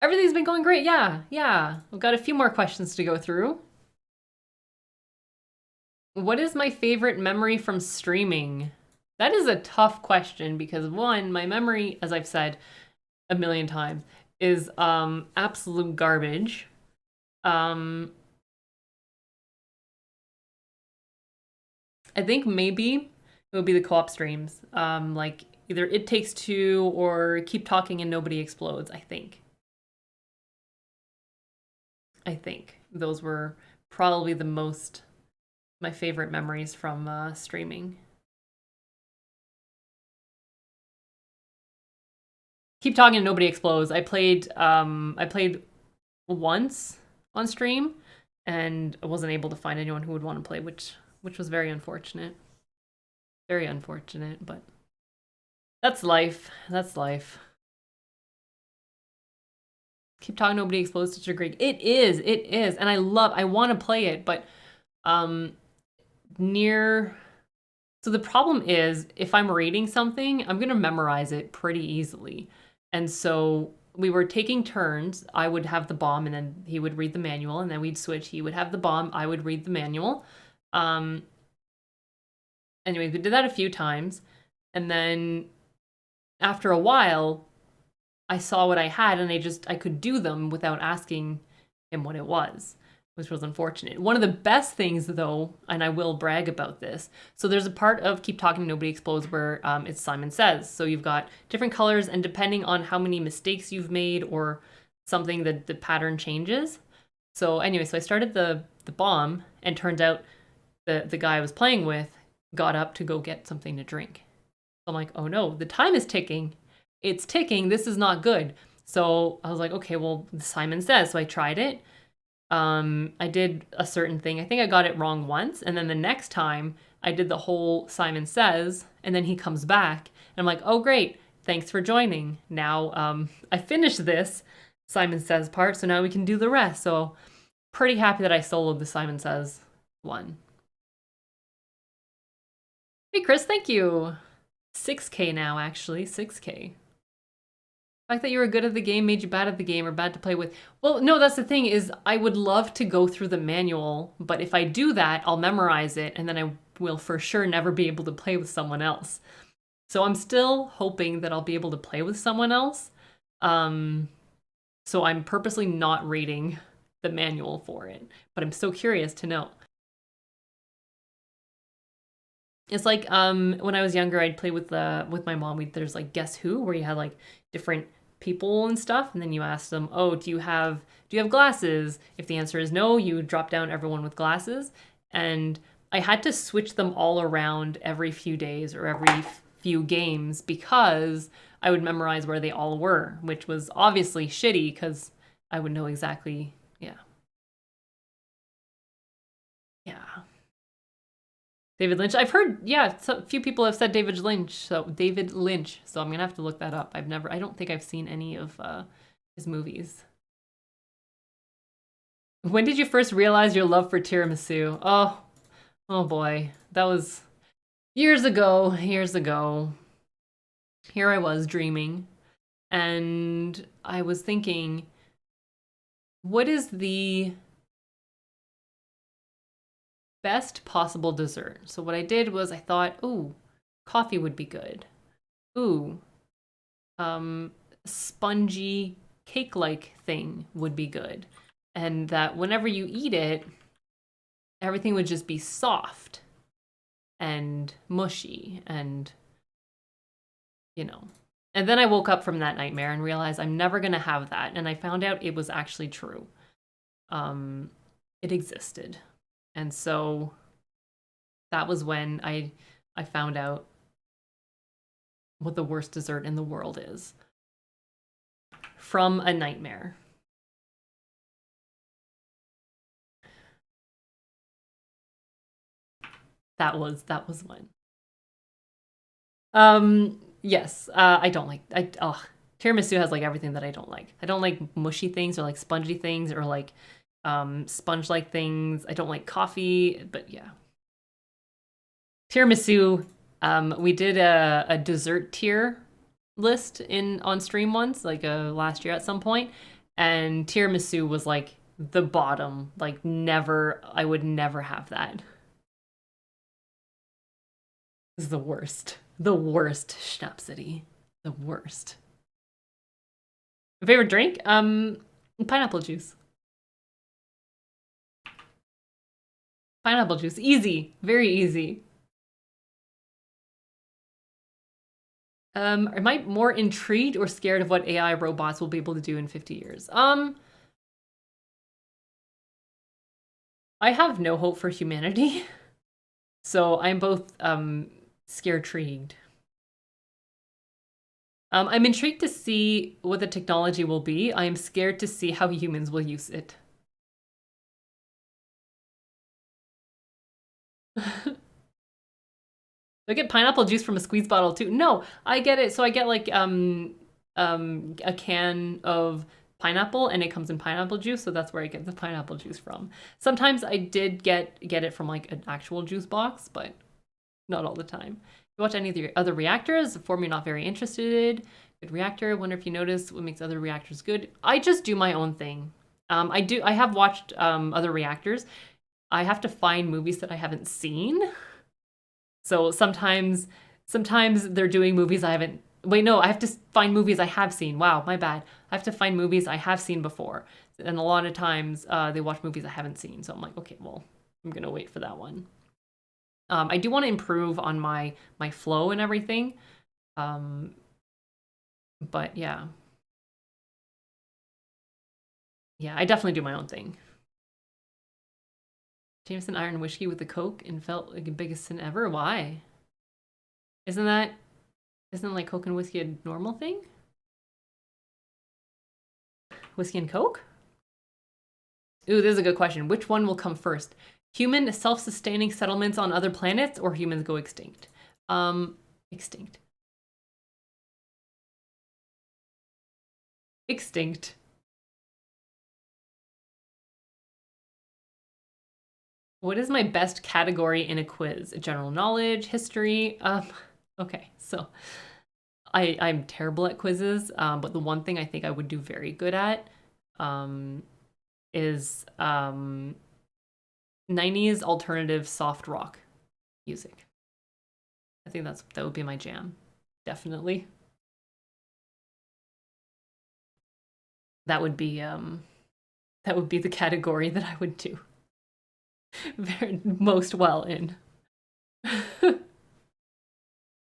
Everything's been going great. Yeah, yeah. We've got a few more questions to go through. What is my favorite memory from streaming? That is a tough question because one, my memory, as I've said a million times, is absolute garbage. I think maybe it would be the co-op streams. Like either It Takes Two or Keep Talking and Nobody Explodes, I think. I think those were probably my favorite memories from streaming. Keep Talking and Nobody Explodes. I played once on stream and I wasn't able to find anyone who would want to play, which was very unfortunate. Very unfortunate, but that's life. That's life. Keep Talking Nobody Explodes, such a great. It is. And I want to play it, but near so the problem is if I'm reading something, I'm going to memorize it pretty easily. And so we were taking turns. I would have the bomb and then he would read the manual and then we'd switch. He would have the bomb, I would read the manual. Anyway, we did that a few times. And then after a while, I saw what I had and I could do them without asking him what it was, which was unfortunate. One of the best things though, and I will brag about this, so there's a part of Keep Talking Nobody Explodes where it's Simon Says. So you've got different colors and depending on how many mistakes you've made or something, the pattern changes. So anyway, so I started the bomb and turned out the guy I was playing with got up to go get something to drink. So I'm like, oh no, the time is ticking. It's ticking. This is not good. So I was like, okay, well, Simon Says. So I tried it. I did a certain thing. I think I got it wrong once. And then the next time I did the whole Simon Says, and then he comes back. And I'm like, oh, great. Thanks for joining. Now I finished this Simon Says part. So now we can do the rest. So pretty happy that I soloed the Simon Says one. Hey, Chris, thank you. 6K now, actually. 6K. The fact that you were good at the game made you bad at the game or bad to play with. Well, no, that's the thing is I would love to go through the manual, but if I do that, I'll memorize it and then I will for sure never be able to play with someone else. So I'm still hoping that I'll be able to play with someone else. So I'm purposely not reading the manual for it, but I'm so curious to know. It's like when I was younger, I'd play with my mom. There's like Guess Who, where you had like different people and stuff, and then you ask them, "Oh, do you have glasses?" If the answer is no, you drop down everyone with glasses. And I had to switch them all around every few days or every few games because I would memorize where they all were, which was obviously shitty because I would know exactly. Yeah. Yeah. David Lynch. I've heard, yeah, a few people have said David Lynch. So I'm gonna have to look that up. I don't think I've seen any of his movies. When did you first realize your love for tiramisu? Oh boy, that was years ago. Years ago. Here I was dreaming, and I was thinking, what is the best possible dessert? So what I did was I thought, ooh, coffee would be good. Ooh, spongy cake-like thing would be good. And that whenever you eat it, everything would just be soft and mushy and, you know. And then I woke up from that nightmare and realized I'm never going to have that. And I found out it was actually true. It existed. And so that was when I found out what the worst dessert in the world is. From a nightmare. That was one. Yes, I don't like tiramisu has like everything that I don't like. I don't like mushy things or like spongy things or like sponge-like things. I don't like coffee, but yeah. Tiramisu, we did a dessert tier list on stream once, like last year at some point, and tiramisu was like the bottom. Like never, I would never have that. This is the worst. The worst Schnapsity. The worst. Favorite drink? Pineapple juice. Pineapple juice. Easy. Very easy. Am I more intrigued or scared of what AI robots will be able to do in 50 years? I have no hope for humanity. So I'm both scared-intrigued. I'm intrigued to see what the technology will be. I am scared to see how humans will use it. I get pineapple juice from a squeeze bottle too. No, I get it. So I get like a can of pineapple and it comes in pineapple juice, so that's where I get the pineapple juice from. Sometimes I did get it from like an actual juice box, but not all the time. You watch any of the other reactors? For me, not very interested. Good reactor. Wonder if you notice what makes other reactors good. I just do my own thing. I have watched other reactors. I have to find movies that I haven't seen. So sometimes they're doing movies I haven't. Wait, no, I have to find movies I have seen. Wow, my bad. I have to find movies I have seen before. And a lot of times they watch movies I haven't seen. So I'm like, okay, well, I'm gonna wait for that one. I do want to improve on my flow and everything. But yeah. Yeah, I definitely do my own thing. Jameson Iron Whiskey with the Coke and felt like the biggest sin ever? Why? Isn't like Coke and whiskey a normal thing? Whiskey and Coke? Ooh, this is a good question. Which one will come first? Human self-sustaining settlements on other planets or humans go extinct? Extinct. Extinct. What is my best category in a quiz? General knowledge, history? Okay, so I'm terrible at quizzes, but the one thing I think I would do very good at is 90s alternative soft rock music. I think that would be my jam. Definitely. That would be the category that I would do most well in.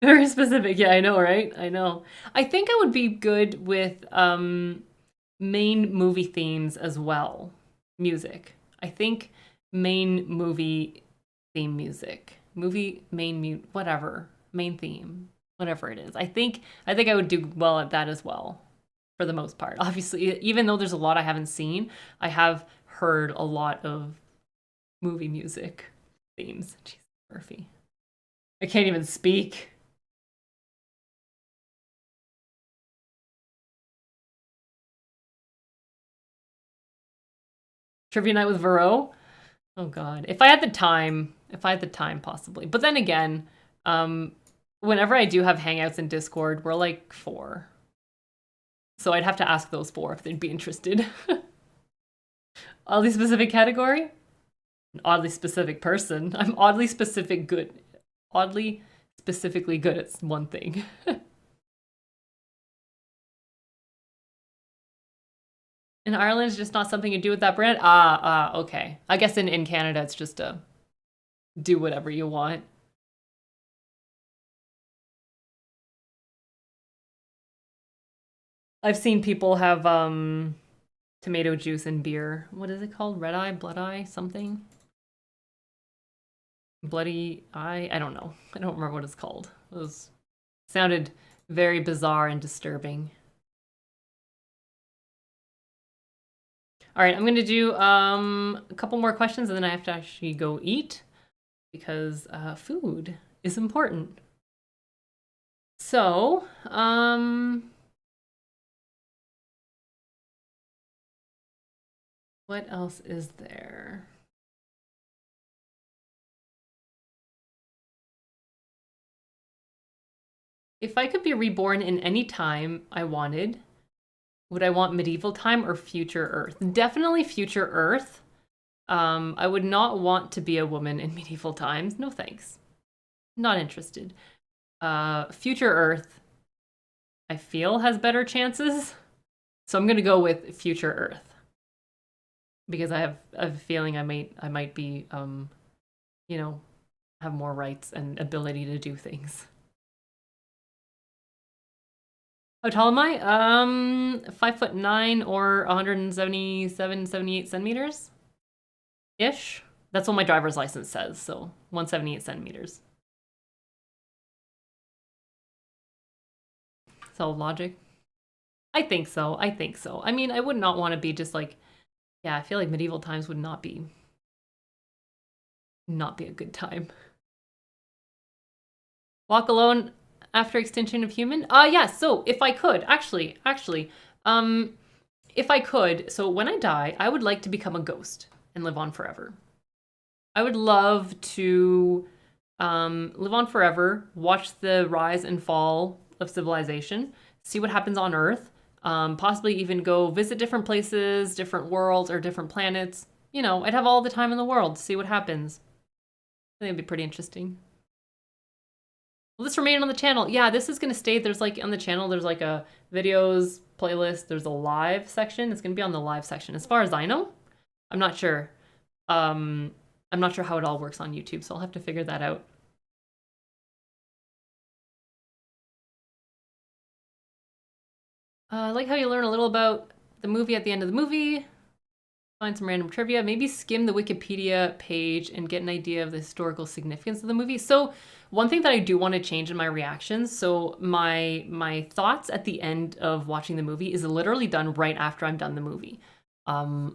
Very specific. Yeah, I know, right? I know. I think I would be good with main movie themes as well. Music. I think main movie theme music. Movie main whatever. Main theme. whatever it is. I think I would do well at that as well, for the most part. Obviously, even though there's a lot I haven't seen, I have heard a lot of movie music themes. Jesus, Murphy. I can't even speak. Trivia night with Vero? Oh god. If I had the time, possibly. But then again, whenever I do have hangouts in Discord, we're like 4. So I'd have to ask those 4 if they'd be interested. Oddly specific category? An oddly specific person. I'm oddly specific good. Oddly specifically good at one thing. In Ireland, it's just not something you do with that brand? Okay. I guess in Canada, it's just a do whatever you want. I've seen people have tomato juice and beer. What is it called? Red eye? Blood eye? Something? Bloody eye? I don't know. I don't remember what it's called. It sounded very bizarre and disturbing. All right, I'm going to do a couple more questions and then I have to actually go eat because food is important. So, what else is there? If I could be reborn in any time I wanted, would I want medieval time or future Earth? Definitely future Earth. I would not want to be a woman in medieval times. No thanks. Not interested. Future Earth, I feel, has better chances. So I'm gonna go with future Earth. Because I have a feeling I might be, you know, have more rights and ability to do things. How tall am I? 5'9" or 177, 78 centimeters ish. That's what my driver's license says. So 178 centimeters. So logic. I think so. I mean, I would not want to be just like, yeah, I feel like medieval times would not be a good time. Walk alone after extinction of human? Yes, so if I could, actually, if I could, so when I die, I would like to become a ghost and live on forever. I would love to live on forever, watch the rise and fall of civilization, see what happens on Earth, possibly even go visit different places, different worlds, or different planets. You know, I'd have all the time in the world to see what happens. I think it'd be pretty interesting. Will this remain on the channel? Yeah, this is going to stay. There's like on the channel, there's like a videos playlist. There's a live section. It's going to be on the live section. As far as I know, I'm not sure. I'm not sure how it all works on YouTube, so I'll have to figure that out. I like how you learn a little about the movie at the end of the movie. Find some random trivia. Maybe skim the Wikipedia page and get an idea of the historical significance of the movie. So one thing that I do want to change in my reactions, so my thoughts at the end of watching the movie is literally done right after I'm done the movie,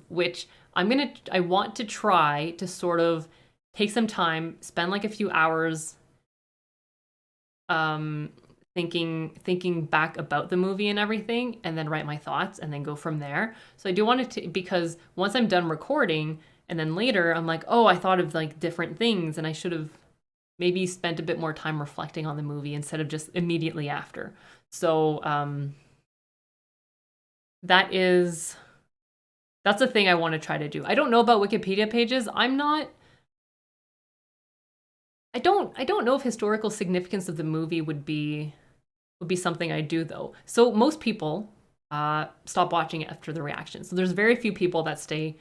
which I want to try to sort of take some time, spend like a few hours thinking back about the movie and everything, and then write my thoughts and then go from there. So I do want to, because once I'm done recording and then later I'm like, oh, I thought of like different things and I should have maybe spent a bit more time reflecting on the movie instead of just immediately after. So that's a thing I want to try to do. I don't know about Wikipedia pages. I don't know if historical significance of the movie would be something I do though. So most people stop watching it after the reaction. So there's very few people that stay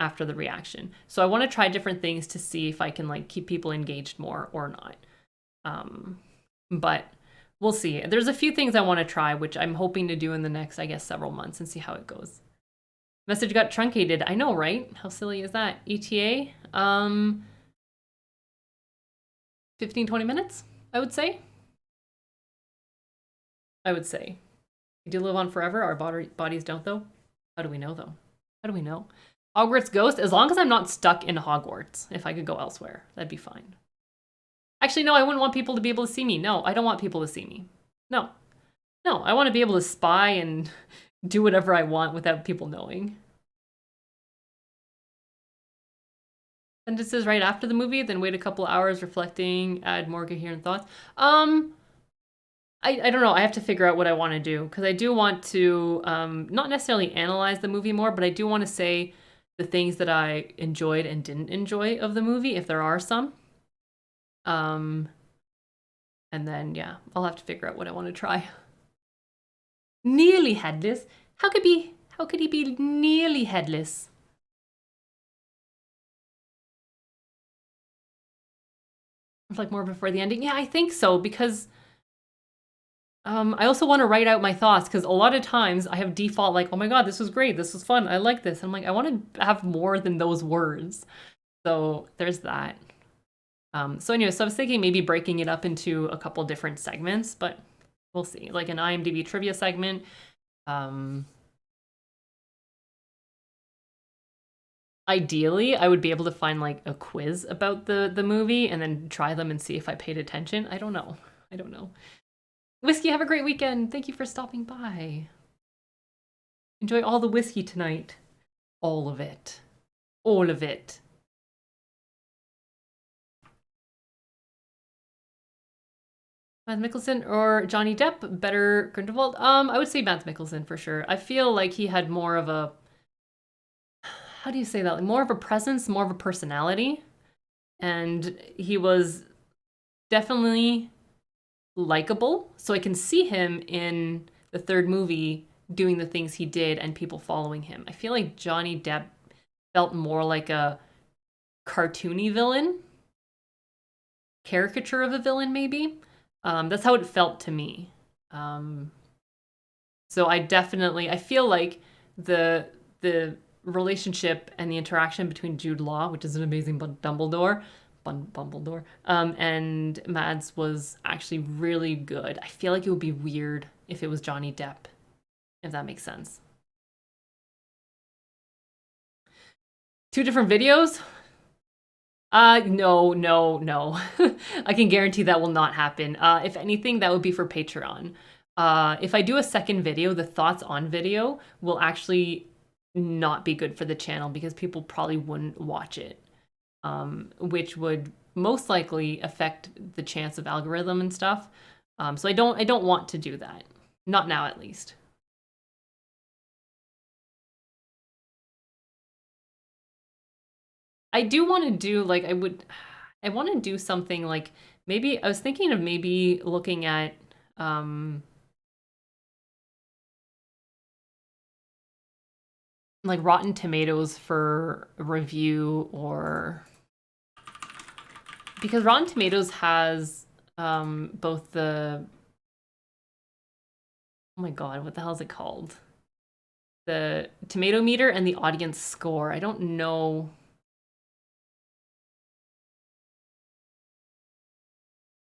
after the reaction. So I want to try different things to see if I can like keep people engaged more or not. But we'll see. There's a few things I want to try, which I'm hoping to do in the next, I guess, several months and see how it goes. Message got truncated. I know, right? How silly is that? ETA? 15, 20 minutes, I would say. I would say. We do live on forever. Our bodies don't, though. How do we know, though? How do we know? Hogwarts ghost, as long as I'm not stuck in Hogwarts. If I could go elsewhere, that'd be fine. Actually, no, I wouldn't want people to be able to see me. No, I don't want people to see me. No. No, I want to be able to spy and do whatever I want without people knowing. Sentences right after the movie, then wait a couple hours reflecting, add more coherent thoughts. I don't know. I have to figure out what I want to do because I do want to not necessarily analyze the movie more, but I do want to say the things that I enjoyed and didn't enjoy of the movie, if there are some. And then, yeah, I'll have to figure out what I want to try. Nearly headless? How could he be nearly headless? It's like more before the ending. Yeah, I think so because I also want to write out my thoughts because a lot of times I have default like, oh my god, this was great, this was fun, I like this. I'm like, I want to have more than those words. So there's that. So anyway, so I was thinking maybe breaking it up into a couple different segments, but we'll see. Like an IMDb trivia segment. Ideally, I would be able to find like a quiz about the movie and then try them and see if I paid attention. I don't know. Whiskey, have a great weekend. Thank you for stopping by. Enjoy all the whiskey tonight. All of it. All of it. Mads Mikkelsen or Johnny Depp? Better Grindelwald? I would say Mads Mikkelsen for sure. I feel like he had more of a... How do you say that? Like more of a presence, more of a personality. And he was definitely likable, so I can see him in the third movie doing the things he did and people following him. I feel like Johnny Depp felt more like a cartoony villain, caricature of a villain maybe. That's how it felt to me. So I feel like the relationship and the interaction between Jude Law, which is an amazing Dumbledore, and Mads was actually really good. I feel like it would be weird if it was Johnny Depp, if that makes sense. 2 different videos? No. I can guarantee that will not happen. If anything, that would be for Patreon. If I do a second video, the thoughts on video will actually not be good for the channel because people probably wouldn't watch it. Which would most likely affect the chance of algorithm and stuff. So I don't want to do that. Not now, at least. I do want to do like I want to do something like maybe I was thinking of maybe looking at like Rotten Tomatoes for review, or because Rotten Tomatoes has both the, oh my god, what the hell is it called? The tomato meter and the audience score. I don't know.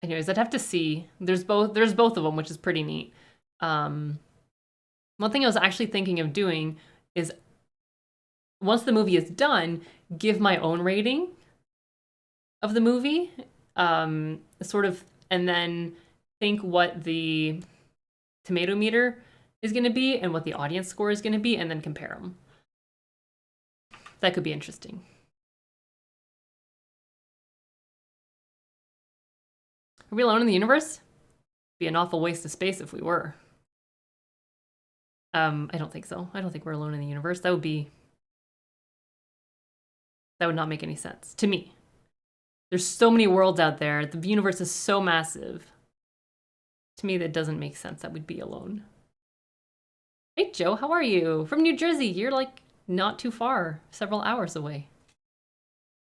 Anyways, I'd have to see. There's both of them, which is pretty neat. One thing I was actually thinking of doing is once the movie is done, give my own rating of the movie, sort of, and then think what the tomato meter is going to be and what the audience score is going to be, and then compare them. That could be interesting. Are we alone in the universe? It'd be an awful waste of space if we were. I don't think so. I don't think we're alone in the universe. That would not make any sense to me. There's so many worlds out there. The universe is so massive. To me, that doesn't make sense that we'd be alone. Hey, Joe, how are you? From New Jersey. You're like not too far, several hours away.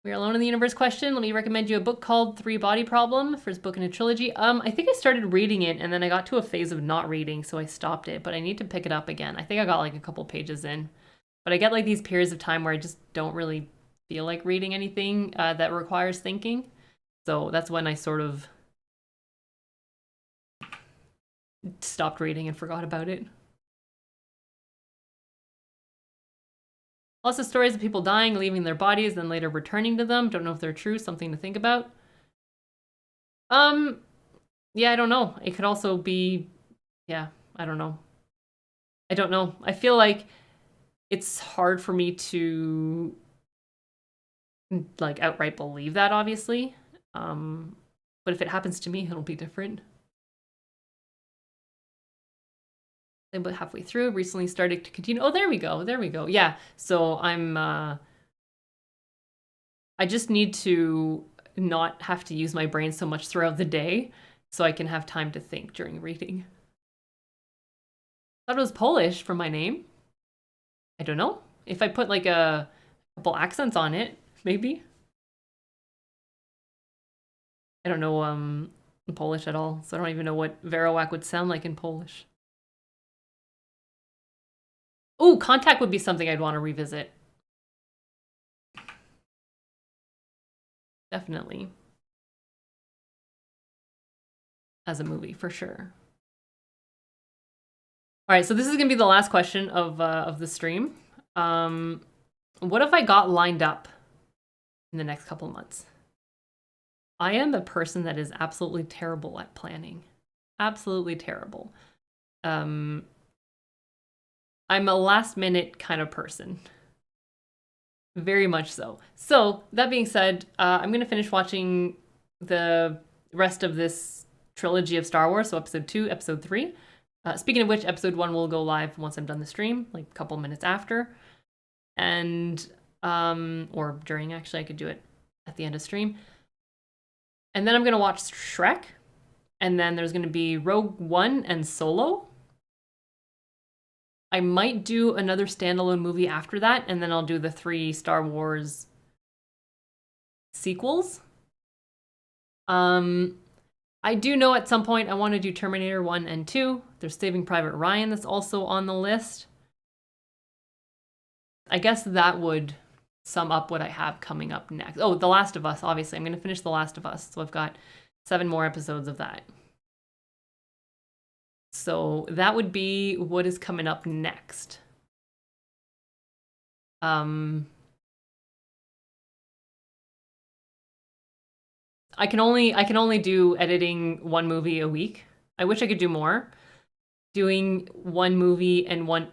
We're alone in the universe question. Let me recommend you a book called 3 Body Problem, first book in a trilogy. I think I started reading it and then I got to a phase of not reading, so I stopped it, but I need to pick it up again. I think I got like a couple pages in, but I get like these periods of time where I just don't really feel like reading anything that requires thinking. So that's when I sort of stopped reading and forgot about it. Lots of stories of people dying, leaving their bodies, then later returning to them. Don't know if they're true, something to think about. Yeah, I don't know. It could also be, yeah, I don't know. I don't know. I feel like it's hard for me to like outright believe that, obviously. But if it happens to me, it'll be different. But halfway through, recently started to continue. Oh, there we go. There we go. Yeah. So I just need to not have to use my brain so much throughout the day so I can have time to think during reading. Thought it was Polish for my name. I don't know. If I put like a couple accents on it, maybe. I don't know Polish at all, so I don't even know what Verowak would sound like in Polish. Ooh, Contact would be something I'd want to revisit. Definitely. As a movie, for sure. All right, so this is gonna be the last question of the stream. What have I got lined up in the next couple of months? I am a person that is absolutely terrible at planning. Absolutely terrible. I'm a last minute kind of person. Very much so. So, that being said, I'm going to finish watching the rest of this trilogy of Star Wars, so episode 2, episode 3. Speaking of which, episode 1 will go live once I'm done the stream, like a couple minutes after. And, or during, actually, I could do it at the end of stream. And then I'm going to watch Shrek. And then there's going to be Rogue One and Solo. I might do another standalone movie after that, and then I'll do the 3 Star Wars sequels. I do know at some point I want to do Terminator 1 and 2. There's Saving Private Ryan that's also on the list. I guess that would sum up what I have coming up next. Oh, The Last of Us, obviously. I'm going to finish The Last of Us, so I've got 7 more episodes of that. So that would be what is coming up next. I can only do editing 1 movie a week. I wish I could do more. Doing 1 movie and 1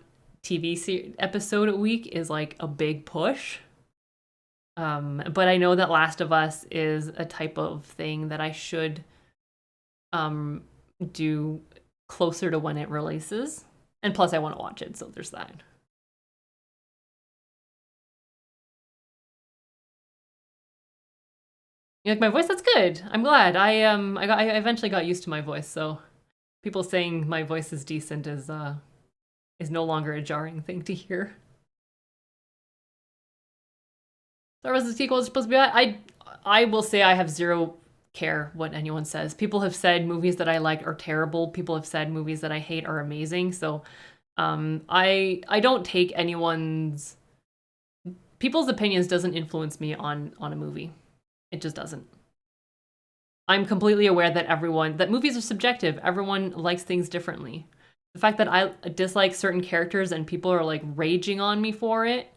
TV episode a week is like a big push. But I know that Last of Us is a type of thing that I should do closer to when it releases. And plus I want to watch it, so there's that. You like my voice? That's good. I'm glad. I eventually got used to my voice, so people saying my voice is decent is no longer a jarring thing to hear. Star Wars: The sequel is supposed to be bad. I will say I have zero care what anyone says. People have said movies that I like are terrible. People have said movies that I hate are amazing. So I don't take people's opinions doesn't influence me on a movie. It just doesn't. I'm completely aware that movies are subjective. Everyone likes things differently. The fact that I dislike certain characters and people are like raging on me for it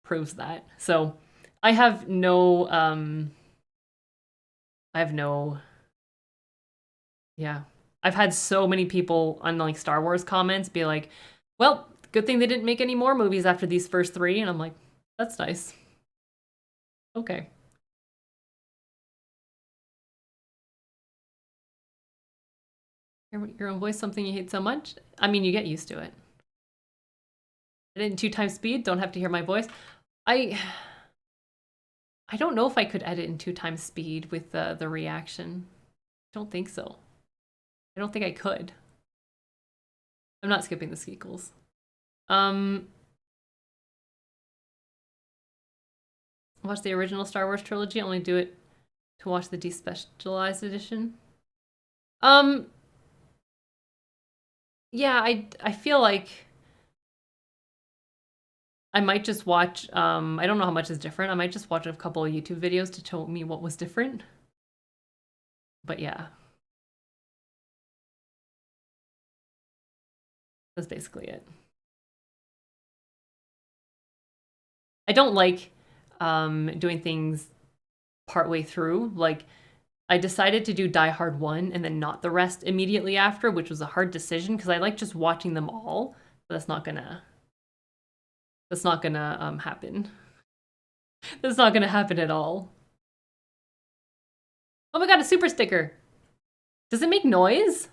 proves that. So I have no yeah. I've had so many people on like Star Wars comments be like, well, good thing they didn't make any more movies after these first 3. And I'm like, that's nice. Okay. Your own voice, something you hate so much? I mean, you get used to it. Edit in 2 times speed, don't have to hear my voice. I don't know if I could edit in 2 times speed with the reaction. I don't think so. I don't think I could. I'm not skipping the sequels. Watch the original Star Wars trilogy, only do it to watch the despecialized edition. Yeah, I feel like I might just watch, I don't know how much is different. I might just watch a couple of YouTube videos to tell me what was different. But yeah. That's basically it. I don't like doing things partway through. Like, I decided to do Die Hard 1 and then not the rest immediately after, which was a hard decision because I like just watching them all. But that's not gonna happen. That's not gonna happen at all. Oh my god, a super sticker! Does it make noise?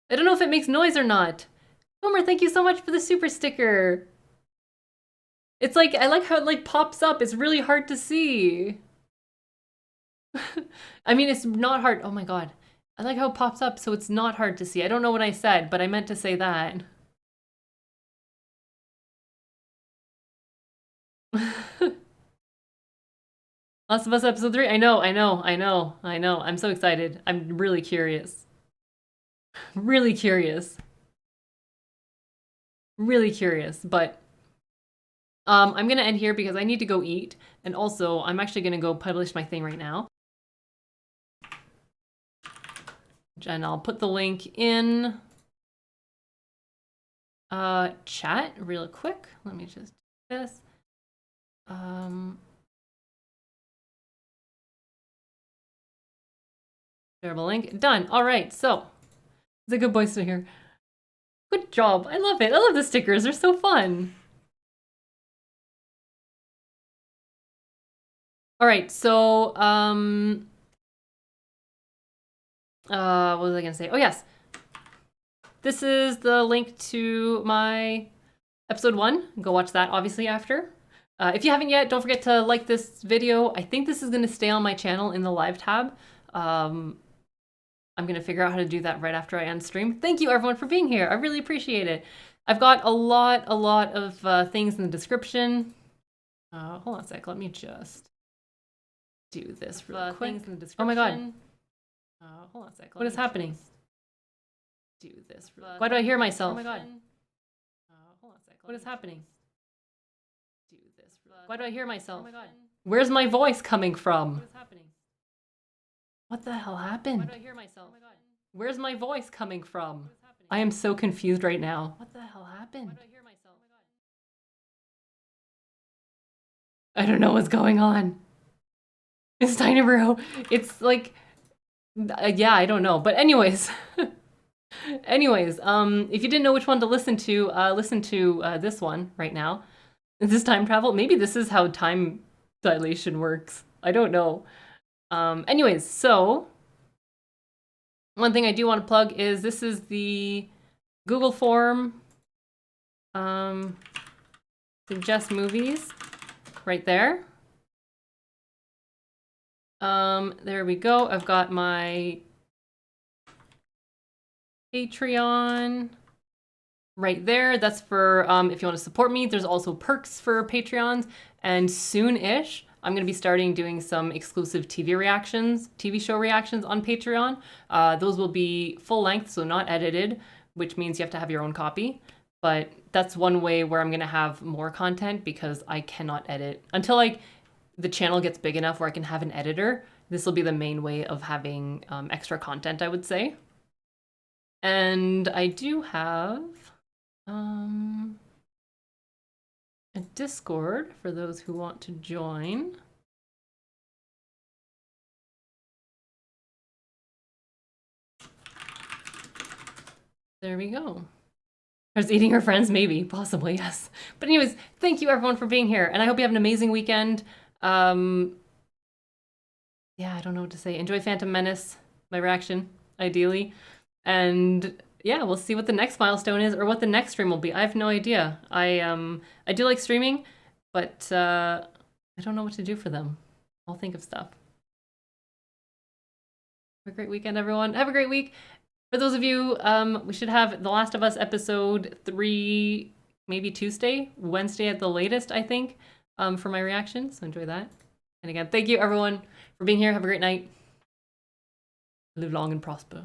I don't know if it makes noise or not. Homer, thank you so much for the super sticker. It's like, I like how it like pops up. It's really hard to see. I mean, it's not hard. Oh my god. I like how it pops up, so it's not hard to see. I don't know what I said, but I meant to say that. Last of Us episode 3. I know. I'm so excited. I'm really curious. Really curious. Really curious, but I'm gonna end here because I need to go eat, and also I'm actually gonna go publish my thing right now. And I'll put the link in chat real quick. Let me just do this. Shareable link. Done. All right, so it's a good boy still here. Good job. I love it. I love the stickers. They're so fun. All right, so what was I gonna say? Oh yes, this is the link to my episode 1. Go watch that obviously after. If you haven't yet, don't forget to like this video. I think this is gonna stay on my channel in the live tab. I'm gonna figure out how to do that right after I end stream. Thank you everyone for being here. I really appreciate it. I've got a lot of things in the description. Hold on a sec. Let me just do this real quick. Things in the description. Oh my god. Hold on a sec. What is happening? Do this. Why do I hear myself? Oh my god. Hold on a sec. What is happening? Do this. Why do I hear myself? Oh my god. Where's my voice coming from? What is happening? What the hell happened? Why do I hear myself? Oh my god. Where's my voice coming from? I am so confused right now. What the hell happened? Why do I hear myself? Oh my god. I don't know what's going on. It's Tiny Bro. It's like, yeah, I don't know. But anyways, if you didn't know which one to listen to this one right now. Is this time travel? Maybe this is how time dilation works. I don't know. Anyways, so one thing I do want to plug is this is the Google form. Suggest movies right there. There we go. I've got my Patreon right there. That's for if you want to support me. There's also perks for Patreons, and soon-ish I'm going to be starting doing some exclusive TV show reactions on Patreon. Those will be full length, so not edited, which means you have to have your own copy. But that's one way where I'm going to have more content because I cannot edit until like the channel gets big enough where I can have an editor. This will be the main way of having extra content, I would say. And I do have a Discord for those who want to join. There we go. I was eating her friends, maybe, possibly, yes. But anyways, thank you everyone for being here, and I hope you have an amazing weekend. Yeah, I don't know what to say. Enjoy Phantom Menace, my reaction, ideally. And yeah, we'll see what the next milestone is or what the next stream will be. I have no idea. I do like streaming, but I don't know what to do for them. I'll think of stuff. Have a great weekend, everyone. Have a great week. For those of you, we should have The Last of Us episode 3, maybe Tuesday, Wednesday at the latest, I think, for my reaction. So enjoy that. And again, thank you everyone for being here. Have a great night. Live long and prosper.